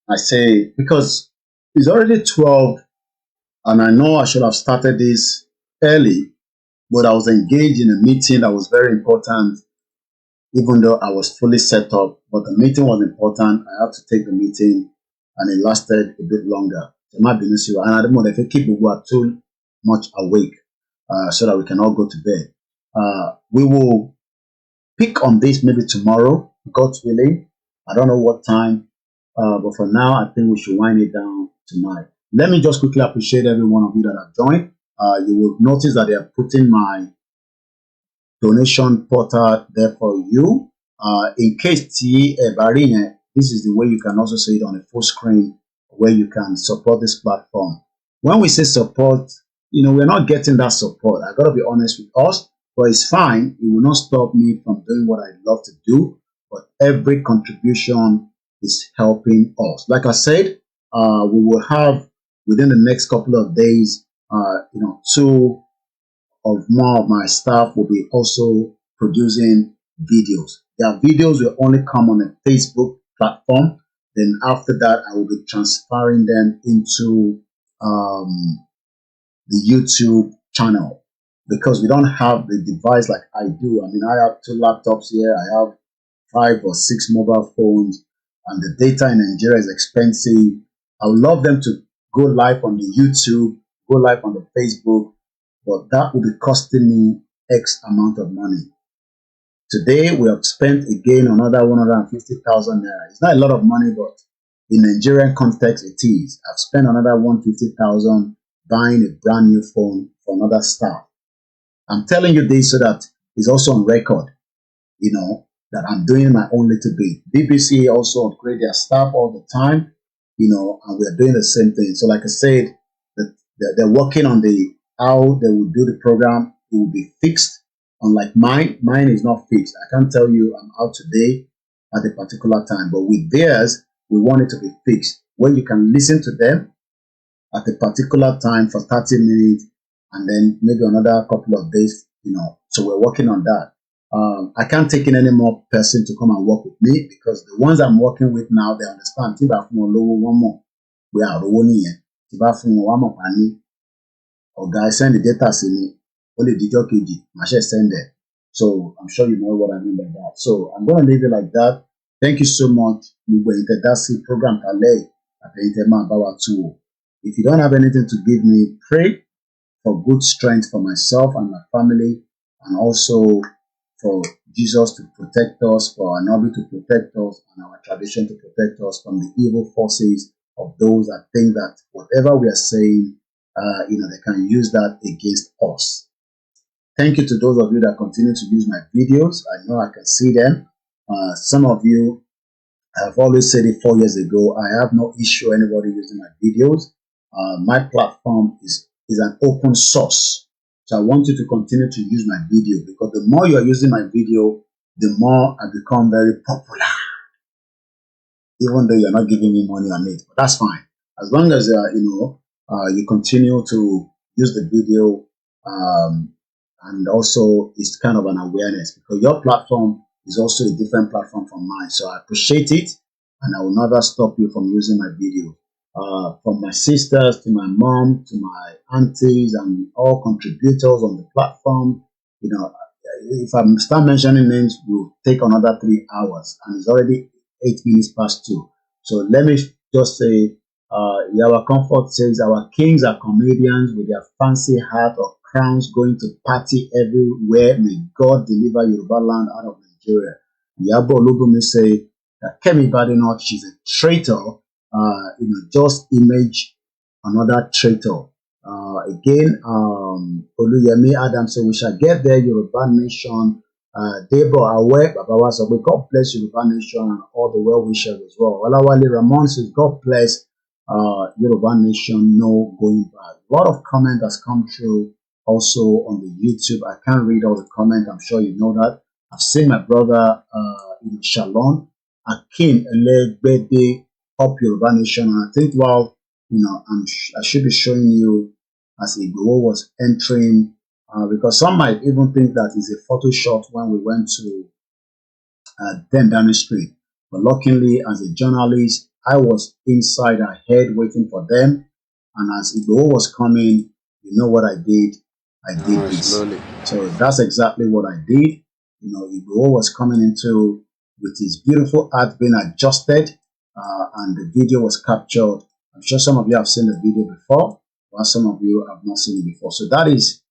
I say, because it's already 12 and I know I should have started this early, but I was engaged in a meeting that was very important, even though I was fully set up. But the meeting was important. I had to take the meeting and it lasted a bit longer. And I don't know if people who are too much awake so that we can all go to bed. We will pick on this maybe tomorrow, God's willing. I don't know what time, but for now, I think we should wind it down tonight. Let me just quickly appreciate every one of you that have joined. You will notice that they are putting my donation portal there for you. In case this is the way you can also see it on a full screen where you can support this platform. When we say support, we're not getting that support. I gotta be honest with us, but it's fine. It will not stop me from doing what I love to do. But every contribution is helping us. Like I said, we will have within the next couple of days, two of more of my staff will be also producing videos. Their videos will only come on a Facebook platform. Then after that, I will be transferring them into the YouTube channel because we don't have the device like I do. I mean, I have 2 laptops here. I have 5 or 6 mobile phones, and the data in Nigeria is expensive. I would love them to go live on the YouTube, go live on the Facebook, but that will be costing me X amount of money. Today, we have spent again another 150,000 naira. It's not a lot of money, but in Nigerian context, it is. I've spent another 150,000 buying a brand new phone for another staff. I'm telling you this so that it's also on record, that I'm doing my own little bit. BBC also upgrade their staff all the time, and we're doing the same thing. So like I said, they're working on how they will do the program. It will be fixed. Unlike mine is not fixed. I can't tell you I'm out today at a particular time, but with theirs, we want it to be fixed where you can listen to them at a particular time for 30 minutes and then maybe another couple of days, so we're working on that. I can't take in any more person to come and work with me because the ones I'm working with now, they understand. We are or guys send the data to me. Only the KG, Masha send it. So I'm sure you know what I mean by that. So I'm going to leave it like that. Thank you so much. You were into that program at the If you don't have anything to give me, pray for good strength for myself and my family, and also for Jesus to protect us, for our Nabi to protect us, and our tradition to protect us from the evil forces of those that think that whatever we are saying, they can use that against us. Thank you to those of you that continue to use my videos. I know I can see them. Some of you have always said it 4 years ago. I have no issue anybody using my videos. My platform is an open source. So I want you to continue to use my video because the more you are using my video, the more I become very popular. Even though you're not giving me money on it, but that's fine. As long as you continue to use the video, and also it's kind of an awareness because your platform is also a different platform from mine. So I appreciate it, and I will never stop you from using my video. From my sisters to my mom to my aunties and all contributors on the platform, you know, if I start mentioning names, we'll take another 3 hours, and it's already 8 minutes past 2. So let me just say, Yawa Comfort says our kings are comedians with their fancy hat or crowns going to party everywhere. May God deliver Yoruba land out of Nigeria. Yabo Olubumi say that Kemi Badenoch, she's a traitor. Just image another traitor. Again, Oluyemi Adams said we shall get there, Yoruba nation. Debo Awe, Babawa said, God bless Yoruba nation and all the well wishers as well. Olawale Ramon says, God bless Yoruba nation, no going back. A lot of comment has come through also on the YouTube. I can't read all the comment. I'm sure you know that. I've seen my brother, Shalom, Akin Elegbede, up Yoruba nation. And I think, well, I should be showing you as Igbo was entering, because some might even think that is a Photoshop when we went to 10 Downing Street. But luckily, as a journalist, I was inside ahead waiting for them. And as Igbo was coming, you know what I did? I did this. Slowly. So that's exactly what I did. Igbo was coming into with his beautiful art being adjusted, and the video was captured. I'm sure some of you have seen the video before, while some of you have not seen it before. So that is,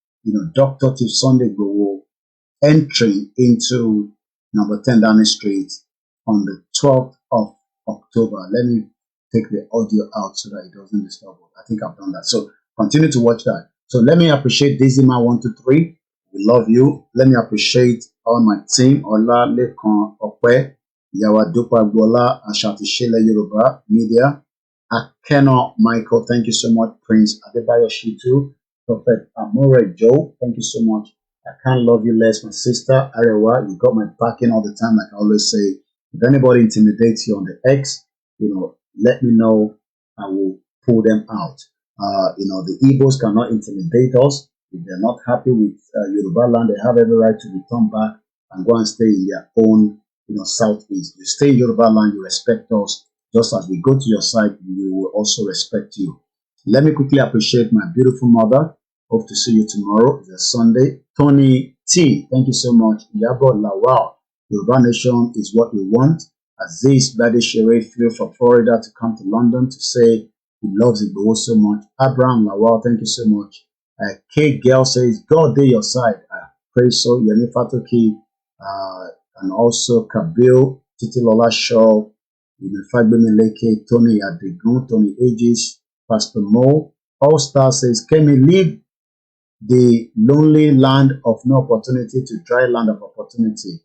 Dr. Chief Sunday Igboho entering into number 10 Downing Street on the 12th of October. Let me take the audio out so that it doesn't disturb us. I think I've done that. So continue to watch that. So let me appreciate Dizima123. We love you. Let me appreciate all my team. Ola Lekon Okwe, Yawadupa Gola, Ashatishele Yoruba Media, Akeno Michael. Thank you so much. Prince Adebayo Shitu, Prophet Amore Joe. Thank you so much. I can't love you less, my sister Arewa. You got my backing all the time, like I always say. If anybody intimidates you on the X, let me know. I will pull them out. The Igbos cannot intimidate us. If they're not happy with Yoruba land, they have every right to return back and go and stay in their own, southeast. You stay in Yoruba land, you respect us. Just as we go to your side, we will also respect you. Let me quickly appreciate my beautiful mother. Hope to see you tomorrow. It's a Sunday. Tony T, thank you so much. Yabo Lawal, Yoruba Nation is what we want. Aziz Badeshere flew from Florida to come to London to say he loves Igbo so much. Abraham Lawal, thank you so much. Kate Girl says, God day your side. I pray so. Yemi Fatoki, and also Kabil, Titi Lola Shaw, Fagbemi Leke, Tony Adegun, Tony Aegis, Pastor Mo. All Star says, can we leave the lonely land of no opportunity to dry land of opportunity?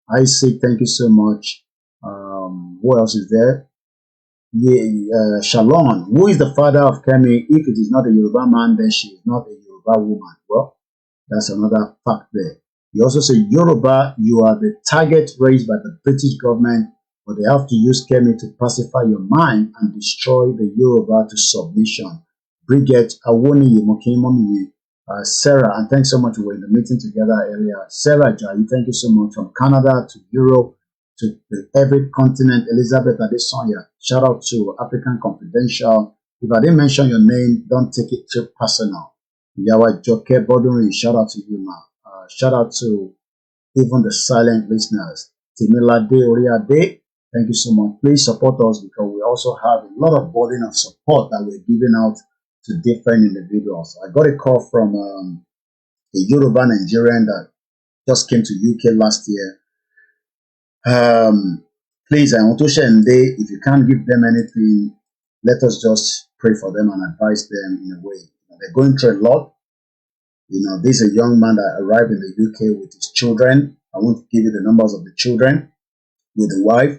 I say thank you so much. Who else is there? Shalom. Who is the father of Kemi? If it is not a Yoruba man, then she is not a Yoruba woman. Well, that's another fact there. You also say, Yoruba, you are the target raised by the British government, but they have to use Kemi to pacify your mind and destroy the Yoruba to submission. Bridget Awoni Yemokimomimi, Sarah, and thanks so much. We were in the meeting together earlier. Sarah Jai, thank you so much. From Canada to Europe to every continent. Elizabeth Adesonya, shout out to African Confidential. If I didn't mention your name, don't take it too personal. Yawa Joke Boduri, shout out to you, ma. Shout out to even the silent listeners. Timilade Oriade, thank you so much. Please support us because we also have a lot of burden of support that we're giving out to different individuals. I got a call from a Yoruba Nigerian that just came to UK last year. Please, I want to share and if you can't give them anything, let us just pray for them and advise them in a way. They're going through a lot. This is a young man that arrived in the UK with his children. I won't give you the numbers of the children. With the wife,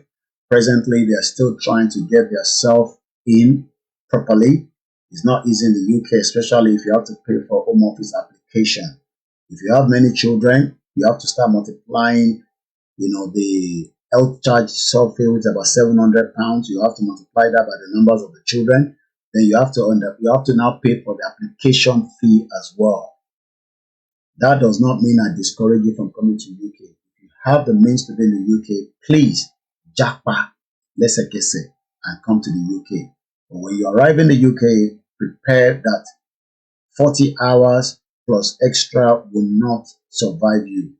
presently they are still trying to get themselves in properly. It's not easy in the UK, especially if you have to pay for home office application. If you have many children, you have to start multiplying, the health charge survey is about £700. You have to multiply that by the numbers of the children. then you have to now pay for the application fee as well. That does not mean I discourage you from coming to UK. If you have the means to be in the UK, please japa lesekese and come to the UK. But when you arrive in the UK, prepare that 40 hours plus extra will not survive you.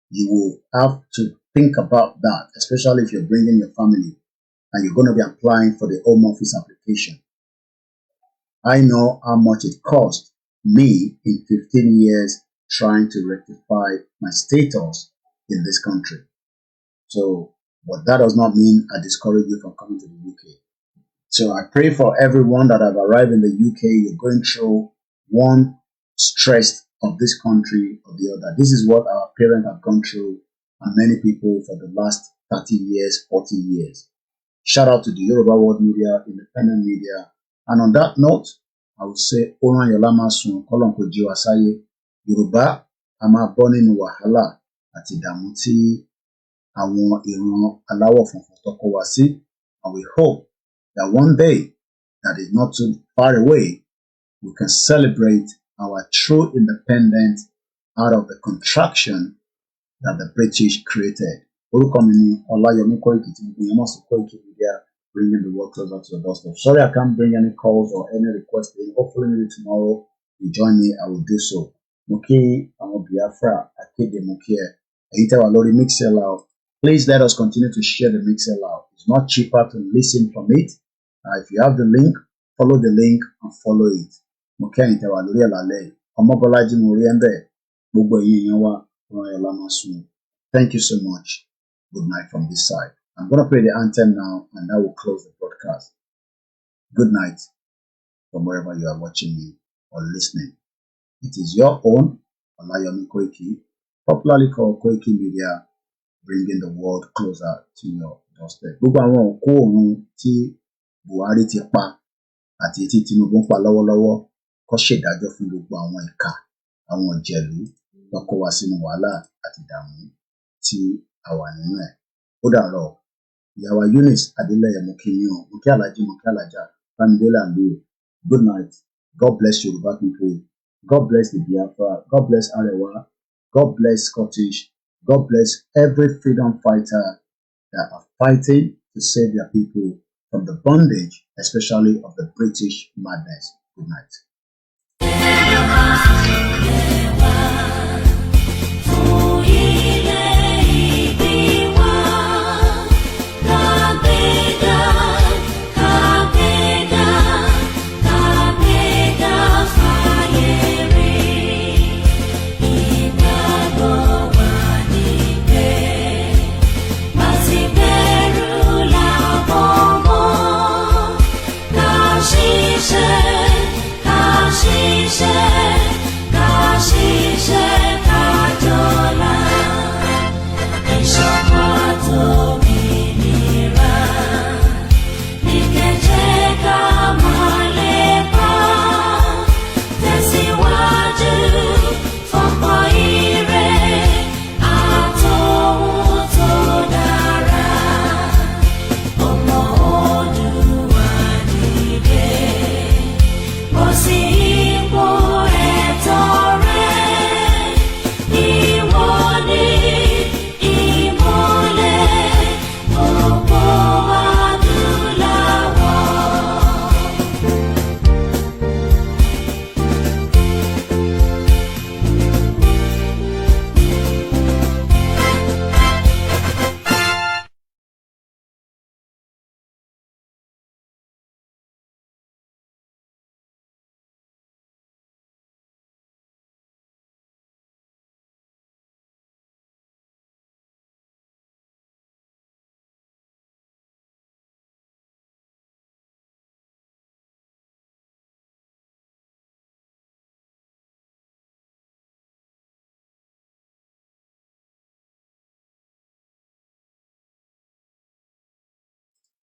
You will have to think about that, especially if you're bringing your family and you're going to be applying for the Home Office application. I know how much it cost me in 15 years trying to rectify my status in this country. So, but that does not mean I discourage you from coming to the UK. So I pray for everyone that have arrived in the UK. You're going through one stress of this country or the other. This is what our parents have gone through, and many people for the last 30 years, 40 years. Shout out to the Yoruba World Media, independent media. And on that note, I would say, Oran Yolama Sun, Kolonko Jiwasaye, Yoruba, Ama Bonin Wahala, Ati Damuti, Awon Iran Alawo Funfun Toko Wasi. And we hope that one day, that is not too far away, we can celebrate our true independence out of the contraction that the British created. Orúkọ mi ni Ọláyọmí Kóìkì tí gbogbo yẹn mọ̀ sí Koikimedia, bringing the world closer to your doorstep. Sorry I can't bring any calls or any requests in. Hopefully maybe tomorrow you join me, I will do so. Mo kí àwọn Biafra akéde mo kí ẹ. Èyí tẹ́ wà lórí Mixlr. Please let us continue to share the Mixlr. It's not cheaper to listen from it. If you have the link, follow the link and follow it. Mo kí ẹ̀yin tẹ́ wà lórí ẹ̀ lálẹ́ yìí. Ọmọbọ́lájí mo rí ẹ̀ ń bẹ̀. Gbogbo ẹ̀yin èèyàn wa, Ọ̀ràn Yọlá máa sùn. Thank you so much. Good night from this side. I'm going to play the anthem now, and that will close the broadcast. Good night from wherever you are watching me or listening. It is your own, OLAYOMI KOIKI, popularly called Koikimedia, bringing the world closer to your doorstep. Gbogbo àwọn òkú òrun tí Buhari ti pa àti tí Tinubu ń pa lọ́wọ́lọ́wọ́ kó ṣèdájọ́ fún gbogbo àwọn ìkà, àwọn ìjẹ̀lú tó kó wa sínú wàhálà àti ìdààmú tí a wà nínú ẹ̀. Ó dàárọ̀. Ìyàwó Eunice Adélẹ́yẹ mo kí yín o, mo kí Alhaji, mo kí Alhaja, Bámidélé Àlùyọ. Good night. God bless Yoruba people. God bless the Biafra. God bless Arewa. God bless Scottish. God bless every freedom fighter that are fighting to save their people from the bondage, especially of the British madness. Good night.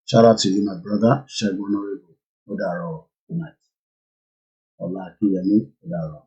Shout out to you, my brother, Shegun Honorable. Good night. Ọlá Akínyẹmí, ó dàárọ̀.